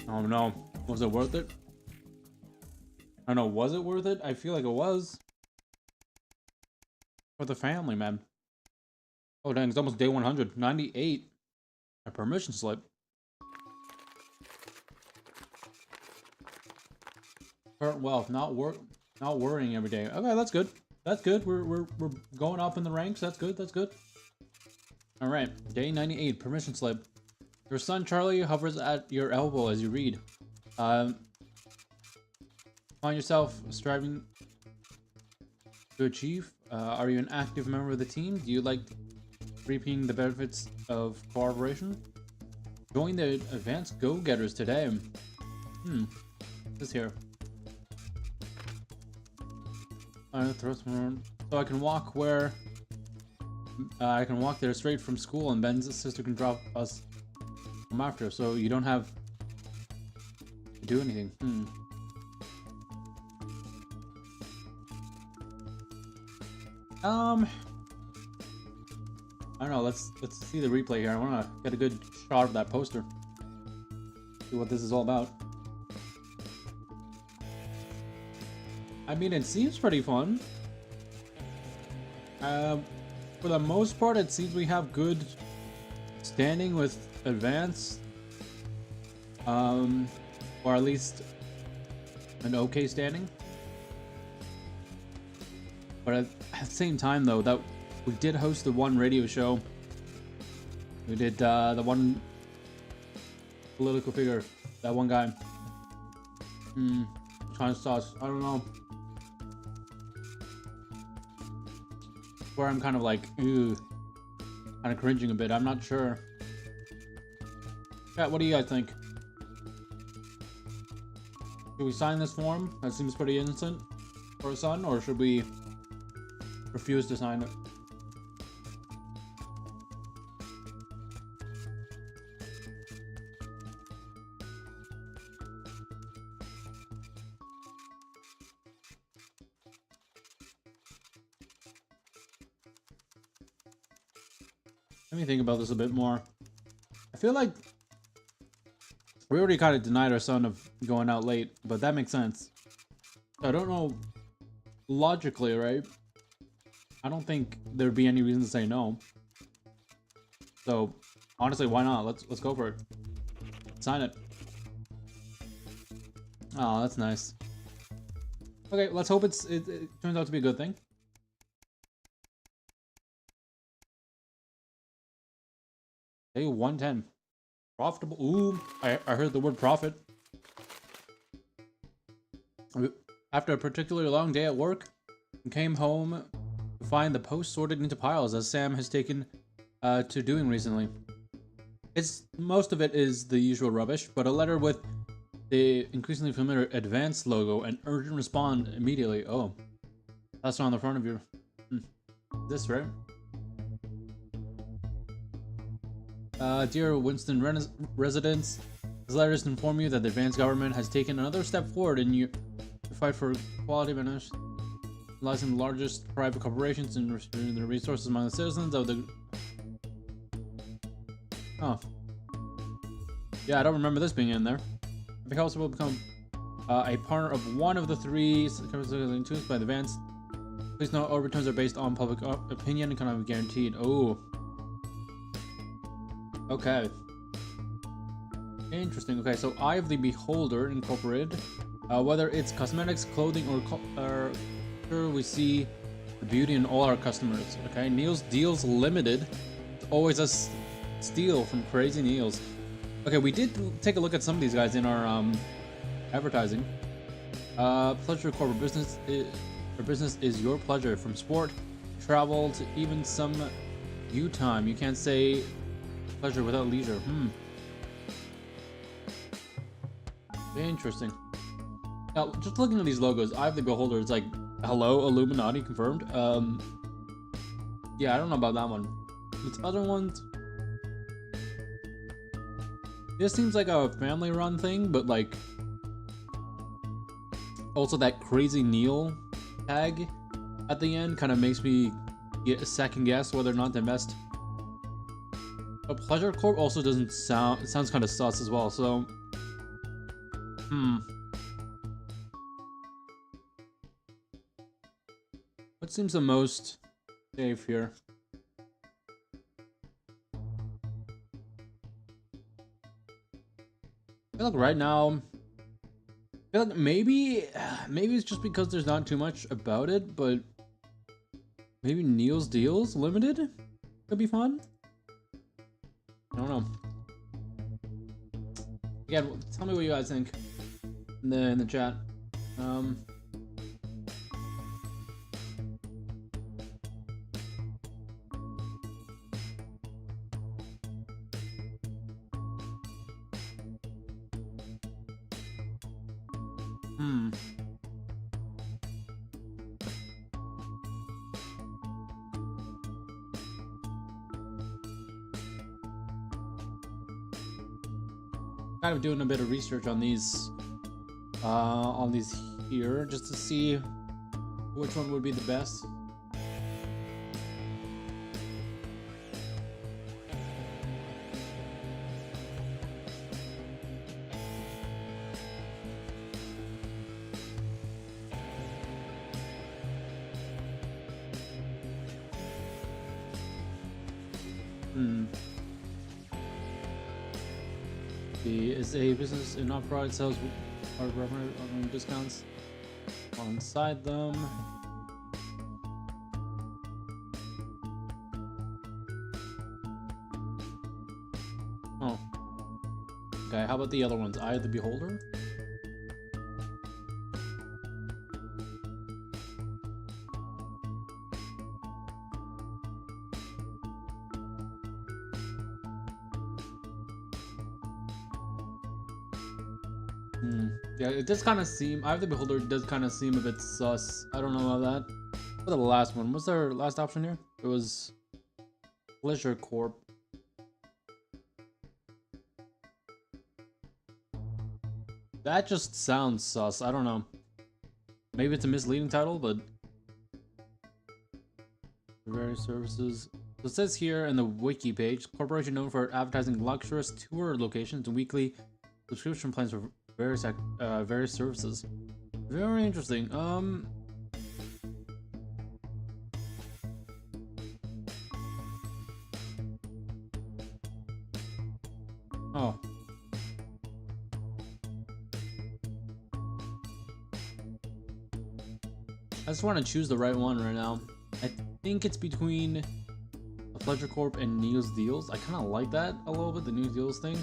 S1: Oh no. Was it worth it? I don't know, was it worth it? I feel like it was. For the family, man. Oh dang, it's almost day 100. 98. A permission slip. Current wealth, not worrying every day. Okay, that's good. That's good. We're going up in the ranks. That's good. That's good. All right, day 98. Permission slip. Your son Charlie hovers at your elbow as you read. Find yourself striving to achieve. Are you an active member of the team? Do you like reaping the benefits of cooperation? Join the advanced go-getters today. This here. So I can walk where I can walk there straight from school, and Ben's sister can drop us home after, so you don't have to do anything. I don't know. Let's see the replay here. I want to get a good shot of that poster. See what this is all about. I mean, it seems pretty fun. For the most part, it seems we have good standing with advance. Or at least an okay standing. But at the same time, though, that we did host the one radio show. We did the one political figure, that one guy. Kind of sauce. I don't know. Where I'm kind of like, ooh, kind of cringing a bit. I'm not sure. Yeah, what do you guys think? Should we sign this form? That seems pretty innocent for a son, or should we refuse to sign it? Let me think about this a bit more. I feel like we already kind of denied our son of going out late, but that makes sense. I don't know, logically, right? I don't think there'd be any reason to say no. So, honestly, why not? Let's go for it. Sign it. Oh, that's nice. Okay, let's hope it turns out to be a good thing. Day 110. Profitable. Ooh, I heard the word profit. After a particularly long day at work, I came home to find the post sorted into piles, as Sam has taken to doing recently. Most of it is the usual rubbish, but a letter with the increasingly familiar advanced logo and urgent respond immediately. Oh, that's not on the front of your... This, right? Dear Winston residents, this letter is to inform you that the advanced government has taken another step forward in the fight for equality by utilizing the largest private corporations and restricting the resources among the citizens of the... Oh. Yeah, I don't remember this being in there. If the council will become a partner of one of the three institutions by the advance, please note all returns are based on public opinion and cannot be guaranteed. Oh. Okay. Interesting. Okay, so Eye of the Beholder Incorporated. Whether it's cosmetics, clothing, or sure, we see the beauty in all our customers. Okay, Neil's Deals Limited. It's always a steal from Crazy Neil's. Okay, we did take a look at some of these guys in our advertising. Pleasure corporate business. Our business is your pleasure, from sport, travel, to even some you time. You can't say pleasure without leisure. Interesting. Now, just looking at these logos, Eye of the Beholder, it's like, hello, Illuminati confirmed. Yeah, I don't know about that one. These other ones... This seems like a family-run thing, but like... Also that Crazy Neil tag at the end kind of makes me second guess whether or not to invest. But Pleasure Corp also doesn't sound... It sounds kind of sus as well, so... What seems the most safe here? I feel like right now, I feel like maybe it's just because there's not too much about it, but maybe Neil's Deals Limited could be fun. I don't know. Again, tell me what you guys think in the chat. Kind of doing a bit of research on these here, just to see which one would be the best. Is a business in off-product sales or revenue discounts alongside them. Oh. Okay, how about the other ones? Eye of the Beholder? Yeah, it does kind of seem... Eye of the Beholder does kind of seem a bit sus. I don't know about that. What the last one? What's our last option here? It was... Pleasure Corp. That just sounds sus. I don't know. Maybe it's a misleading title, but... Various services... So it says here in the wiki page, corporation known for advertising luxurious tour locations and weekly subscription plans for various services. Very interesting. Oh. I just want to choose the right one right now. I think it's between the Pleasure Corp and Neil's Deals. I kind of like that a little bit, the Neil's Deals thing.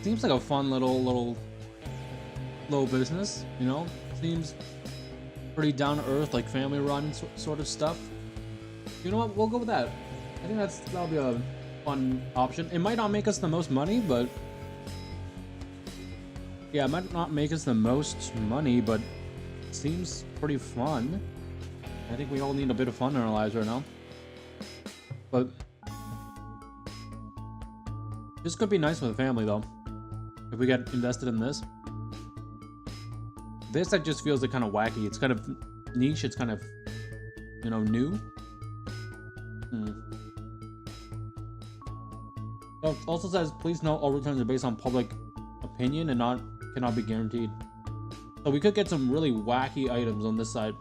S1: Seems like a fun little business, you know? Seems pretty down to earth, like family run sort of stuff. You know what? We'll go with that. I think that'll be a fun option. It might not make us the most money, but yeah, it might not make us the most money, but it seems pretty fun. I think we all need a bit of fun in our lives right now. But this could be nice with a family though. If we get invested in this. This that just feels like kind of wacky. It's kind of niche. It's kind of, you know, new. It also says, please note all returns are based on public opinion and cannot be guaranteed. So we could get some really wacky items on this side.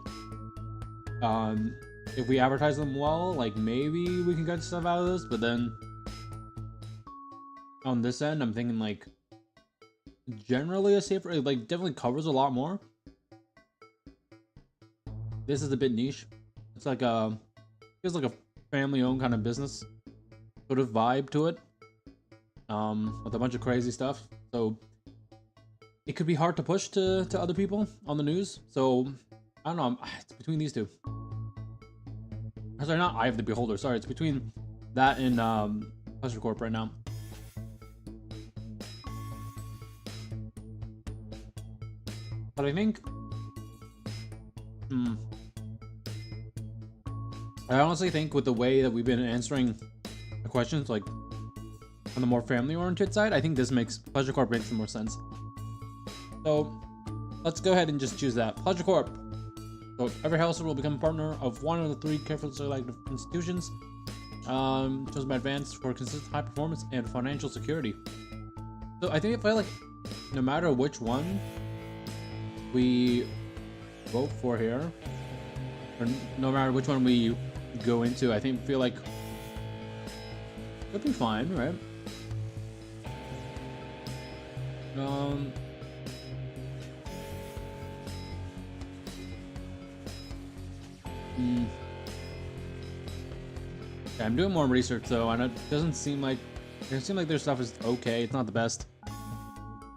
S1: If we advertise them well, like maybe we can get stuff out of this, but then on this end, I'm thinking like generally a safer, like definitely covers a lot more. This is a bit niche. It's like feels like a family-owned kind of business sort of vibe to it, with a bunch of crazy stuff. So it could be hard to push to other people on the news. So I don't know. It's between these two. Sorry, not Eye of the Beholder. Sorry, it's between that and Pleasure Corp right now. But I think, I honestly think with the way that we've been answering the questions, like on the more family-oriented side, I think this makes Pleasure Corp makes more sense. So let's go ahead and just choose that. Pleasure Corp. So every household will become a partner of one of the 3 carefully selected institutions chosen by Advance for consistent high performance and financial security. So I think if I like, no matter which one we vote for here, or no matter which one we go into, I feel like it'll be fine, right? Yeah, I'm doing more research though, and it doesn't seem like their stuff is okay. It's not the best.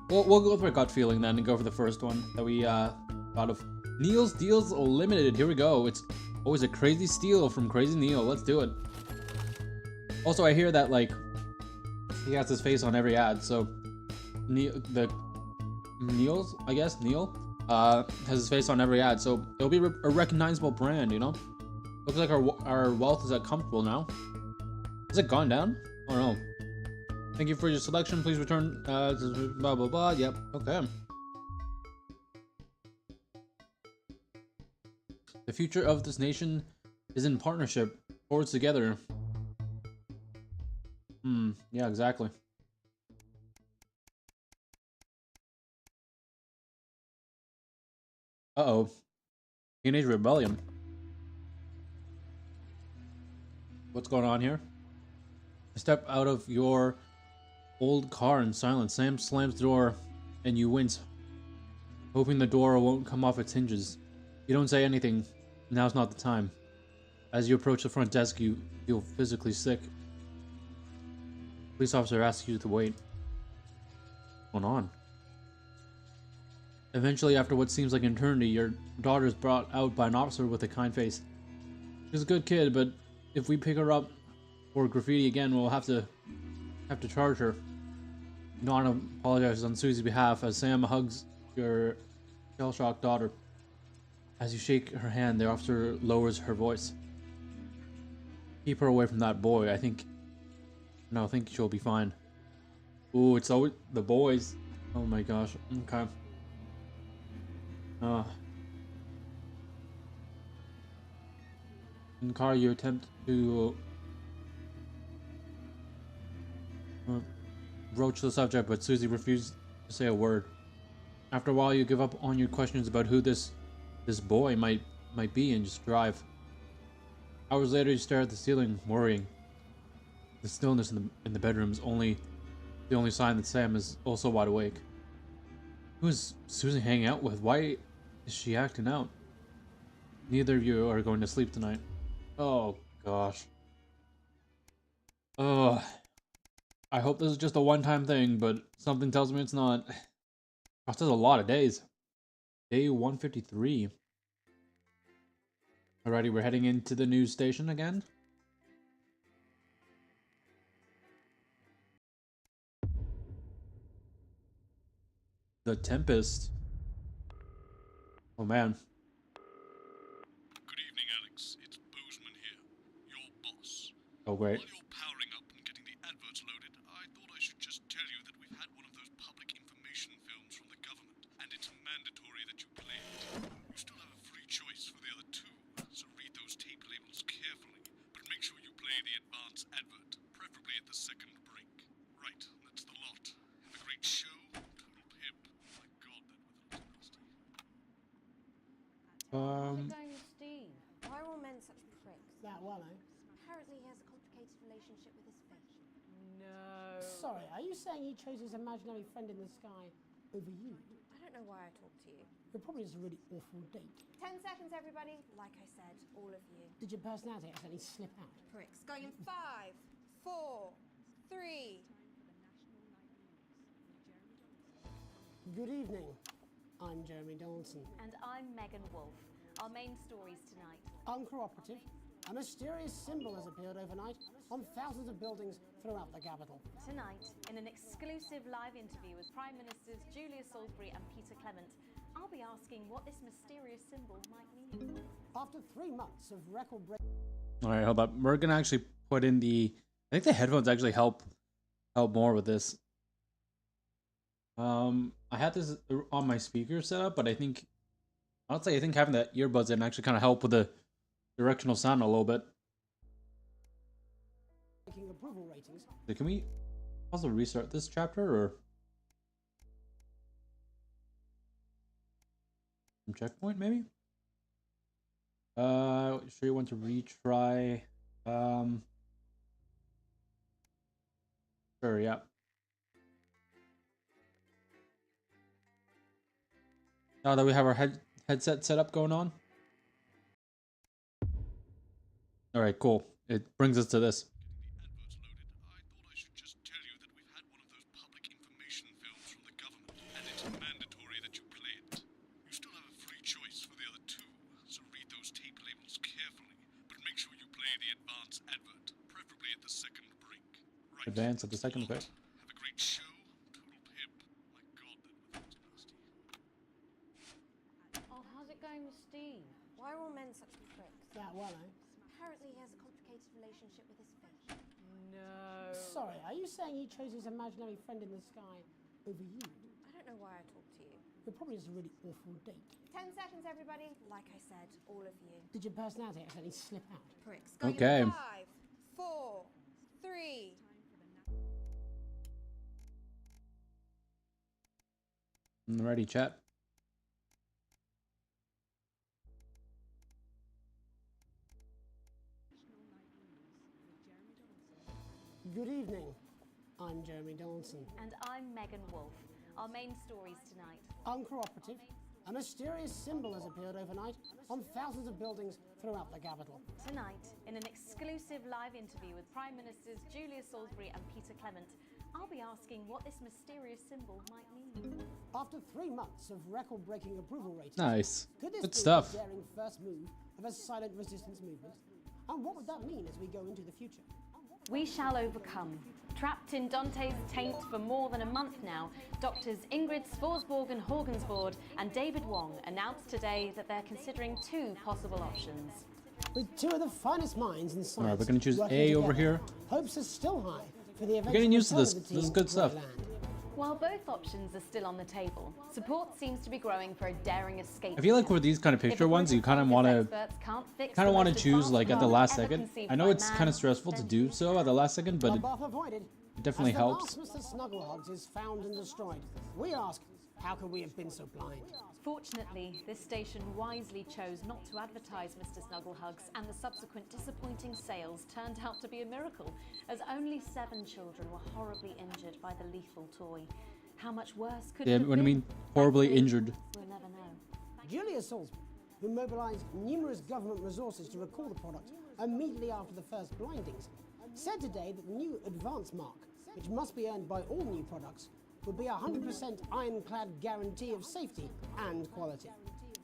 S1: We'll go with our gut feeling then and go for the first one that we thought of. Neil's Deals Limited. Here we go. It's always a crazy steal from Crazy Neil. Let's do it. Also, I hear that like he has his face on every ad, so Neil's, I guess, Neil has his face on every ad, so it'll be a recognizable brand, you know? Looks like our wealth is at comfortable now. Has it gone down? Oh no. Thank you for your selection. Please return blah blah blah. Yep, okay. The future of this nation is in partnership. Forwards together. Yeah, exactly. Uh-oh. Teenage Rebellion. What's going on here? Step out of your old car in silence. Sam slams the door and you wince, hoping the door won't come off its hinges. You don't say anything. Now's not the time. As you approach the front desk, you feel physically sick. Police officer asks you to wait. What's going on? Eventually, after what seems like an eternity, your daughter is brought out by an officer with a kind face. She's a good kid, but if we pick her up for graffiti again, we'll have to charge her. Donna apologizes on Susie's behalf as Sam hugs your shell-shocked daughter. As you shake her hand, the officer lowers her voice. Keep her away from that boy. I think she'll be fine. Ooh, it's always the boys. Oh my gosh. Okay. In the car, you attempt to broach the subject, but Susie refuses to say a word. After a while, you give up on your questions about who this boy might be and just drive. Hours later, you stare at the ceiling, worrying. The stillness in the bedroom is the only sign that Sam is also wide awake. Who is Susie hanging out with? Why is she acting out? Neither of you are going to sleep tonight. Oh gosh. Ugh. I hope this is just a one-time thing, but something tells me it's not. Gosh, that's a lot of days. Day 153. Alrighty, we're heading into the news station again. The Tempest. Oh man.
S17: Good evening, Alex. It's Bozeman here, your boss.
S1: Oh great.
S17: While you're powering up and getting the adverts loaded, I thought I should just tell you that we've had one of those public information films from the government, and it's mandatory that you play it. You still have a free choice for the other 2, so read those tape labels carefully, but make sure you play the advance advert, preferably at the second break. Right, that's the lot. Have a great show. Total pimp. My God, that weather looks nasty.
S10: Steve. Why are all men such pricks?
S2: That one, eh?
S10: Apparently he has a complicated relationship with his fish.
S2: No. Sorry, are you saying he chose his imaginary friend in the sky over you?
S10: I don't know why I talk to you.
S2: You're probably just a really awful date.
S10: 10 seconds, everybody. Like I said, all of you.
S2: Did your personality accidentally slip out?
S10: Pricks. Going in 5, 4, 3.
S2: Good evening. I'm Jeremy Donaldson.
S6: And I'm Megan Wolf. Our main stories tonight.
S2: Uncooperative. A mysterious symbol has appeared overnight on thousands of buildings throughout the capital.
S6: Tonight, in an exclusive live interview with Prime Ministers Julia Salisbury and Peter Clement, I'll be asking what this mysterious symbol might mean.
S2: After 3 months of record-breaking...
S1: Alright, hold up. We're gonna actually put in the... I think the headphones actually help more with this. I had this on my speaker set up, but I think honestly, I think having that earbuds in actually kind of help with the directional sound a little bit.
S2: Approval ratings.
S1: So can we also restart this chapter or some checkpoint maybe? Sure you want to retry. Sure, yeah. Now that we have our headset set up going on. All right, cool. It brings us to this. Advance at the second, okay.
S17: Have a great show. Total pip. My god, that was nasty.
S4: Oh, how's it going with Steve?
S10: Why are all men such pricks?
S2: Yeah, well,
S10: Apparently he has a complicated relationship with his fish.
S8: No.
S2: Sorry, are you saying he chose his imaginary friend in the sky over you?
S10: I don't know why I talk to you.
S2: You're probably just a really awful date.
S10: 10 seconds, everybody. Like I said, all of you.
S2: Did your personality accidentally slip out?
S10: Pricks.
S1: Okay.
S10: 5, 4, 3.
S1: Ready, chat.
S2: Good evening. I'm Jeremy Donaldson.
S6: And I'm Megan Wolf. Our main stories tonight.
S2: Uncooperative. A mysterious symbol has appeared overnight on thousands of buildings throughout the capital.
S6: Tonight, in an exclusive live interview with Prime Ministers Julia Salisbury and Peter Clement, I'll be asking what this mysterious symbol might mean.
S2: After 3 months of record-breaking approval ratings,
S1: Nice.
S2: could this
S1: Good
S2: be
S1: stuff.
S2: the daring first move of a silent resistance movement? And what would that mean as we go into the future?
S6: We shall overcome. Trapped in Dante's taint for more than a month now, doctors Ingrid Svorsborg Horgensvoord and David Wong announced today that they're considering 2 possible options.
S2: With 2 of the finest minds in science,
S1: All right, we're gonna choose
S2: working
S1: A over
S2: together,
S1: here.
S2: Hopes are still high for the
S1: We're getting used to
S2: eventual
S1: this.
S2: return of the
S1: This is
S2: team
S1: good
S2: to
S1: stuff.
S2: Greyland.
S6: While both options are still on the table, support seems to be growing for a daring escape.
S1: I feel like for these kind of picture ones, you kind of want to choose like at the last second. I know it's kind of stressful to do so at the last second, but it
S2: Bloodbath avoided.
S1: definitely
S2: As
S1: helps.
S2: the last Mr. Snugglehugs is found and destroyed, we ask, how could we have been so blind?
S6: Fortunately, this station wisely chose not to advertise Mr. Snugglehugs, and the subsequent disappointing sales turned out to be a miracle, as only 7 children were horribly injured by the lethal toy. How much worse could
S1: Yeah,
S6: it have
S1: what I
S6: been?
S1: mean, horribly injured.
S6: We'll never know.
S2: Julia Salisbury, who mobilised numerous government resources to recall the product immediately after the first blindings, said today that the new advance mark, which must be earned by all new products, would be a 100% ironclad guarantee of safety and quality.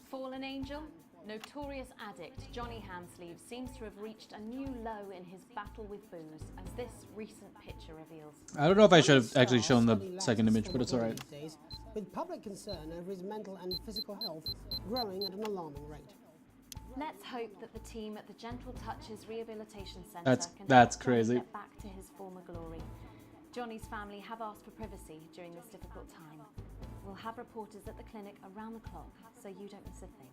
S6: Fallen angel? Notorious addict Johnny Hamsleeve seems to have reached a new low in his battle with booze, as this recent picture reveals.
S1: I don't know if I should have actually shown the second image, but it's all right.
S2: These days, with public concern over his mental and physical health growing at an alarming rate.
S6: Let's hope that the team at the Gentle Touches Rehabilitation Centre can
S1: That's
S6: help Johnny
S1: crazy.
S6: get back to his former glory. Johnny's family have asked for privacy during this difficult time. We'll have reporters at the clinic around the clock, so you don't miss a thing.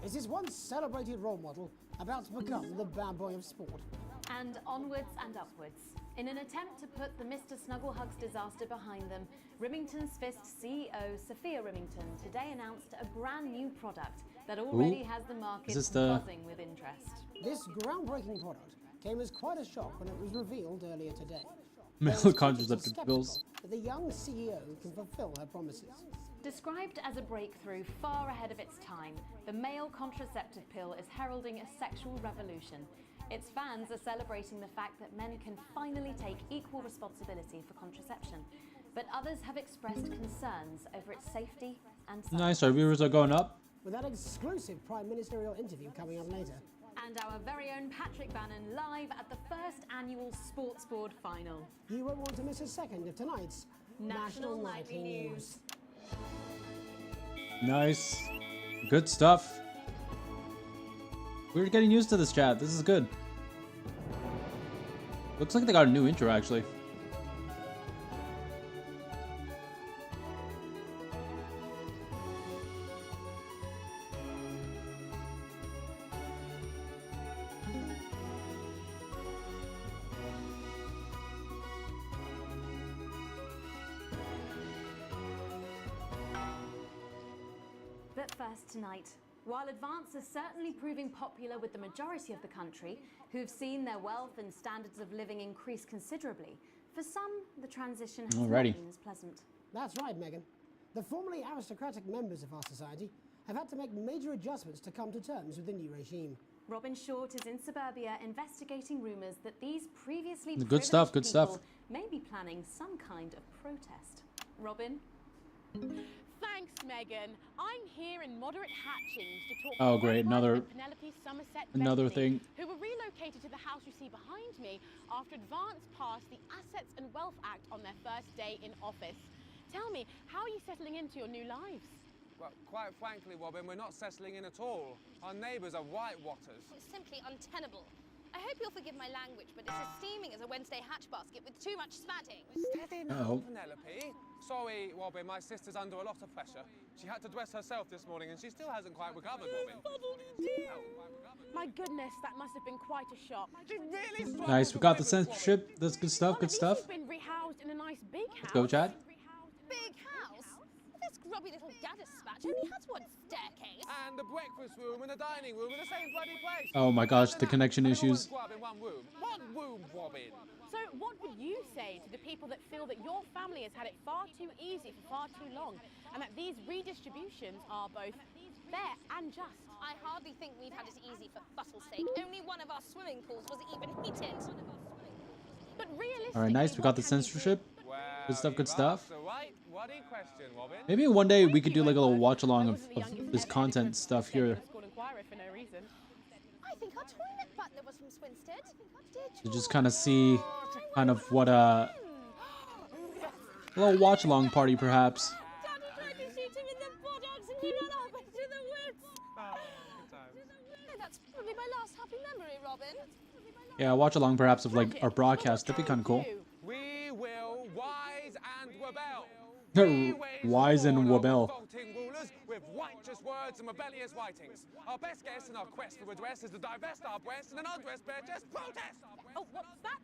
S2: Is this once celebrated role model about to become the bad boy of sport?
S6: And onwards and upwards. In an attempt to put the Mr. Snugglehugs disaster behind them, Rimington's Fist CEO Sophia Rimington today announced a brand new product that already has the market buzzing with interest.
S2: This groundbreaking product came as quite a shock when it was revealed earlier today.
S1: Male contraceptive pills.
S2: That the young CEO can fulfill her promises.
S6: Described as a breakthrough far ahead of its time, the male contraceptive pill is heralding a sexual revolution. Its fans are celebrating the fact that men can finally take equal responsibility for contraception, but others have expressed concerns over its safety and science.
S1: Nice, our viewers are going up.
S2: With that exclusive prime ministerial interview coming up later.
S6: And our very own Patrick Bannon live at the first annual Sports Board final.
S2: You won't want to miss a second of tonight's National Nightly News.
S1: Nice. Good stuff. We're getting used to this chat. This is good. Looks like they got a new intro, actually.
S6: But first tonight, while Advance is certainly proving popular with the majority of the country, who've seen their wealth and standards of living increase considerably, for some, the transition has not been as pleasant.
S2: That's right, Megan. The formerly aristocratic members of our society have had to make major adjustments to come to terms with the new regime.
S6: Robin Short is in suburbia investigating rumours that these previously
S1: Good stuff, good
S6: people
S1: stuff.
S6: may be planning some kind of protest. Robin?
S18: Thanks, Megan. I'm here in Moderate Hatchings to talk
S1: Oh,
S18: to
S1: great,
S18: Redwing and Penelope Somerset
S1: another
S18: Bethany,
S1: thing.
S18: who were relocated to the house you see behind me after Advance passed the Assets and Wealth Act on their first day in office. Tell me, how are you settling into your new lives?
S19: Well, quite frankly, Robin, we're not settling in at all. Our neighbours are whitewatters.
S20: It's simply untenable. I hope you'll forgive my language, but it's as steaming as a Wednesday hatch basket with too much spatting.
S19: Steady now, Penelope. Sorry, Robin, my sister's under a lot of pressure. She had to dress herself this morning and she still hasn't quite recovered, Robin.
S18: My goodness, that must have been quite a shock.
S19: She really struggled
S1: Nice, we got the censorship. That's good stuff, good stuff.
S18: You've been rehoused in a nice big house.
S1: Let's go, Chad.
S20: Big house? This grubby little gaddispatch only has one staircase.
S19: And the breakfast room and the dining room in the same bloody place.
S1: Oh my gosh, the connection issues.
S19: In one room. One room, Robin.
S18: So what would you say to the people that feel that your family has had it far too easy for far too long, and that these redistributions are both fair and just?
S20: I hardly think we've had it easy for fussle's sake. Only one of our swimming pools was even heated.
S18: But realistically,
S1: All right, nice. We got the censorship. Good stuff, good stuff.
S19: Question, Robin.
S1: Maybe one day we could do like a little watch along of this content stuff here.
S20: I think our toilet butler was from Swinstead.
S1: To just kind of see kind of what a little watch along party perhaps.
S20: That's probably my last happy memory, Robin.
S1: Yeah, watch along perhaps of like our broadcast. That'd be kind of cool.
S19: We will wise and rebel.
S1: Wise and Wabel.
S19: Revolting rulers with righteous words and rebellious writings. Our best guess in our quest for redress is to divest our breasts and an undressed bare chest protest.
S18: Oh, what's that?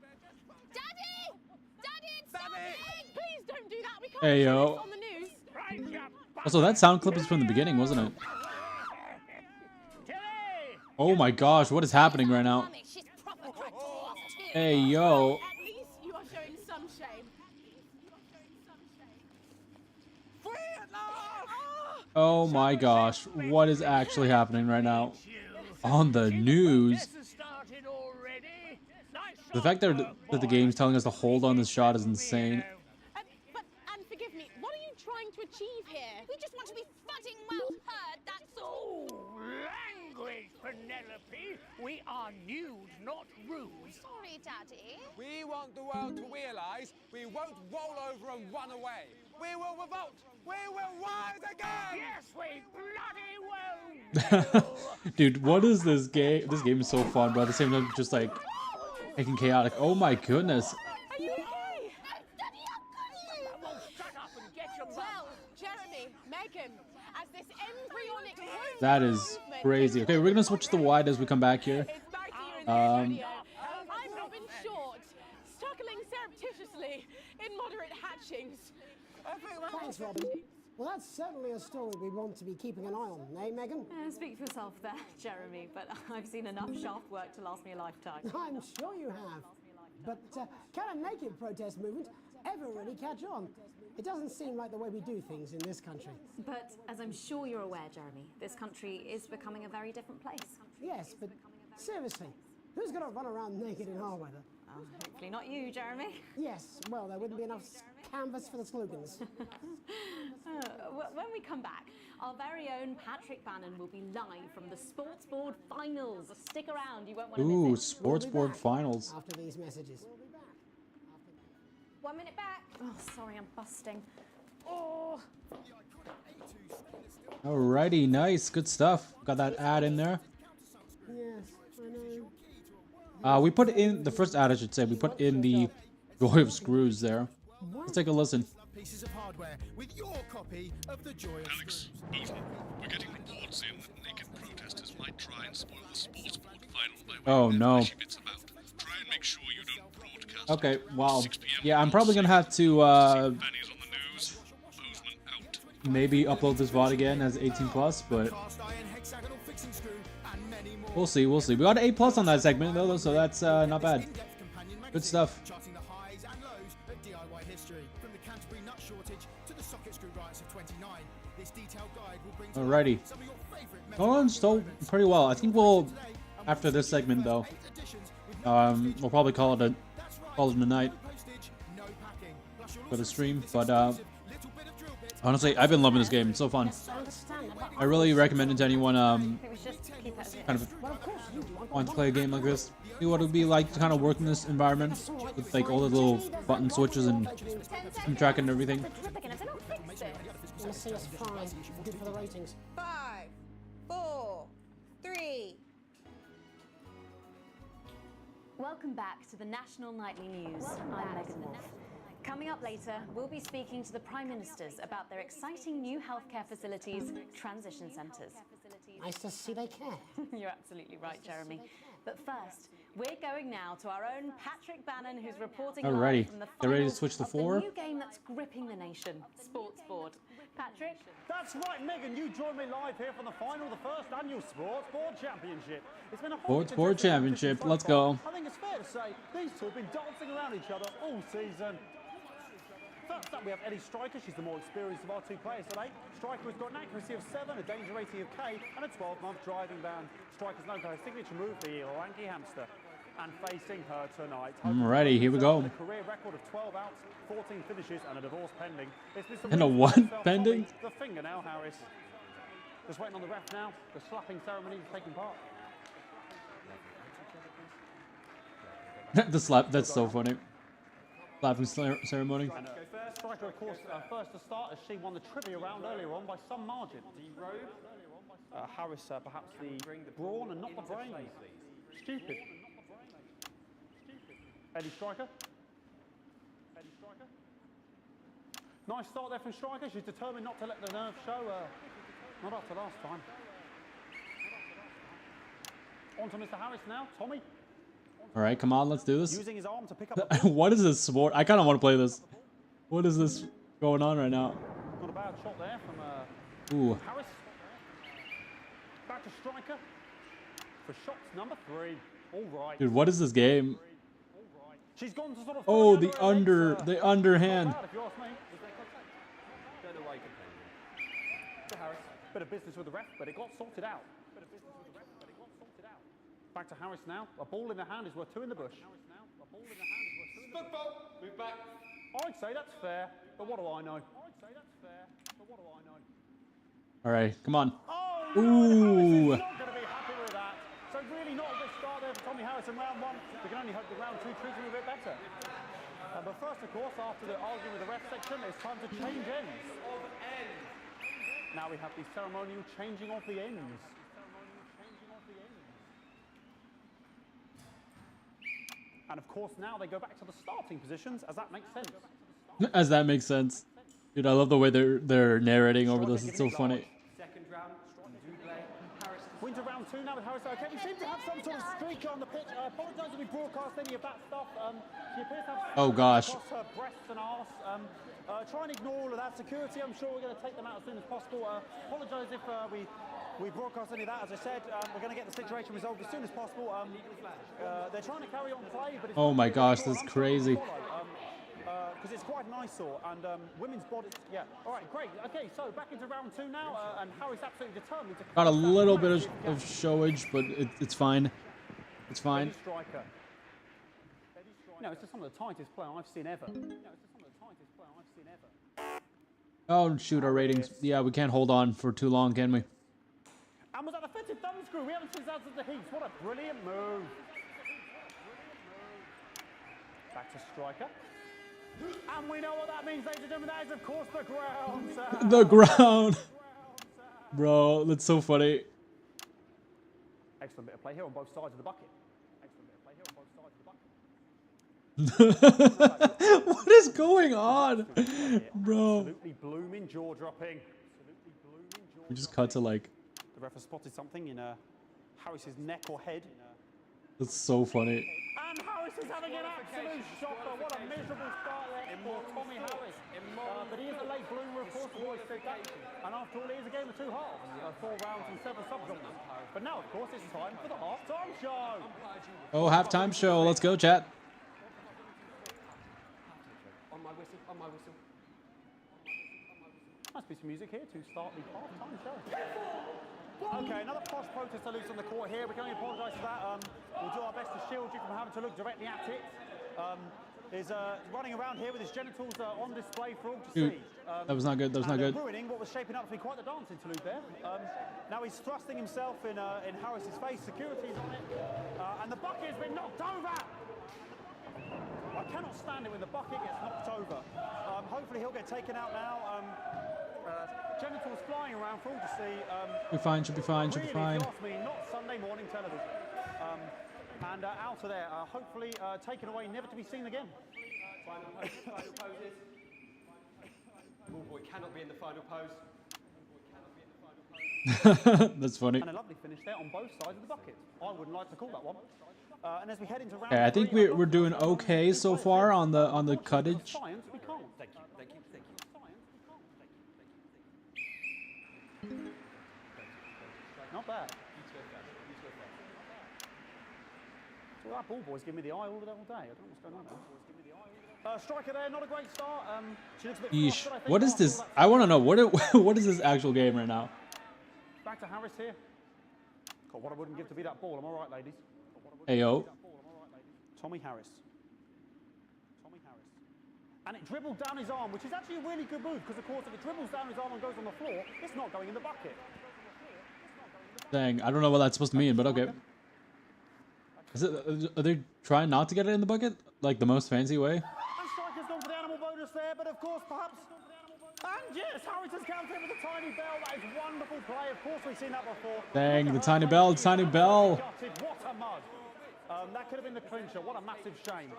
S20: Daddy! Daddy, it's
S18: Daddy! Please don't do that. We can't
S1: Hey,
S18: show
S1: yo.
S18: this on the news.
S1: Also, that sound clip is from the beginning, wasn't it? Oh my gosh, what is happening right now? Hey, yo.
S18: At least you are showing some shame.
S1: Oh my gosh, what is actually happening right now? On the news. The fact that the game's telling us to hold on this shot is insane.
S18: And forgive me, what are you trying to achieve here?
S20: We just want to be fucking well heard, that's all.
S21: Language, Penelope. We are nude, not rude.
S20: Sorry, Daddy.
S19: We want the world to realise we won't roll over and run away. We will revolt. We will rise again.
S21: Yes, we bloody will.
S1: Dude, what is this game? This game is so fun, but at the same time, just like making chaotic. Oh my goodness.
S18: Are you okay? Well, Jeremy, Megan, as this embryonic growth
S1: That is crazy. Okay, we're gonna switch to the wide as we come back here.
S18: I'm Robin Short, struggling surreptitiously in Moderate Hatchings.
S2: Thanks, Robin. Well, that's certainly a story we want to be keeping an eye on, eh, Megan?
S6: Speak for yourself there, Jeremy, but I've seen enough shaft work to last me a lifetime.
S2: I'm sure you have. But can a naked protest movement ever really catch on? It doesn't seem like the way we do things in this country.
S6: But as I'm sure you're aware, Jeremy, this country is becoming a very different place.
S2: Yes, but seriously, who's going to run around naked in our weather?
S6: Hopefully not you, Jeremy.
S2: Yes, well, there wouldn't be enough canvas for the slogans.
S6: When we come back, our very own Patrick Bannon will be live from the Sports Board Finals. Stick around, you won't want to
S1: Ooh,
S6: miss it.
S1: Sports Board Finals.
S2: After these messages.
S20: 1 minute back.
S6: Oh, sorry, I'm busting. Oh.
S1: Alrighty, nice, good stuff. Got that ad in there.
S2: Yes, I know.
S1: We put in the first ad, I should say. We put in the Joy of Screws there. Let's take a listen.
S22: Pieces of hardware with your copy of the Joy of
S17: Alex, Bozeman, we're getting reports in that naked protesters might try and spoil the sports board final by way
S1: Oh
S17: of
S1: no.
S17: flashy bits about. Try and make sure you don't broadcast.
S1: Okay, wow. Yeah, I'm probably gonna have to maybe upload this VOD again as 18 plus, but we'll see. We'll see. We got an A plus on that segment though, so that's not bad. Good stuff. Alrighty. Going on still pretty well. I think we'll, after this segment though, we'll probably call it a night for the stream. But honestly, I've been loving this game. It's so fun. I really recommend it to anyone kind of want to play a game like this. See what it would be like to kind of work in this environment with like all the little button switches and tracking and everything.
S2: Let's see us try. Good for the ratings.
S10: 5, 4, 3.
S6: Welcome back to the National Nightly News. I'm Megan Wolf. Coming up later, we'll be speaking to the Prime Ministers about their exciting new healthcare facilities, transition centres.
S2: Nice to see they care.
S6: You're absolutely right, Jeremy. But first, we're going now to our own Patrick Bannon, who's reporting live from the
S1: Get ready to
S6: finals
S1: switch to
S6: of
S1: 4.
S6: the new game that's gripping the nation, Sports Board. Patrick?
S12: That's right, Megan. You join me live here for the final of the first annual Sports Board Championship. It's been a
S1: Sports Board Championship. Let's go.
S12: I think it's fair to say these two have been dancing around each other all season. First up, we have Eddie Striker. She's the more experienced of our two players today. Striker has got an accuracy of 7, a danger rating of K, and a 12-month driving ban. Striker's known for her signature move, the lanky hamster. And facing her tonight.
S1: I'm ready. Here we go.
S12: A career record of 12 outs, 14 finishes, and a divorce pending.
S1: And a what pending?
S12: The finger now, Harris. Just waiting on the ref now. The slapping ceremony is taking part.
S1: The slap. That's so funny. Slapping ceremony.
S12: And, Striker, of course, first to start as she won the trivia round earlier on by some margin. Harris, perhaps the brawn and not the brain. Stupid. Eddie Striker. Nice start there from Striker. She's determined not to let the nerves show. Not after last time. On to Mr. Harris now. Tommy.
S1: All right, come on, let's do this.
S12: Using his arm to pick up the
S1: What is this sport? I kind of want to play this. What is this going on right now?
S12: Not a bad shot there from
S1: Ooh.
S12: Harris. Back to Striker for shots number 3. All right.
S1: Dude, what is this game?
S12: She's gone to sort of
S1: The underhand.
S12: If you ask me. Don't know why you complain. To Harris. Bit of business with the ref, but it got sorted out. Back to Harris now. A ball in the hand is worth 2 in the bush.
S19: Football. Move back.
S12: I'd say that's fair, but what do I know?
S1: All right, come on.
S12: Oh,
S1: Ooh.
S12: not going to be happy with that. So really not a good start there for Tommy Harris in round 1. We can only hope the round 2 treats him a bit better. But first, of course, after the arguing with the ref section, it's time to change ends. Now we have the ceremonial changing of the ends. And of course, now they go back to the starting positions, as that makes sense.
S1: As that makes sense. Dude, I love the way they're narrating over this. It's so funny.
S12: Second round, Winter round 2 now with Harris. Okay, we seem to have some sort of streak on the pitch. I apologise if we broadcast any of that stuff. She appears to have
S1: Oh, gosh.
S12: across her breasts and arse. Try and ignore all of that. Security, I'm sure we're going to take them out as soon as possible. Apologise if we broadcast any of that. As I said, we're going to get the situation resolved as soon as possible. They're trying to carry on play, but it's
S1: Oh my gosh, this is crazy.
S12: because it's quite an eyesore, and women's bodies, yeah. All right, great. Okay, so back into round 2 now, and Harry's absolutely determined to...
S1: Got a little bit of showage, but it's fine. It's fine.
S12: Striker. No, it's just some of the tightest play I've seen ever.
S1: Oh, shoot, our ratings. Yeah, we can't hold on for too long, can we?
S12: And was that a fitted thumb screw? We haven't seen that since the heats. What a brilliant move. Back to Striker. And we know what that means, ladies and gentlemen. That is, of course, the ground.
S1: The ground. Bro, that's so funny.
S12: Excellent bit of play here on both sides of the bucket.
S1: What is going on? Bro.
S12: Absolutely blooming, jaw-dropping.
S1: We just cut to like...
S12: The ref has spotted something in Harris's neck or head.
S1: That's so funny.
S12: And Harris Harris is having an absolute shocker. What a miserable start there for Tommy Harris. But he is a late bloomer, of course, the boys said that. And after all, it is a game of 2 halves. 4 rounds and 7 subgenres. But now, of course, it's time for the half-time show.
S1: Oh, halftime show. Let's go, chat.
S12: On my whistle, on my whistle. Must be some music here to start the half-time show. Okay, another posh protester loose on the court here. We can only apologise for that. We'll do our best to shield you from having to look directly at it. Is running around here with his genitals on display for all to see.
S1: That was not good. That was not good.
S12: Ruining what was shaping up to be quite the dance interlude there. Now he's thrusting himself in Harris's face. Security's on it, and the bucket has been knocked over. I cannot stand it when the bucket gets knocked over. Hopefully he'll get taken out now. Genitals flying around for all to see.
S1: Be fine. Should be fine. Should be fine.
S12: Really, if you ask me, not Sunday morning television. And out of there, hopefully taken away, never to be seen again.
S7: Final poses. Ball boy cannot be in the final pose.
S1: That's funny.
S12: And a lovely finish there on both sides of the bucket. I wouldn't like to call that one. And as we head into round
S1: Okay, I think
S12: three,
S1: we're doing okay so far on the cuttage.
S12: science, we can't. Thank you. Not bad. Well, that ball boy's giving me the eye all day. I don't know what's going on there. Striker there, not a great start. She looks a bit
S1: Yeesh.
S12: flustered, I think,
S1: What is
S12: after
S1: this?
S12: all that
S1: I want to know what is this actual game right now?
S12: Back to Harris here. God, what I wouldn't give to be that ball. Am I right, ladies?
S1: Ayo.
S12: Tommy Harris. And it dribbled down his arm, which is actually a really good move, because of course if it dribbles down his arm and goes on the floor, it's not going in the bucket.
S1: Dang, I don't know what that's supposed to mean, but okay. Is it? Are they trying not to get it in the bucket, like the most fancy way?
S12: And Striker's gone for the animal bonus there, but of course perhaps... And yes, Harris has countered with a tiny bell. That is wonderful play. Of course we've seen that before.
S1: Dang, the tiny bell, tiny bell.
S12: What a mud. That could have been the clincher. What a massive shame.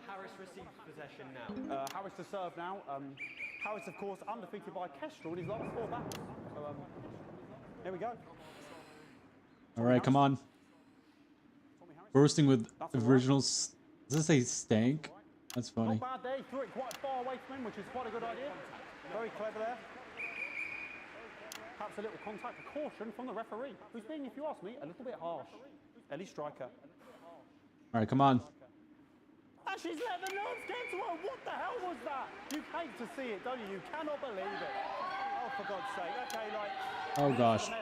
S7: Harris receives possession now.
S12: Harris to serve now. Harris, of course, undefeated by Kestrel in his last 4 battles. So, here we go.
S1: All right, come on. Bursting with originals. Does this say stank? That's funny.
S12: Not bad there. He threw it quite far away from him, which is quite a good idea. Very clever there. Perhaps a little contact, a caution from the referee, who's being, if you ask me, a little bit harsh. Ellie Striker.
S1: All right, come on.
S12: And she's let the nerves get to her. What the hell was that? You hate to see it, don't you? You cannot believe it. Oh, for God's sake. Okay, like...
S1: Oh, gosh.
S12: Now.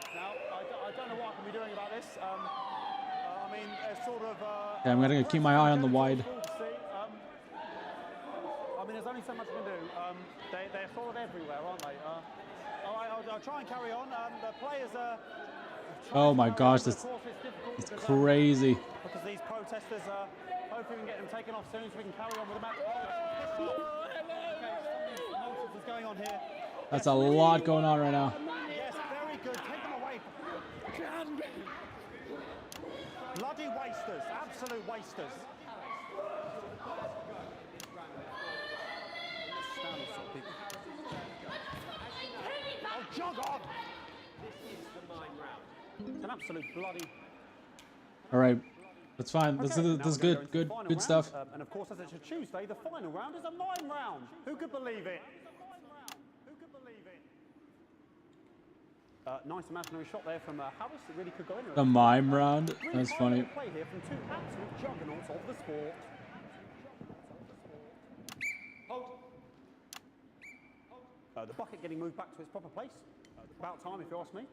S12: I don't know what I can be doing about this. I mean, sort of...
S1: Yeah, I'm going to keep my eye on the wide.
S12: I mean, there's only so much I can do. They're sort of everywhere, aren't they? All right, I'll try and carry on. The players are...
S1: Oh my gosh, it's crazy.
S12: Because these protesters, hopefully we can get them taken off soon so we can carry on with the match. Nonsense is going on here.
S1: That's a lot going on right now.
S12: Yes, very good. Take them away. Bloody wasters, absolute wasters. Oh, jog on! It's an absolute bloody...
S1: All right, that's fine. This is good stuff.
S12: And of course, as it's a Tuesday, the final round is a mime round. Who could believe it? Nice imaginary shot there from Harris. It really could go anywhere.
S1: The mime round. That's funny.
S12: Play here from 2 absolute juggernauts of the sport. The bucket getting moved back to its proper place. About time, if you ask me.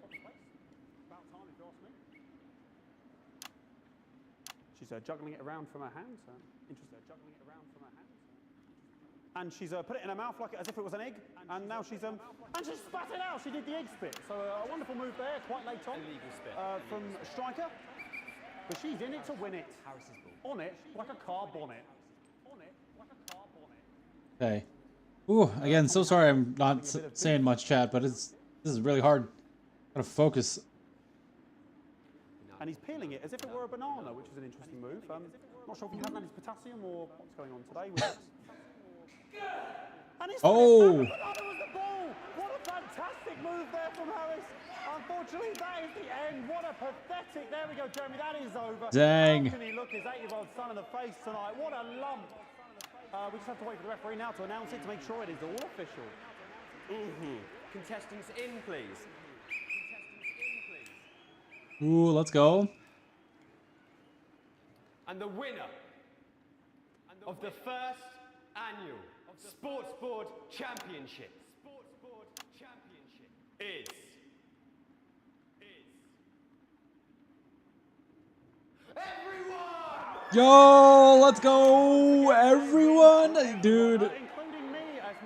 S12: She's juggling it around from her hands. Interesting. Juggling it around from her hands. And she's put it in her mouth like as if it was an egg. And now she's and she spat it out. She did the egg spit. So a wonderful move there, quite late on. Illegal spit. From Striker. But she's in it to win it. Harris's ball. On it like a car bonnet.
S1: Okay. Ooh, again, so sorry I'm not saying much, chat, but this is really hard. Gotta focus.
S12: And he's peeling it as if it were a banana, which is an interesting move. Not sure if he has managed potassium or what's going on today with this. And it's
S1: Oh.
S12: and there was the ball. What a fantastic move there from Harris. Unfortunately, that is the end. What a pathetic. There we go, Jeremy. That is over.
S1: Dang.
S12: How can he look his 8-year-old son in the face tonight? What a lump. We just have to wait for the referee now to announce it to make sure it is all official.
S7: Contestants in, please.
S1: Ooh, let's go.
S7: And the winner of the first annual Sports Board Championship is everyone!
S1: Yo, let's go, everyone, dude.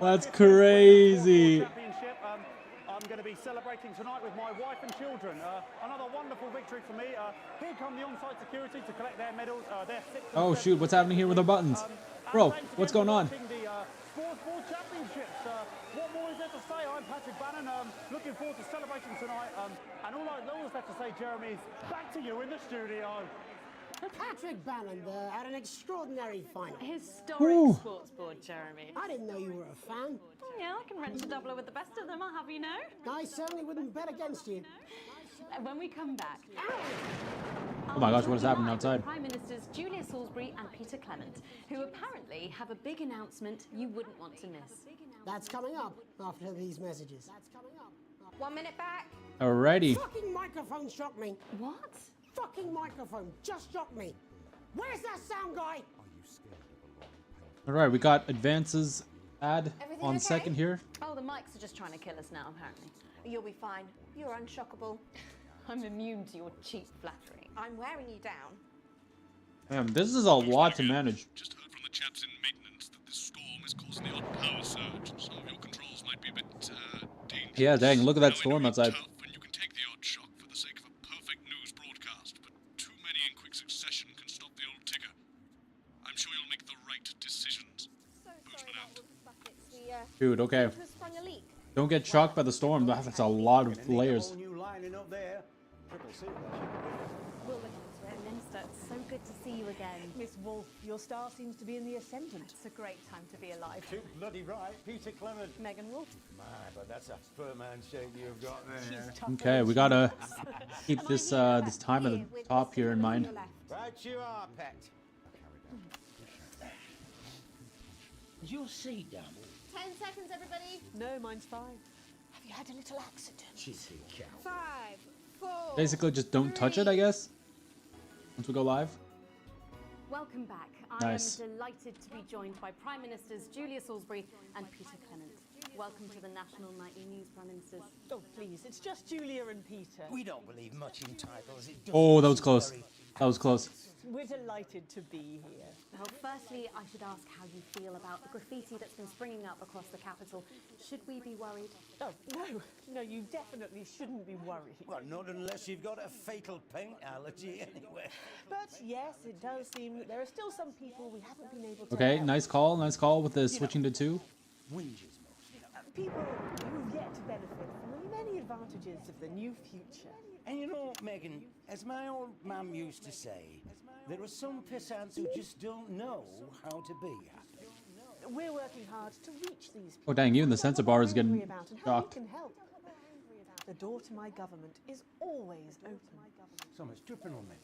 S1: That's crazy.
S12: I'm going to be celebrating tonight with my wife and children. Another wonderful victory for me. Here come the on-site security to collect their medals. Their
S1: Oh shoot, what's happening here with the buttons? Bro, what's going on?
S12: The Sports Board Championships. What more is there to say? I'm Patrick Bannon. Looking forward to celebrating tonight. And all that's left to say, Jeremy, is back to you in the studio.
S2: Patrick Bannon there had an extraordinary final.
S6: Historic sports board, Jeremy.
S2: I didn't know you were a fan.
S6: Yeah, I can wrench a doubler with the best of them, I'll have you know.
S2: I certainly wouldn't bet against you.
S6: When we come back.
S1: Oh my gosh, what is happening outside?
S6: Prime Ministers Julia Salisbury and Peter Clement, who apparently have a big announcement you wouldn't want to miss.
S2: That's coming up after these messages.
S10: 1 minute back.
S1: Alrighty.
S2: Fucking microphone shocked me.
S6: What?
S2: Fucking microphone just shocked me. Where's that sound guy?
S1: Alright, we got advances ad
S10: Everything
S1: on
S10: okay?
S1: second here.
S6: Oh, the mics are just trying to kill us now, apparently.
S10: You'll be fine. You're unshockable.
S6: I'm immune to your cheap flattery.
S10: I'm wearing you down.
S1: Damn, this is a lot to manage.
S17: Just heard from the chaps in maintenance that this storm is causing the odd power surge. Some of your controls might be a bit dangerous.
S1: Yeah, dang, look at that storm outside.
S17: And you can take the odd shock for the sake of a perfect news broadcast, but too many in quick succession can stop the old ticker. I'm sure you'll make the right decisions. Boostman out.
S1: Dude, okay.
S10: Sprung a leak.
S1: Don't get shocked by the storm. That's a lot of layers.
S12: New lining up there. Triple suit.
S6: We'll look into it, Minister. It's so good to see you again.
S8: Miss Wolf, your star seems to be in the ascendant.
S6: It's a great time to be alive.
S12: Too bloody right. Peter Clement.
S6: Megan Wolf.
S12: My, but that's a Furman shape you've got there.
S1: Okay, we gotta keep this this time at the top here in mind.
S12: Right you are, pet.
S21: Is your seat down?
S10: 10 seconds, everybody.
S8: No, mine's 5.
S10: Have you had a little accident?
S21: Cheeky cow.
S10: 5, 4.
S1: Basically, just don't touch it, I guess. Once we go live.
S6: Welcome back.
S1: Nice.
S6: I am delighted to be joined by Prime Ministers Julia Salisbury and Peter Clement. Welcome to the National Nightly News, Prime Ministers.
S8: Oh, please, it's just Julia and Peter.
S21: We don't believe much in titles.
S1: Oh, that was close. That was close.
S8: We're delighted to be here.
S6: Well, firstly, I should ask how you feel about the graffiti that's been springing up across the capital. Should we be worried?
S8: Oh, no, you definitely shouldn't be worried.
S21: Well, not unless you've got a fatal paint allergy anyway.
S8: But yes, it does seem that there are still some people we haven't been able to
S1: Okay,
S8: help.
S1: nice call with the switching to 2.
S21: Whinges mostly.
S8: People who've yet to benefit from the many advantages of the new future.
S21: And you know, Megan, as my old mum used to say, there are some pissants who just don't know how to be happy.
S8: We're working hard to reach these people.
S1: Oh dang, even the censor bar is getting
S8: about and how
S1: shocked.
S8: you can help. The door to my government is always open.
S21: So much dripping on me.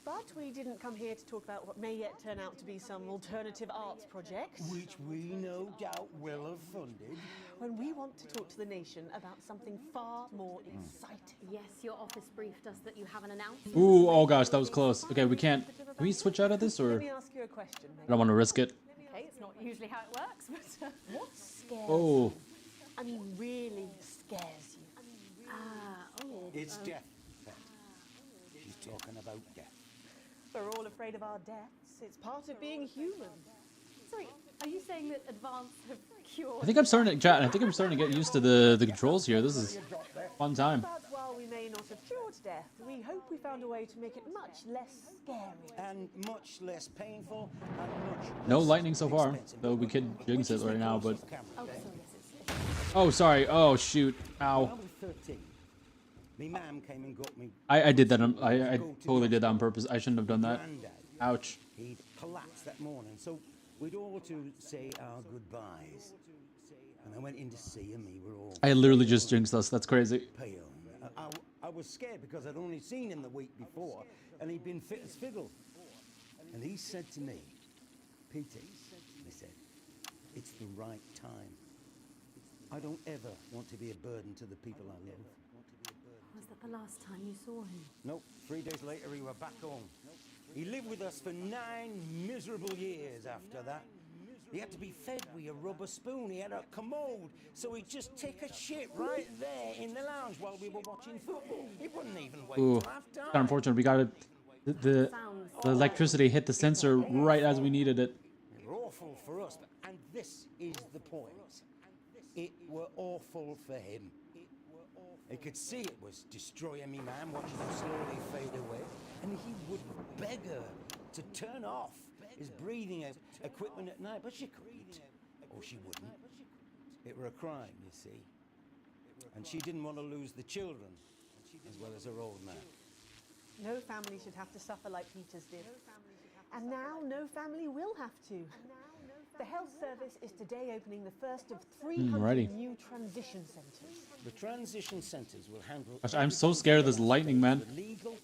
S8: But we didn't come here to talk about what may yet turn out to be some alternative arts project.
S21: Which we no doubt will have funded.
S8: When we want to talk to the nation about something far more exciting.
S6: Yes, your office briefed us that you have an announcement.
S1: Ooh, oh gosh, that was close. Okay, we can't. Can we switch out of this or?
S8: Let me ask you a question,
S1: I don't want to risk it.
S6: Okay, it's not usually how it works, but...
S8: What scares
S1: Oh.
S8: you? I mean, really scares you?
S21: It's death, Pet. She's talking about death.
S8: We're all afraid of our deaths. It's part of being human.
S6: Sorry, are you saying that Advance have cured...
S1: I think I'm starting to chat. I think I'm starting to get used to the controls here. This is fun time.
S8: But while we may not have cured death, we hope we found a way to make it much less scary.
S21: And much less painful and much
S1: No
S21: less
S1: lightning so far,
S21: expensive.
S1: though we could jinx it right now. But
S6: Oh, sorry,
S1: oh, sorry. Oh shoot. Ow.
S21: When I was 13, me mum came and got me.
S1: I did that. I totally did that on purpose. I shouldn't have done that.
S21: Granddad.
S1: Ouch.
S21: He'd collapsed that morning, so we'd all to say our goodbyes. And I went in to see him. We were all
S1: I literally just jinxed us. That's crazy.
S21: pale. I was scared because I'd only seen him the week before, and he'd been fit as fiddle. And he said to me, Peter, he said, it's the right time. I don't ever want to be a burden to the people I love.
S5: Was that the last time you saw him?
S21: Nope, 3 days later he were back home. He lived with us for 9 miserable years after that. He had to be fed with a rubber spoon. He had a commode, so he'd just take a shit right there in the lounge while we were watching football. He wouldn't even wait
S1: Ooh,
S21: till half time.
S1: kind of unfortunate. We got it. The electricity hit the sensor right as we needed it.
S21: It were awful for us, and this is the point. It were awful for him. He could see it was destroying me, man, watching him slowly fade away, and he would beg her to turn off his breathing equipment at night, but she couldn't, or she wouldn't. It were a crime, you see, and she didn't want to lose the children as well as her old man.
S8: No family should have to suffer like Peter's did. And now no family will have to. The health service is today opening the first of 300
S1: righty.
S8: new transition centres.
S21: The transition centres will handle...
S1: Gosh, I'm so scared of this lightning, man.
S21: The legal,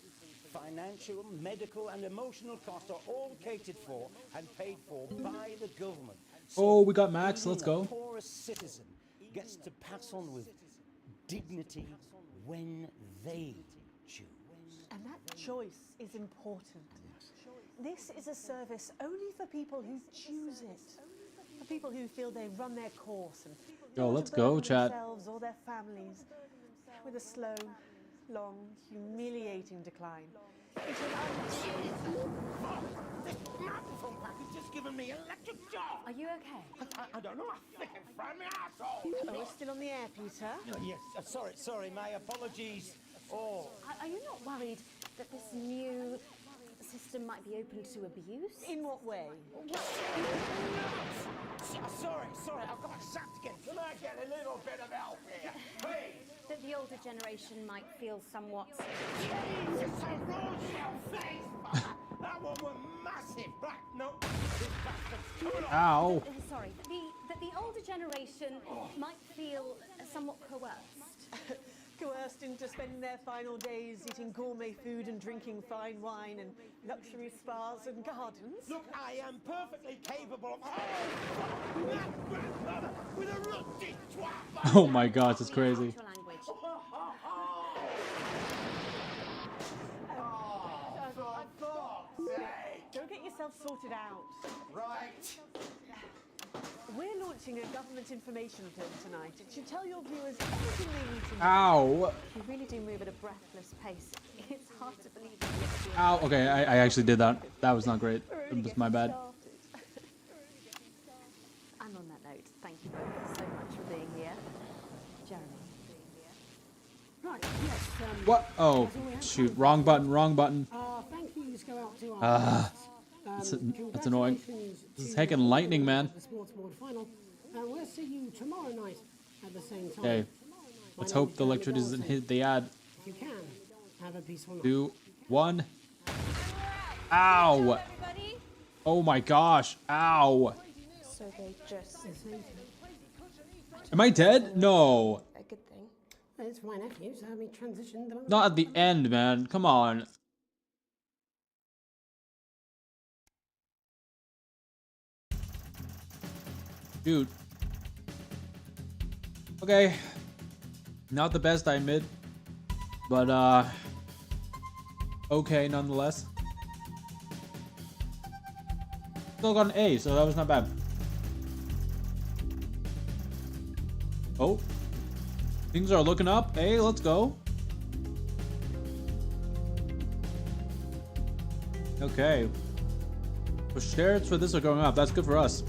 S21: financial, medical and emotional costs are all catered for and paid for by the government.
S1: Oh, we got Max. Let's
S21: even
S1: go.
S21: The poorest citizen gets to pass on with dignity when they choose.
S8: And that choice is important. This is a service only for people who choose it. For people who feel they've run their course and
S1: Yo,
S8: don't want
S1: let's
S8: to
S1: go,
S8: burden
S1: chat.
S8: themselves or their families with a slow, long, humiliating decline.
S21: This microphone pack has just given me electric shock.
S5: Are you okay?
S21: I don't know. I think it fried my asshole.
S8: Oh, we're still on the air, Peter.
S21: Yes. Sorry. My apologies. Oh.
S5: Are you not worried that this new system might be open to abuse?
S8: In what way?
S21: Sorry. I've got sacked again. Can I get a little bit of help here, please?
S5: That the older generation might feel somewhat...
S21: Jesus, a roadshell face! That one was massive. Right, no. This bastard's coming off.
S1: Ow.
S5: Sorry, that the older generation might feel somewhat coerced.
S8: Coerced into spending their final days eating gourmet food and drinking fine wine and luxury spas and gardens.
S21: Look, I am perfectly capable of... Oh, that grandmother with a rusty twat!
S1: Oh my gosh, it's crazy.
S8: Go get yourself sorted out.
S21: Right.
S8: We're launching a government information film tonight. It should tell your viewers everything they need to know.
S1: Ow.
S5: You really do move at a breathless pace. It's hard to believe.
S1: Ow. Okay, I actually did that. That was not great. It was my bad.
S5: And on that note, thank you both so much for being here. Jeremy.
S2: Right, yes.
S1: What? Oh, shoot. Wrong button.
S2: Thank yous go out to our
S1: That's annoying. This is heckin' lightning, man.
S2: The sports board final. We'll see you tomorrow night at the same time.
S1: Okay. Let's hope the electricity doesn't hit the ad.
S2: If you can, have a peaceful night.
S1: 2, 1. Ow! Oh my gosh! Ow!
S10: So they just...
S1: Am I dead? No.
S10: A good thing.
S2: It's my nephew, so we transitioned them.
S1: Not at the end, man. Come on. Dude. Okay. Not the best, I admit. But, okay, nonetheless. Still got an A, so that was not bad. Oh. Things are looking up. Hey, let's go. Okay. So shares for this are going up. That's good for us.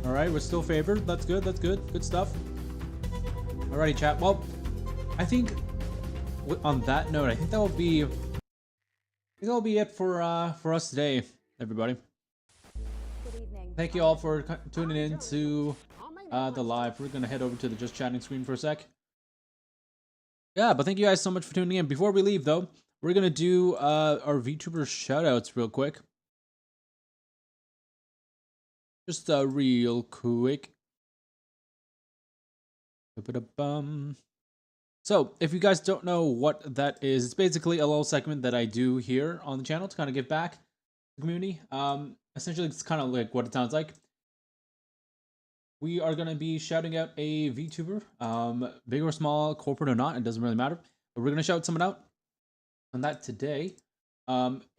S1: Alright, we're still favored. That's good. Good stuff. Alrighty, chat. Well, I think on that note, I think that will be it for us today, everybody.
S5: Good evening.
S1: Thank you all for tuning in to the live. We're gonna head over to the just chatting screen for a sec. Yeah, but thank you guys so much for tuning in. Before we leave, though, we're gonna do our VTuber shoutouts real quick. Just real quick. Ba-ba-da-bum. So, if you guys don't know what that is, it's basically a little segment that I do here on the channel to kind of give back to the community. Essentially, it's kind of like what it sounds like. We are going to be shouting out a VTuber, big or small, corporate or not, it doesn't really matter. But we're going to shout someone out on that today.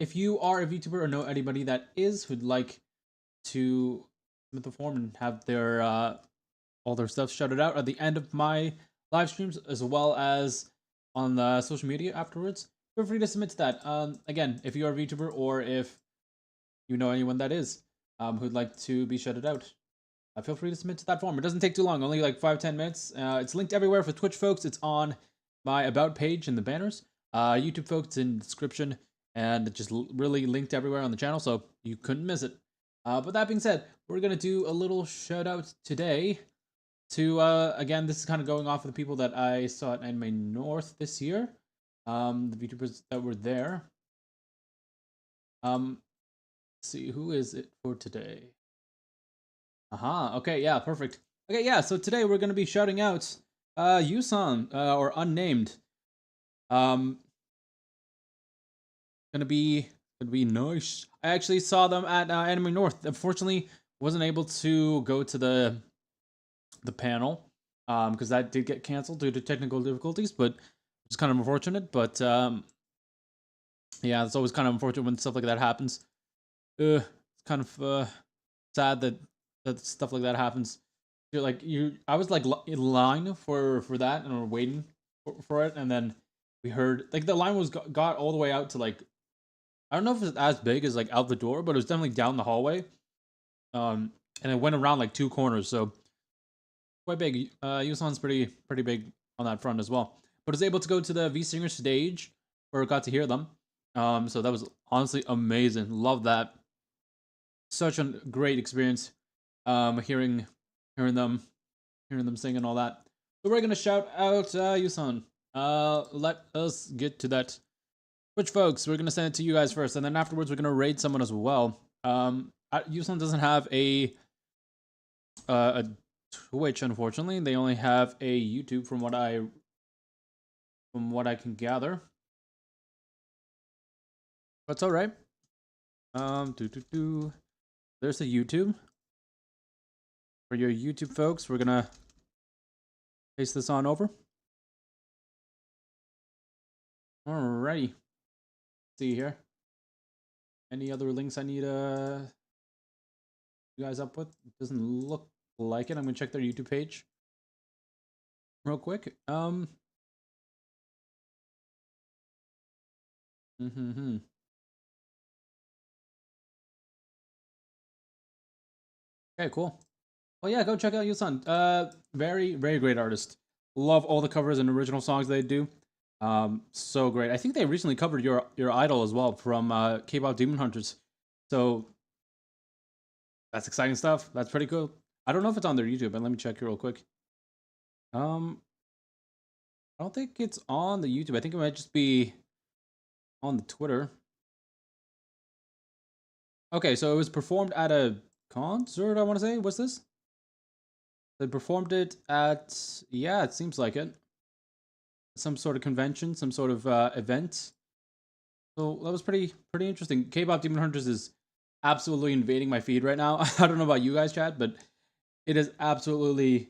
S1: If you are a VTuber or know anybody that is who'd like to submit the form and have their all their stuff shouted out at the end of my live streams, as well as on the social media afterwards, feel free to submit to that. Again, if you are a VTuber or if you know anyone that is who'd like to be shouted out, feel free to submit to that form. It doesn't take too long, only like 5-10 minutes. It's linked everywhere for Twitch folks. It's on my about page in the banners. YouTube folks, it's in the description, and it's just really linked everywhere on the channel, so you couldn't miss it. But that being said, we're gonna do a little shout out today to again, this is kind of going off of the people that I saw at Anime North this year, the VTubers that were there. Let's see, who is it for today? Okay, yeah, perfect. Okay, yeah, so today we're gonna be shouting out Yusan, or Unnamed. Gonna be nice. I actually saw them at Anime North. Unfortunately, wasn't able to go to the panel because that did get canceled due to technical difficulties, but it's kind of unfortunate. But yeah, it's always kind of unfortunate when stuff like that happens. It's kind of sad that stuff like that happens. I was like in line for that, and we're waiting for it, and then we heard like the line was got all the way out to like, I don't know if it's as big as like out the door, but it was definitely down the hallway. And it went around like 2 corners, so quite big. Yusan's pretty big on that front as well. But I was able to go to the V Singer stage where I got to hear them. So that was honestly amazing. Love that. Such a great experience. Hearing them sing and all that. So we're gonna shout out Yusan. Let us get to that. Which folks, we're gonna send it to you guys first, and then afterwards we're gonna raid someone as well. Yusan doesn't have a Twitch, unfortunately. They only have a YouTube, from what I can gather. That's all right. There's a YouTube. For your YouTube folks, we're gonna paste this on over. Alrighty. Let's see here. Any other links I need you guys up with? It doesn't look like it. I'm gonna check their YouTube page real quick. Okay, cool. Well, yeah, go check out Yusan. Very great artist. Love all the covers and original songs they do. So great. I think they recently covered your idol as well from K-pop Demon Hunters. So that's exciting stuff. That's pretty cool. I don't know if it's on their YouTube, but let me check here real quick. I don't think it's on the YouTube. I think it might just be on the Twitter. Okay, so it was performed at a concert, I want to say. What's this? They performed it at, yeah, it seems like it. Some sort of convention, some sort of event. So that was pretty interesting. K-pop Demon Hunters is absolutely invading my feed right now. I don't know about you guys, chat, but it is absolutely,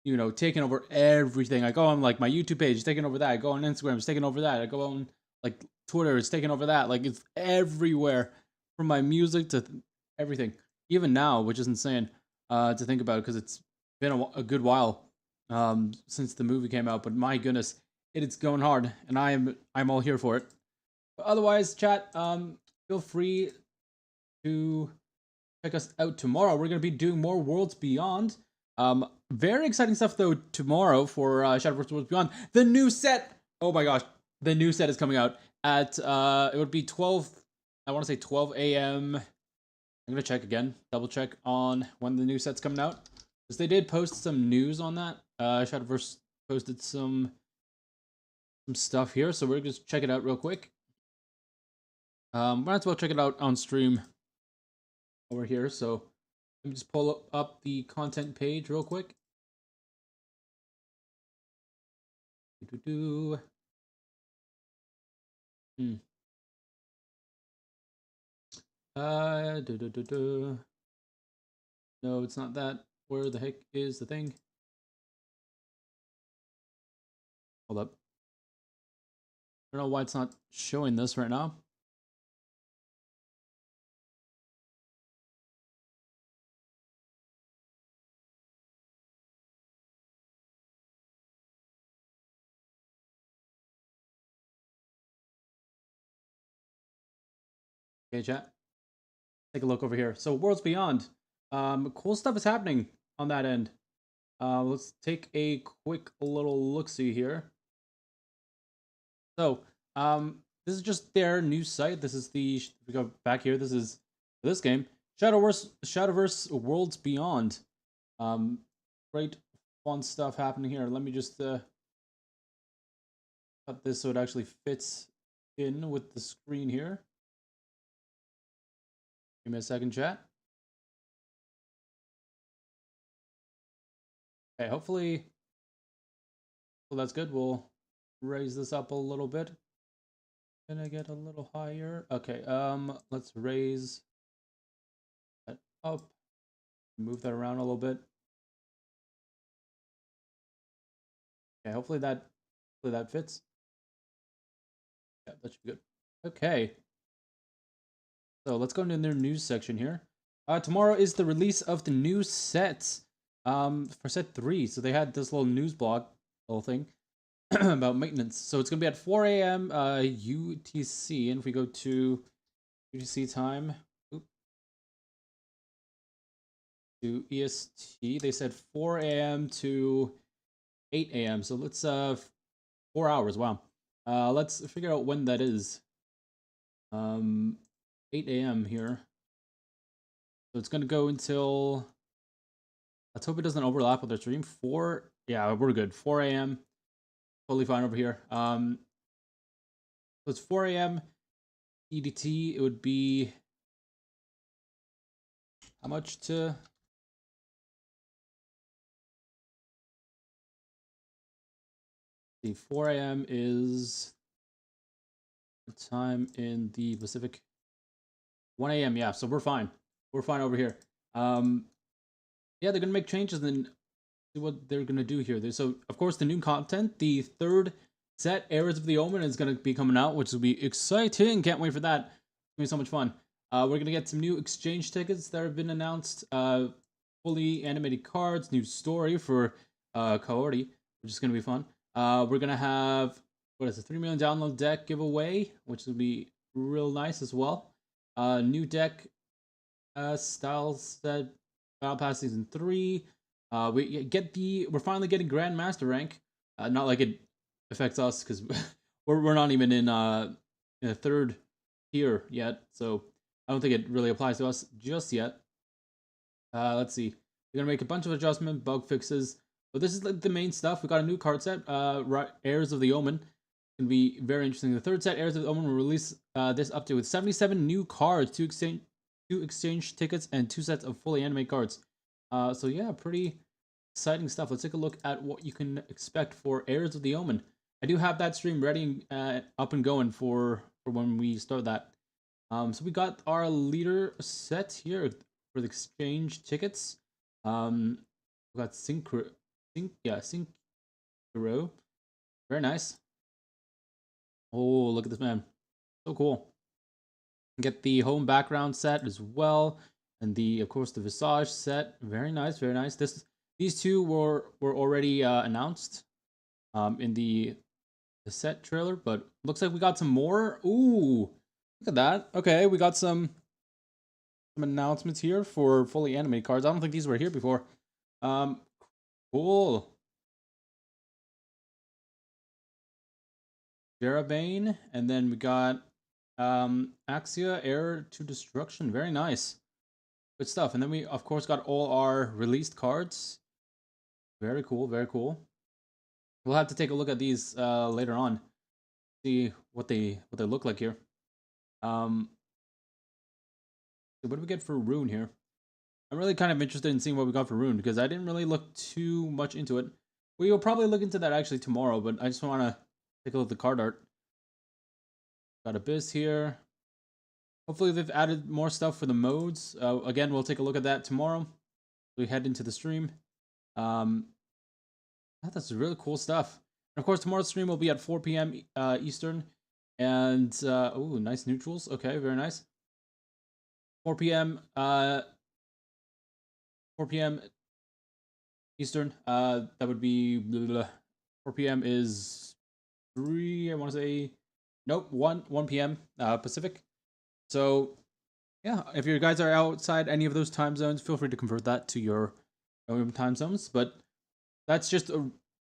S1: you know, taking over everything. I go on like my YouTube page, it's taking over that. I go on Instagram, it's taking over that. I go on like Twitter, it's taking over that. Like it's everywhere, from my music to everything. Even now, which is insane to think about, because it's been a good while since the movie came out. But my goodness, it's going hard, and I'm all here for it. But otherwise, chat, feel free to check us out tomorrow. We're gonna be doing more Worlds Beyond. Very exciting stuff though tomorrow for Shadow vs. Worlds Beyond. The new set. Oh my gosh, the new set is coming out at it would be 12. I want to say 12 a.m. I'm gonna check again, double check on when the new set's coming out, because they did post some news on that. Shadowverse posted some stuff here, so we're gonna just check it out real quick. Might as well check it out on stream over here. So Let me just pull up the content page real quick. Hmm. No, it's not that. Where the heck is the thing? Hold up. I don't know why it's not showing this right now. Okay, chat. Take a look over here. So Worlds Beyond. Cool stuff is happening on that end. Let's take a quick little look-see here. So, this is just their new site. This is the, we go back here, this is this game. Shadowverse Worlds Beyond. Great fun stuff happening here. Let me just cut this so it actually fits in with the screen here. Give me a second, chat. Okay, hopefully, well, that's good. We'll raise this up a little bit. Can I get a little higher? Okay, let's raise that up. Move that around a little bit. Okay, hopefully that fits. Yeah, that should be good. Okay. So let's go into their news section here. Tomorrow is the release of the new sets for set 3. So they had this little news blog, little thing about maintenance. So it's gonna be at 4 a.m. UTC, and if we go to UTC time, to EST, they said 4 a.m. to 8 a.m. So let's 4 hours. Wow. Let's figure out when that is. 8 a.m. here. So it's gonna go until, let's hope it doesn't overlap with our stream. 4, yeah, we're good. 4 a.m. Totally fine over here. So it's 4 a.m. EDT. It would be how much to? The 4 a.m. is the time in the Pacific. 1 a.m. Yeah, so we're fine. We're fine over here. Yeah, they're gonna make changes and see what they're gonna do here. So, of course, the new content, the 3rd set, Heirs of the Omen, is gonna be coming out, which will be exciting. Can't wait for that. It's gonna be so much fun. We're gonna get some new exchange tickets that have been announced. Fully animated cards, new story for Coyote, which is gonna be fun. We're gonna have, what is it, 3 million download deck giveaway, which will be real nice as well. New deck style set, Battle Pass Season 3. We're finally getting Grandmaster rank. Not like it affects us because we're not even in a 3rd tier yet, so I don't think it really applies to us just yet. Let's see. We're gonna make a bunch of adjustments, bug fixes, but this is like the main stuff. We got a new card set, Heirs of the Omen. It's gonna be very interesting. The 3rd set, Heirs of the Omen, will release this update with 77 new cards, 2 exchange tickets, and 2 sets of fully animated cards. So yeah, pretty exciting stuff. Let's take a look at what you can expect for Heirs of the Omen. I do have that stream ready, up and going for when we start that. So we got our leader set here for the exchange tickets. We got Synchro. Very nice. Oh, look at this man. So cool. Get the home background set as well. And of course, the Visage set. Very nice, very nice. These two were already announced in the set trailer, but looks like we got some more. Ooh, look at that. Okay, we got some announcements here for fully animated cards. I don't think these were here before. Cool. Jerabane, and then we got Axia, Heir to Destruction. Very nice. Good stuff. And then we, of course, got all our released cards. Very cool, very cool. We'll have to take a look at these later on. See what they look like here. So what do we get for Rune here? I'm really kind of interested in seeing what we got for Rune, because I didn't really look too much into it. We will probably look into that actually tomorrow, but I just want to take a look at the card art. Got Abyss here. Hopefully they've added more stuff for the modes. Again, we'll take a look at that tomorrow. We head into the stream. That's really cool stuff. And of course, tomorrow's stream will be at 4 p.m. Eastern. And, oh, nice neutrals. Okay, very nice. 4 p.m. 4 p.m. Eastern. That would be blah, blah, blah. 4 p.m. is 3, I want to say, nope, 1 p.m. Pacific. So, yeah, if you guys are outside any of those time zones, feel free to convert that to your own time zones. But that's just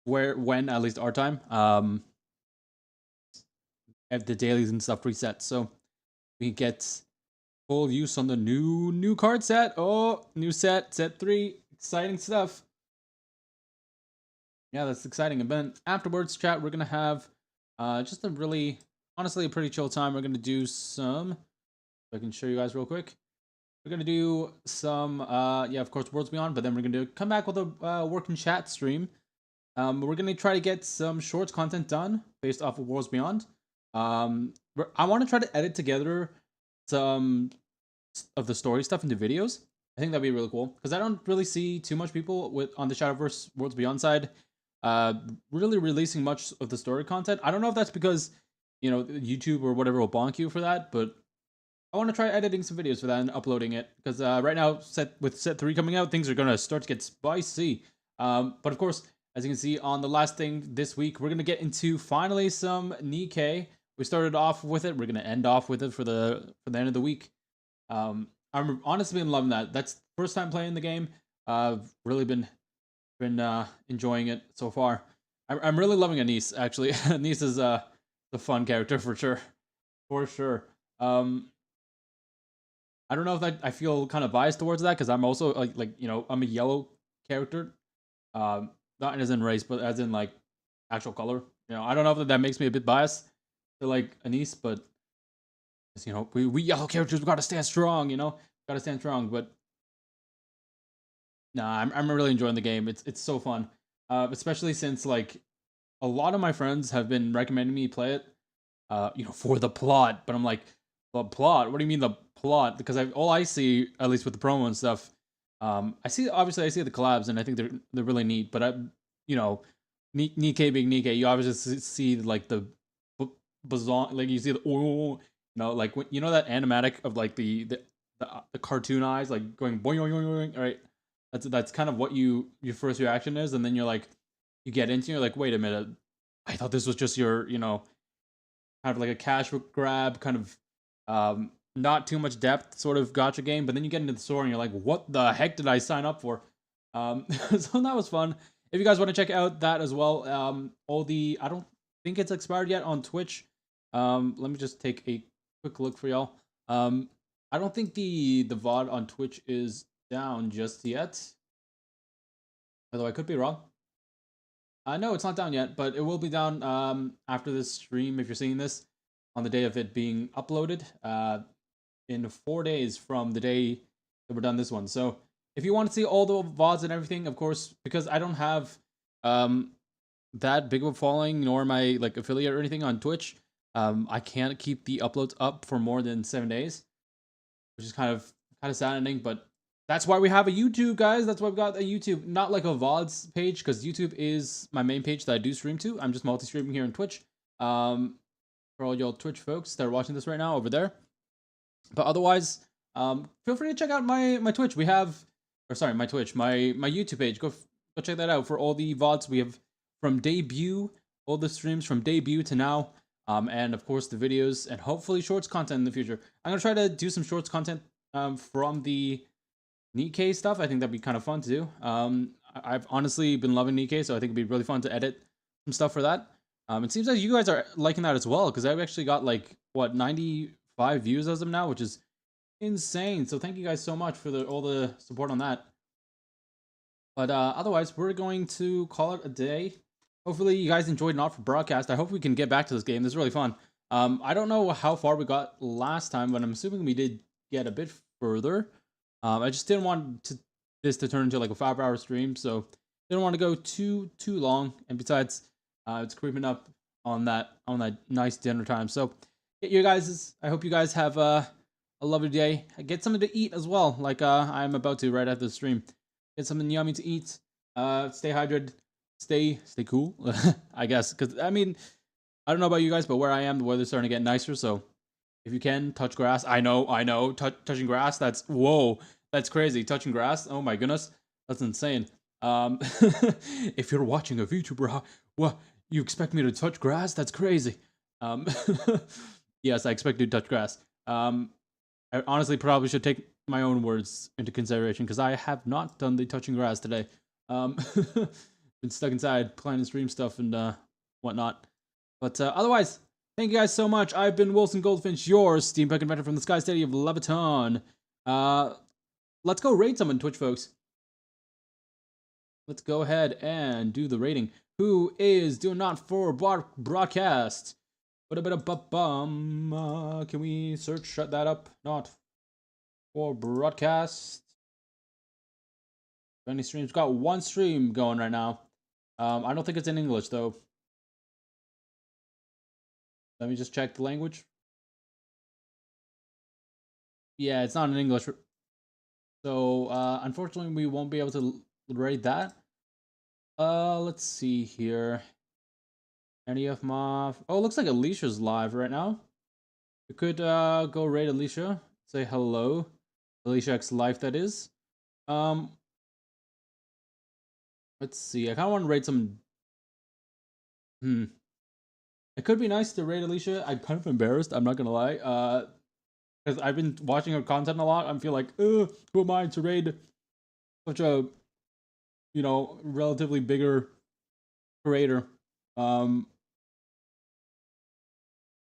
S1: when, at least our time, have the dailies and stuff reset. So we get full use on the new card set. Oh, new set 3, exciting stuff. Yeah, that's exciting. And then afterwards, chat, we're gonna have just a really, honestly, a pretty chill time. We're gonna do some, if I can show you guys real quick. We're gonna do some, yeah, of course, Worlds Beyond, but then we're gonna come back with a working chat stream. We're gonna try to get some shorts content done based off of Worlds Beyond. I want to try to edit together some of the story stuff into videos. I think that'd be really cool, because I don't really see too much people on the Shadowverse Worlds Beyond side really releasing much of the story content. I don't know if that's because, you know, YouTube or whatever will bonk you for that, but I want to try editing some videos for that and uploading it, because right now, with set 3 coming out, things are going to start to get spicy. But of course, as you can see on the last thing this week, we're going to get into finally some Nikkei. We started off with it. We're going to end off with it for the end of the week. I'm honestly been loving that. That's the first time playing the game. I've really been enjoying it so far. I'm really loving Anise, actually. Anise is the fun character for sure. For sure. I don't know if I feel kind of biased towards that, because I'm also like, you know, I'm a yellow character. Not as in race, but as in like actual color. You know, I don't know if that makes me a bit biased to like Anise, but you know, we yellow characters, we gotta stand strong. You know, gotta stand strong. But nah, I'm really enjoying the game. It's so fun, especially since like a lot of my friends have been recommending me play it. You know, for the plot. But I'm like, the plot? What do you mean the plot? Because all I see, at least with the promo and stuff, obviously I see the collabs, and I think they're really neat. But you know, Nikkei being Nikkei, you obviously see like the bizarre, like you see the you know, like when, you know, that animatic of like the cartoon eyes like going boing boing boing boing, right? That's kind of what your first reaction is, and then you're like, you get into, you're like, wait a minute, I thought this was just your, you know, kind of like a cash grab, kind of not too much depth sort of gacha game. But then you get into the story and you're like, what the heck did I sign up for? So that was fun. If you guys want to check out that as well, I don't think it's expired yet on Twitch. Let me just take a quick look for y'all. I don't think the VOD on Twitch is down just yet, although I could be wrong. No, it's not down yet, but it will be down after this stream, if you're seeing this on the day of it being uploaded, in 4 days from the day that we're done this one. So if you want to see all the VODs and everything, of course, because I don't have that big of a following, nor am I like affiliate or anything on Twitch, I can't keep the uploads up for more than 7 days, which is kind of saddening. But that's why we have a YouTube, guys. That's why we've got a YouTube, not like a VODs page, because YouTube is my main page that I do stream to. I'm just multi-streaming here on Twitch. For all y'all Twitch folks that are watching this right now over there. But otherwise, feel free to check out my Twitch. We have, or sorry, my Twitch, my YouTube page. Go check that out for all the VODs we have from debut, all the streams from debut to now. And of course the videos and hopefully shorts content in the future. I'm gonna try to do some shorts content from the Nikkei stuff. I think that'd be kind of fun to do. I've honestly been loving Nikkei, so I think it'd be really fun to edit some stuff for that. It seems like you guys are liking that as well, because I've actually got like, what, 95 views as of now, which is insane. So thank you guys so much for all the support on that. But otherwise, we're going to call it a day. Hopefully you guys enjoyed Not For Broadcast. I hope we can get back to this game. This is really fun. I don't know how far we got last time, but I'm assuming we did get a bit further. I just didn't want this to turn into like a 5-hour stream, so didn't want to go too long. And besides, it's creeping up on that nice dinner time. So, you guys, I hope you guys have a lovely day. Get something to eat as well, like I'm about to right after the stream. Get something yummy to eat. Stay hydrated. Stay cool. I guess, because I mean, I don't know about you guys, but where I am, the weather's starting to get nicer. So, if you can touch grass, I know, touching grass. Whoa, that's crazy. Touching grass. Oh my goodness, that's insane. If you're watching a VTuber, what, you expect me to touch grass? That's crazy. Yes, I expect you to touch grass. I honestly probably should take my own words into consideration because I have not done the touching grass today. Been stuck inside playing stream stuff and whatnot. But otherwise, thank you guys so much. I've been Wilson Goldfinch, your steampunk inventor from the Sky City of Leviton. Let's go raid someone, Twitch folks. Let's go ahead and do the rating. Who is doing not for broadcast? Can we search that up? Not for broadcast. Any streams? Got one stream going right now. I don't think it's in English though. Let me just check the language. Yeah, it's not in English. So unfortunately, we won't be able to rate that. Let's see here. Any of my... Oh, it looks like Alicia's live right now. We could go raid Alicia. Say hello. Alicia X Life, that is. Let's see. I kind of want to raid some... It could be nice to raid Alicia. I'm kind of embarrassed, I'm not gonna lie. Because I've been watching her content a lot. I feel like, who am I to raid such a, you know, relatively bigger creator? I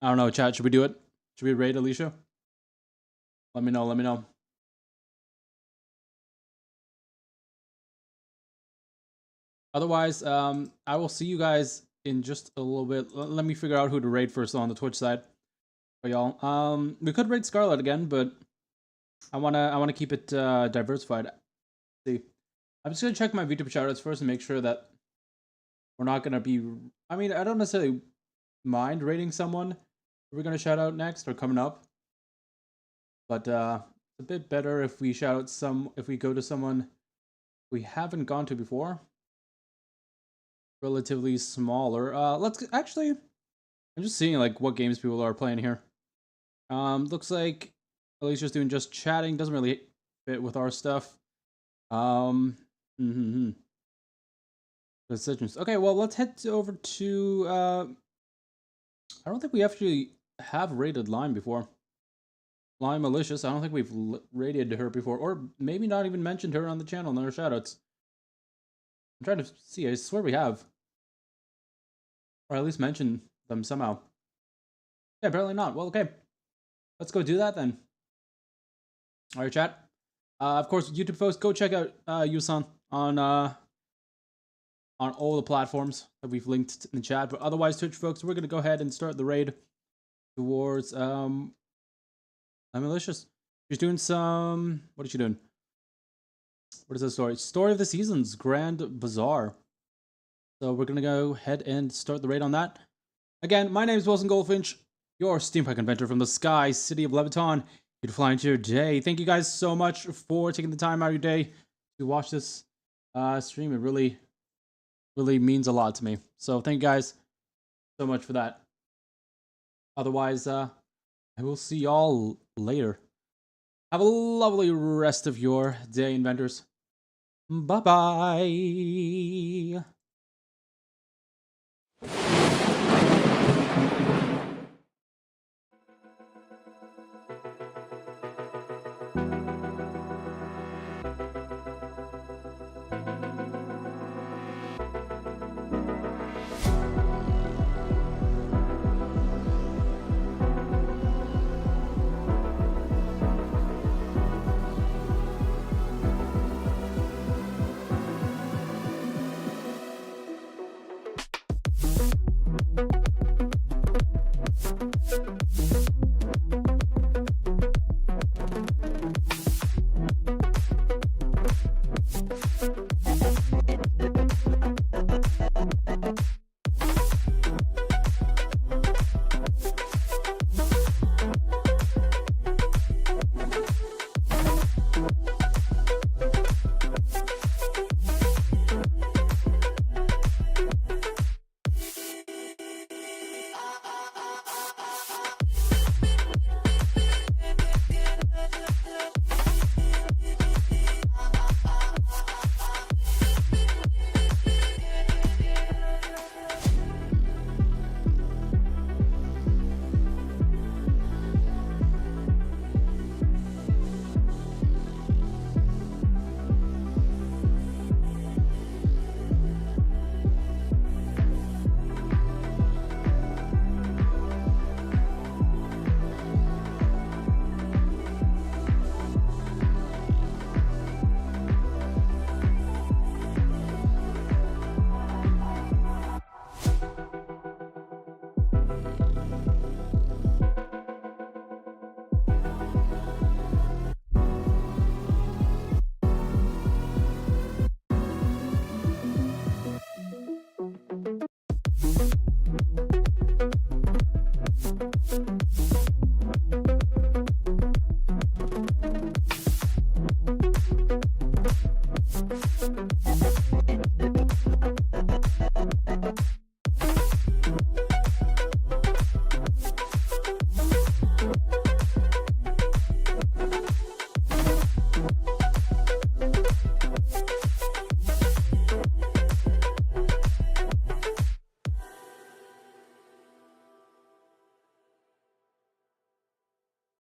S1: don't know, chat. Should we do it? Should we raid Alicia? Let me know. Otherwise, I will see you guys in just a little bit. Let me figure out who to raid first on the Twitch side for y'all. We could raid Scarlet again, but I wanna keep it diversified. Let's see, I'm just gonna check my VTuber shoutouts first and make sure that we're not gonna be. I mean, I don't necessarily mind raiding someone we're gonna shout out next or coming up, but it's a bit better if we shout out if we go to someone we haven't gone to before. Relatively smaller. Let's actually. I'm just seeing like what games people are playing here. Looks like Alicia's doing just chatting. Doesn't really fit with our stuff. Decisions. Okay, well let's head over to. I don't think we actually have rated Lime before. Lime Malicious. I don't think we've rated her before, or maybe not even mentioned her on the channel in our shoutouts. I'm trying to see. I swear we have. Or at least mention them somehow. Yeah, apparently not. Well, okay. Let's go do that then. Alright, chat. Of course, YouTube folks, go check out Yusan on all the platforms that we've linked in the chat. But otherwise, Twitch folks, we're going to go ahead and start the raid towards Malicious. She's doing some... What is she doing? What is the story? Story of the Seasons, Grand Bazaar. So we're going to go ahead and start the raid on that. Again, my name is Wilson Goldfinch, your steampunk inventor from the Sky City of Leviton. Here to fly into your day. Thank you guys so much for taking the time out of your day to watch this stream. It really means a lot to me. So thank you guys so much for that. Otherwise, I will see y'all later. Have a lovely rest of your day, inventors. Bye-bye.